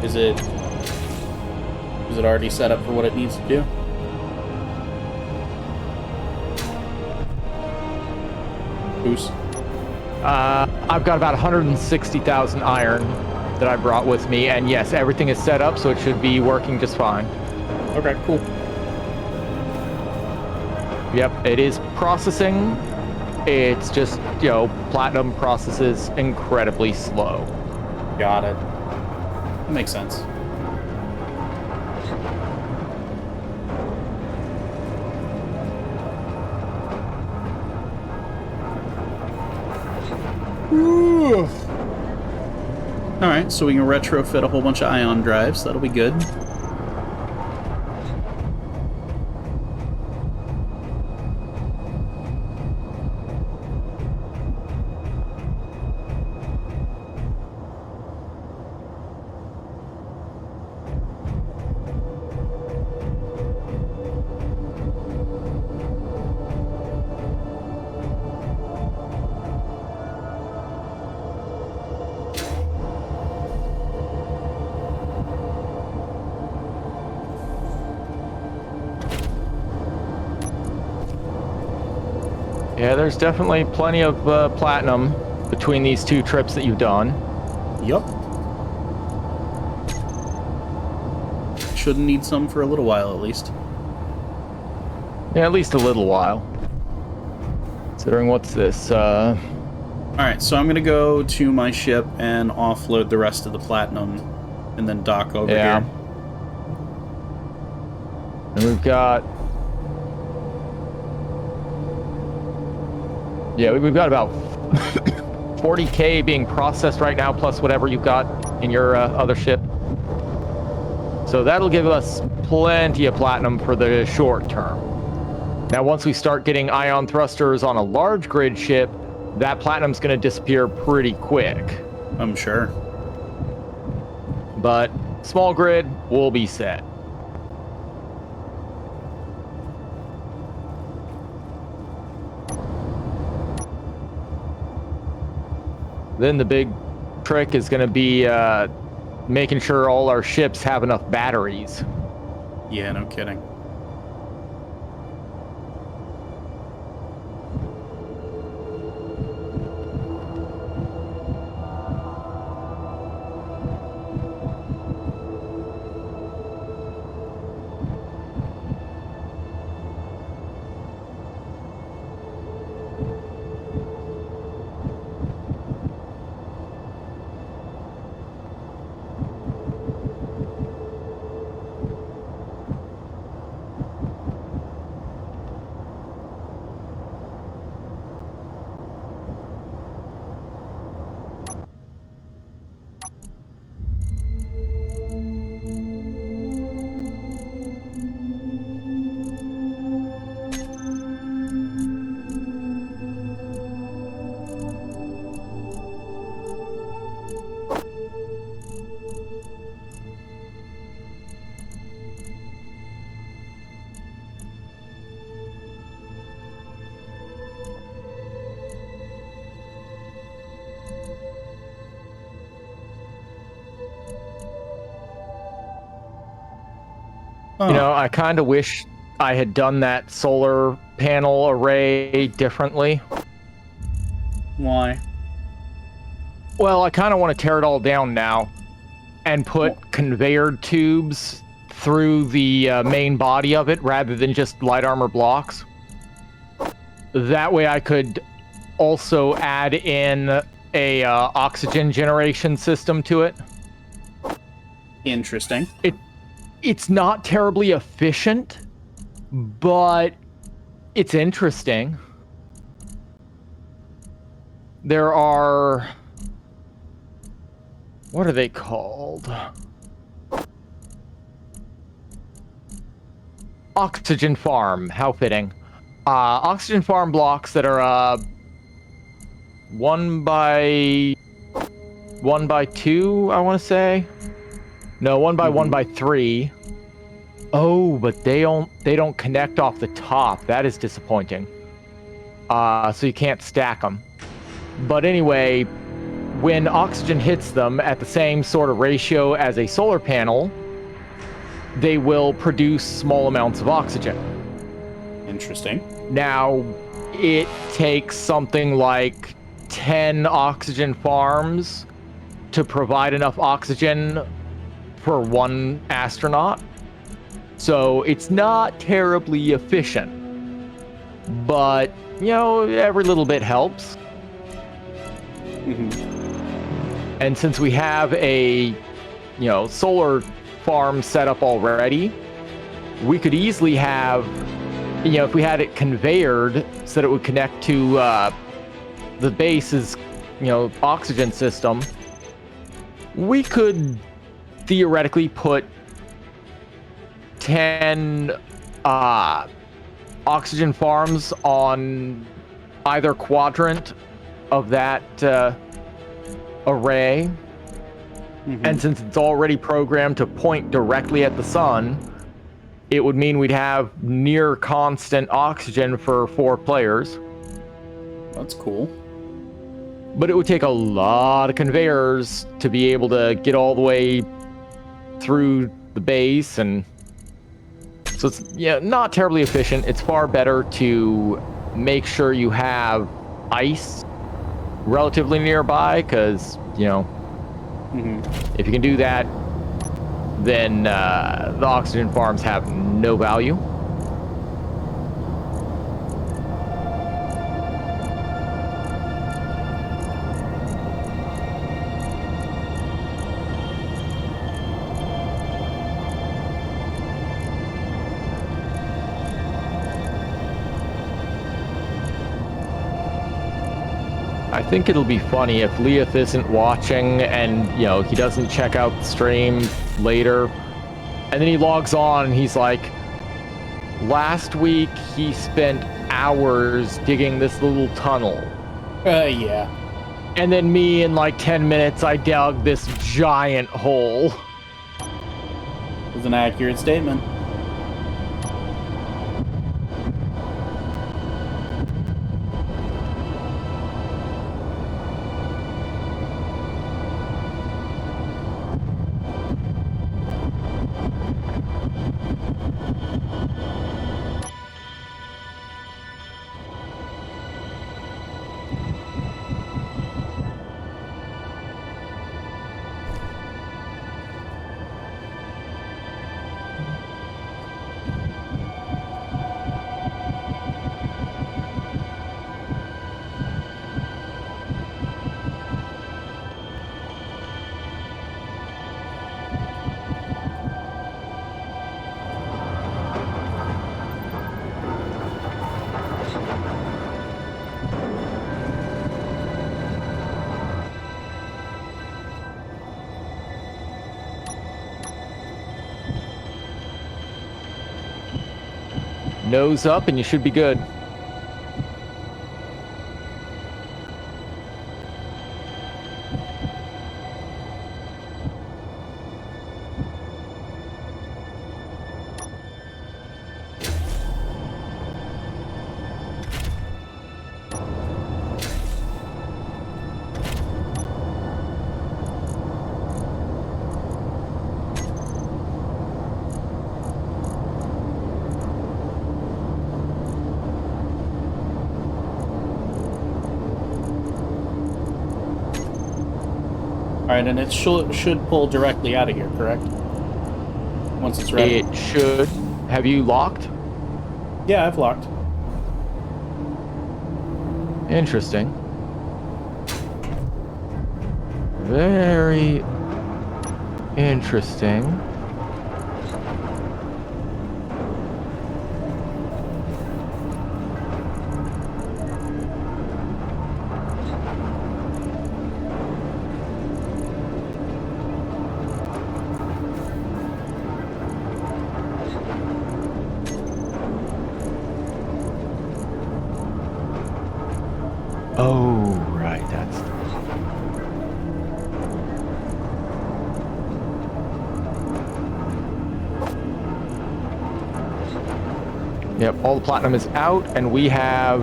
Is it already set up for what it needs to do? Goose. I've got about 160,000 iron that I brought with me, and yes, everything is set up, so it should be working just fine. Okay, cool. Yep, it is processing. It's just, Platinum processes incredibly slow. Got it. That makes sense. Alright, so we can retrofit a whole bunch of ion drives. That'll be good. Yeah, there's definitely plenty of platinum between these 2 trips that you've done. Yup. Shouldn't need some for a little while, at least. Yeah, at least a little while. Considering what's this, Alright, so I'm gonna go to my ship and offload the rest of the platinum, and then dock over here. And we've got... Yeah, we've got about 40k being processed right now, plus whatever you've got in your other ship. So that'll give us plenty of platinum for the short term. Now, once we start getting ion thrusters on a large grid ship, that platinum's going to disappear pretty quick. I'm sure. But small grid will be set. Then the big trick is going to be making sure all our ships have enough batteries. Yeah, no kidding. You know, I kind of wish I had done that solar panel array differently. Why? Well, I kind of want to tear it all down now and put conveyor tubes through the main body of it rather than just light armor blocks. That way I could also add in a oxygen generation system to it. Interesting. It's not terribly efficient, but it's interesting. There are... What are they called? Oxygen farm. How fitting. Oxygen farm blocks that are 1 by 2, I want to say. No, 1 by 1 by 3. Oh, but they don't connect off the top. That is disappointing. So you can't stack them. But anyway, when oxygen hits them at the same sort of ratio as a solar panel, they will produce small amounts of oxygen. Interesting. Now, it takes something like 10 oxygen farms to provide enough oxygen for one astronaut. So it's not terribly efficient. But, you know, every little bit helps. And since we have a, solar farm set up already, we could easily have, if we had it conveyored so that it would connect to the base's, oxygen system, we could theoretically put 10 oxygen farms on either quadrant of that array. And since it's already programmed to point directly at the sun, it would mean we'd have near constant oxygen for 4 players. That's cool. But it would take a lot of conveyors to be able to get all the way through the base, and so it's not terribly efficient. It's far better to make sure you have ice relatively nearby, because if you can do that, then the oxygen farms have no value. I think it'll be funny if Leith isn't watching and, he doesn't check out the stream later. And then he logs on and he's like, last week he spent hours digging this little tunnel. Yeah. And then me, in like 10 minutes, I dug this giant hole. It's an accurate statement. Nose up and you should be good. Alright, and it should pull directly out of here, correct? Once it's ready. It should. Have you locked? Yeah, I've locked. Interesting. Very interesting. Oh, right, that's... Yep, all the platinum is out, and we have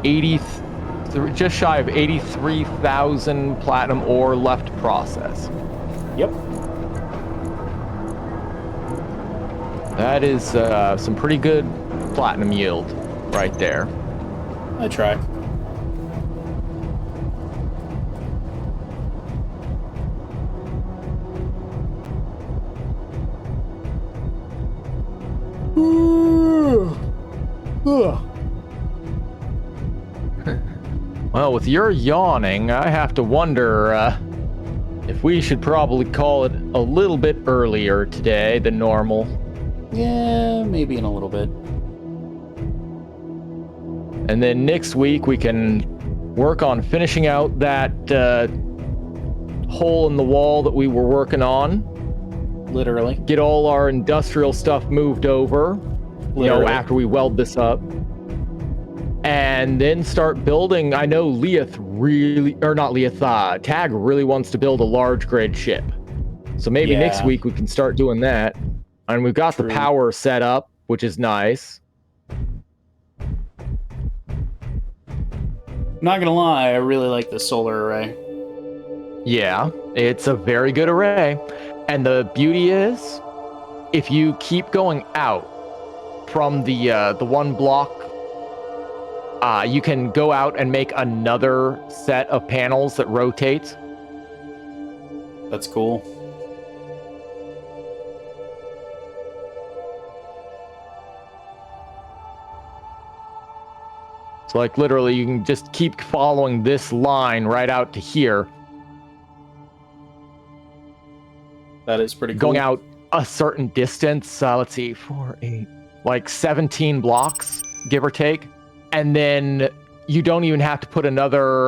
83, just shy of 83,000 platinum ore left to process. Yep. That is some pretty good platinum yield right there. I try. Well, with your yawning, I have to wonder if we should probably call it a little bit earlier today than normal. Yeah, maybe in a little bit. And then next week we can work on finishing out that hole in the wall that we were working on. Literally. Get all our industrial stuff moved over, Literally. after we weld this up. And then start building. I know Tag really wants to build a large grid ship. So maybe next Yeah. week we can start doing that. And we've got True. the power set up, which is nice. Not gonna lie, I really like the solar array. Yeah, it's a very good array. And the beauty is, if you keep going out from the one block, you can go out and make another set of panels that rotates. That's cool. So like literally you can just keep following this line right out to here, That is pretty cool. going out a certain distance. Let's see, 4, 8, like 17 blocks, give or take. And then you don't even have to put another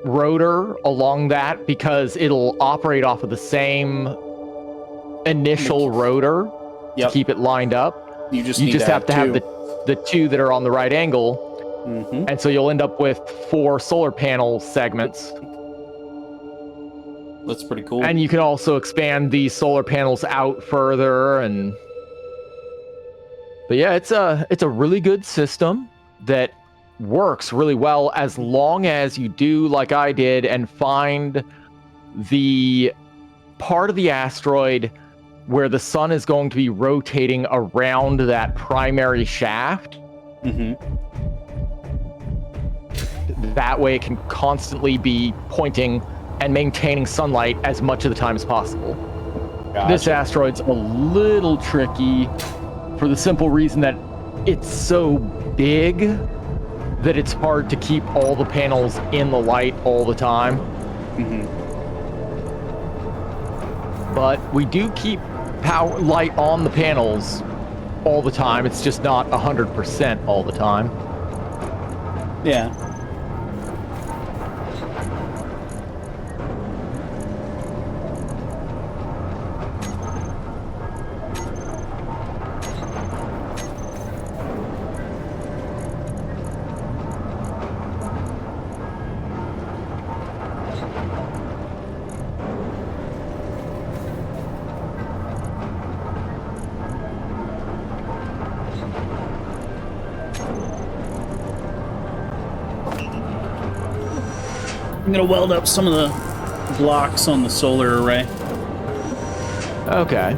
rotor along that because it'll operate off of the same initial rotor to keep it lined up. You just have to have the two that are on the right angle. Mm-hmm. And so you'll end up with 4 solar panel segments. That's pretty cool. And you can also expand these solar panels out further. But yeah, it's a really good system that works really well as long as you do like I did and find the part of the asteroid where the sun is going to be rotating around that primary shaft. Mm-hmm. That way it can constantly be pointing and maintaining sunlight as much of the time as possible. Gotcha. This asteroid's a little tricky for the simple reason that it's so big that it's hard to keep all the panels in the light all the time. Mm-hmm. But we do keep power light on the panels all the time. It's just not 100% all the time. Yeah. I'm gonna weld up some of the blocks on the solar array. Okay.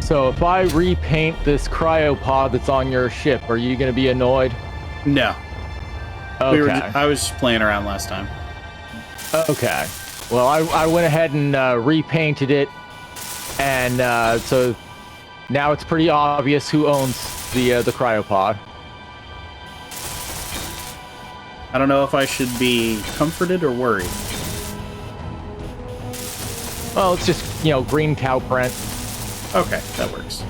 So if I repaint this cryopod that's on your ship, are you going to be annoyed? No. Okay. I was just playing around last time. Okay. Well, I went ahead and repainted it, and so now it's pretty obvious who owns the cryopod. I don't know if I should be comforted or worried. Well, it's just, green cow print. Okay, that works.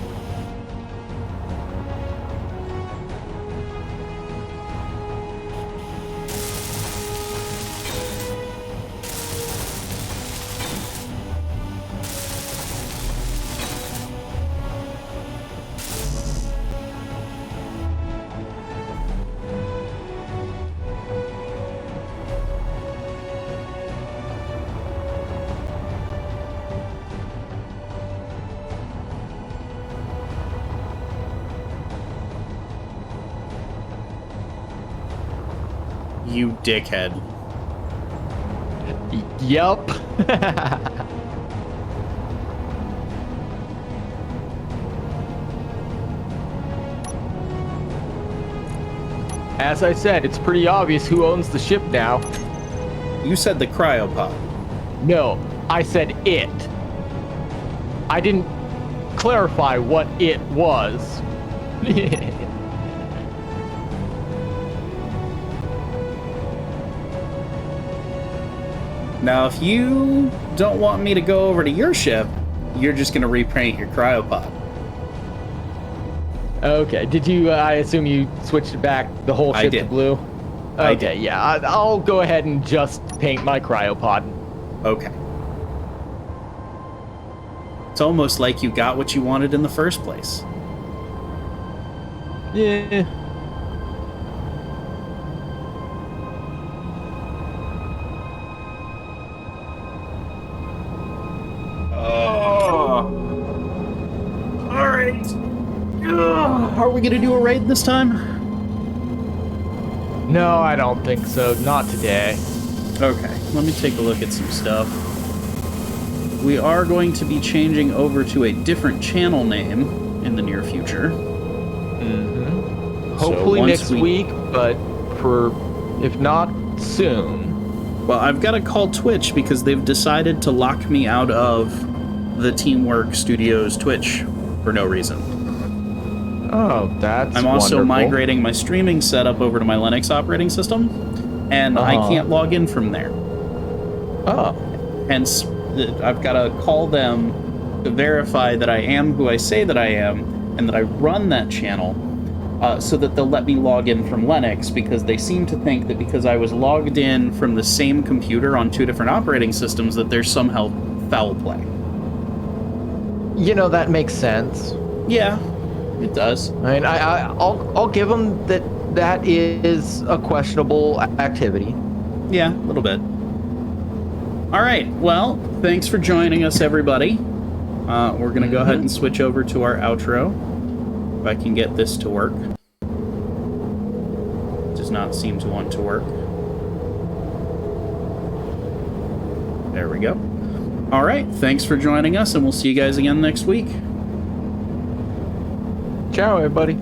You dickhead. Yup. As I said, it's pretty obvious who owns the ship now. You said the cryopod. No, I said it. I didn't clarify what it was. Now, if you don't want me to go over to your ship, you're just going to repaint your cryopod. Okay, did you, I assume you switched it back, the whole I ship to did. blue? I Okay, did. yeah, I'll go ahead and just paint my cryopod. Okay. It's almost like you got what you wanted in the first place. Yeah. Alright. Are we going to do a raid this time? No, I don't think so. Not today. Okay, let me take a look at some stuff. We are going to be changing over to a different channel name in the near future. Mm-hmm. So Hopefully once next week, but if not, soon. Well, I've got to call Twitch because they've decided to lock me out of the Teamwork Studios Twitch for no reason. Oh, that's I'm also wonderful. migrating my streaming setup over to my Linux operating system, and I can't log in from there. Oh. Hence, I've got to call them to verify that I am who I say that I am, and that I run that channel, so that they'll let me log in from Linux, because they seem to think that because I was logged in from the same computer on 2 different operating systems, that there's somehow foul play. That makes sense. Yeah, it does. I mean, I'll give them that is a questionable activity. Yeah, a little bit. All right, well, thanks for joining us, everybody. We're going to go ahead and switch over to our outro. If I can get this to work. Does not seem to want to work. There we go. All right, thanks for joining us, and we'll see you guys again next week. Ciao, everybody.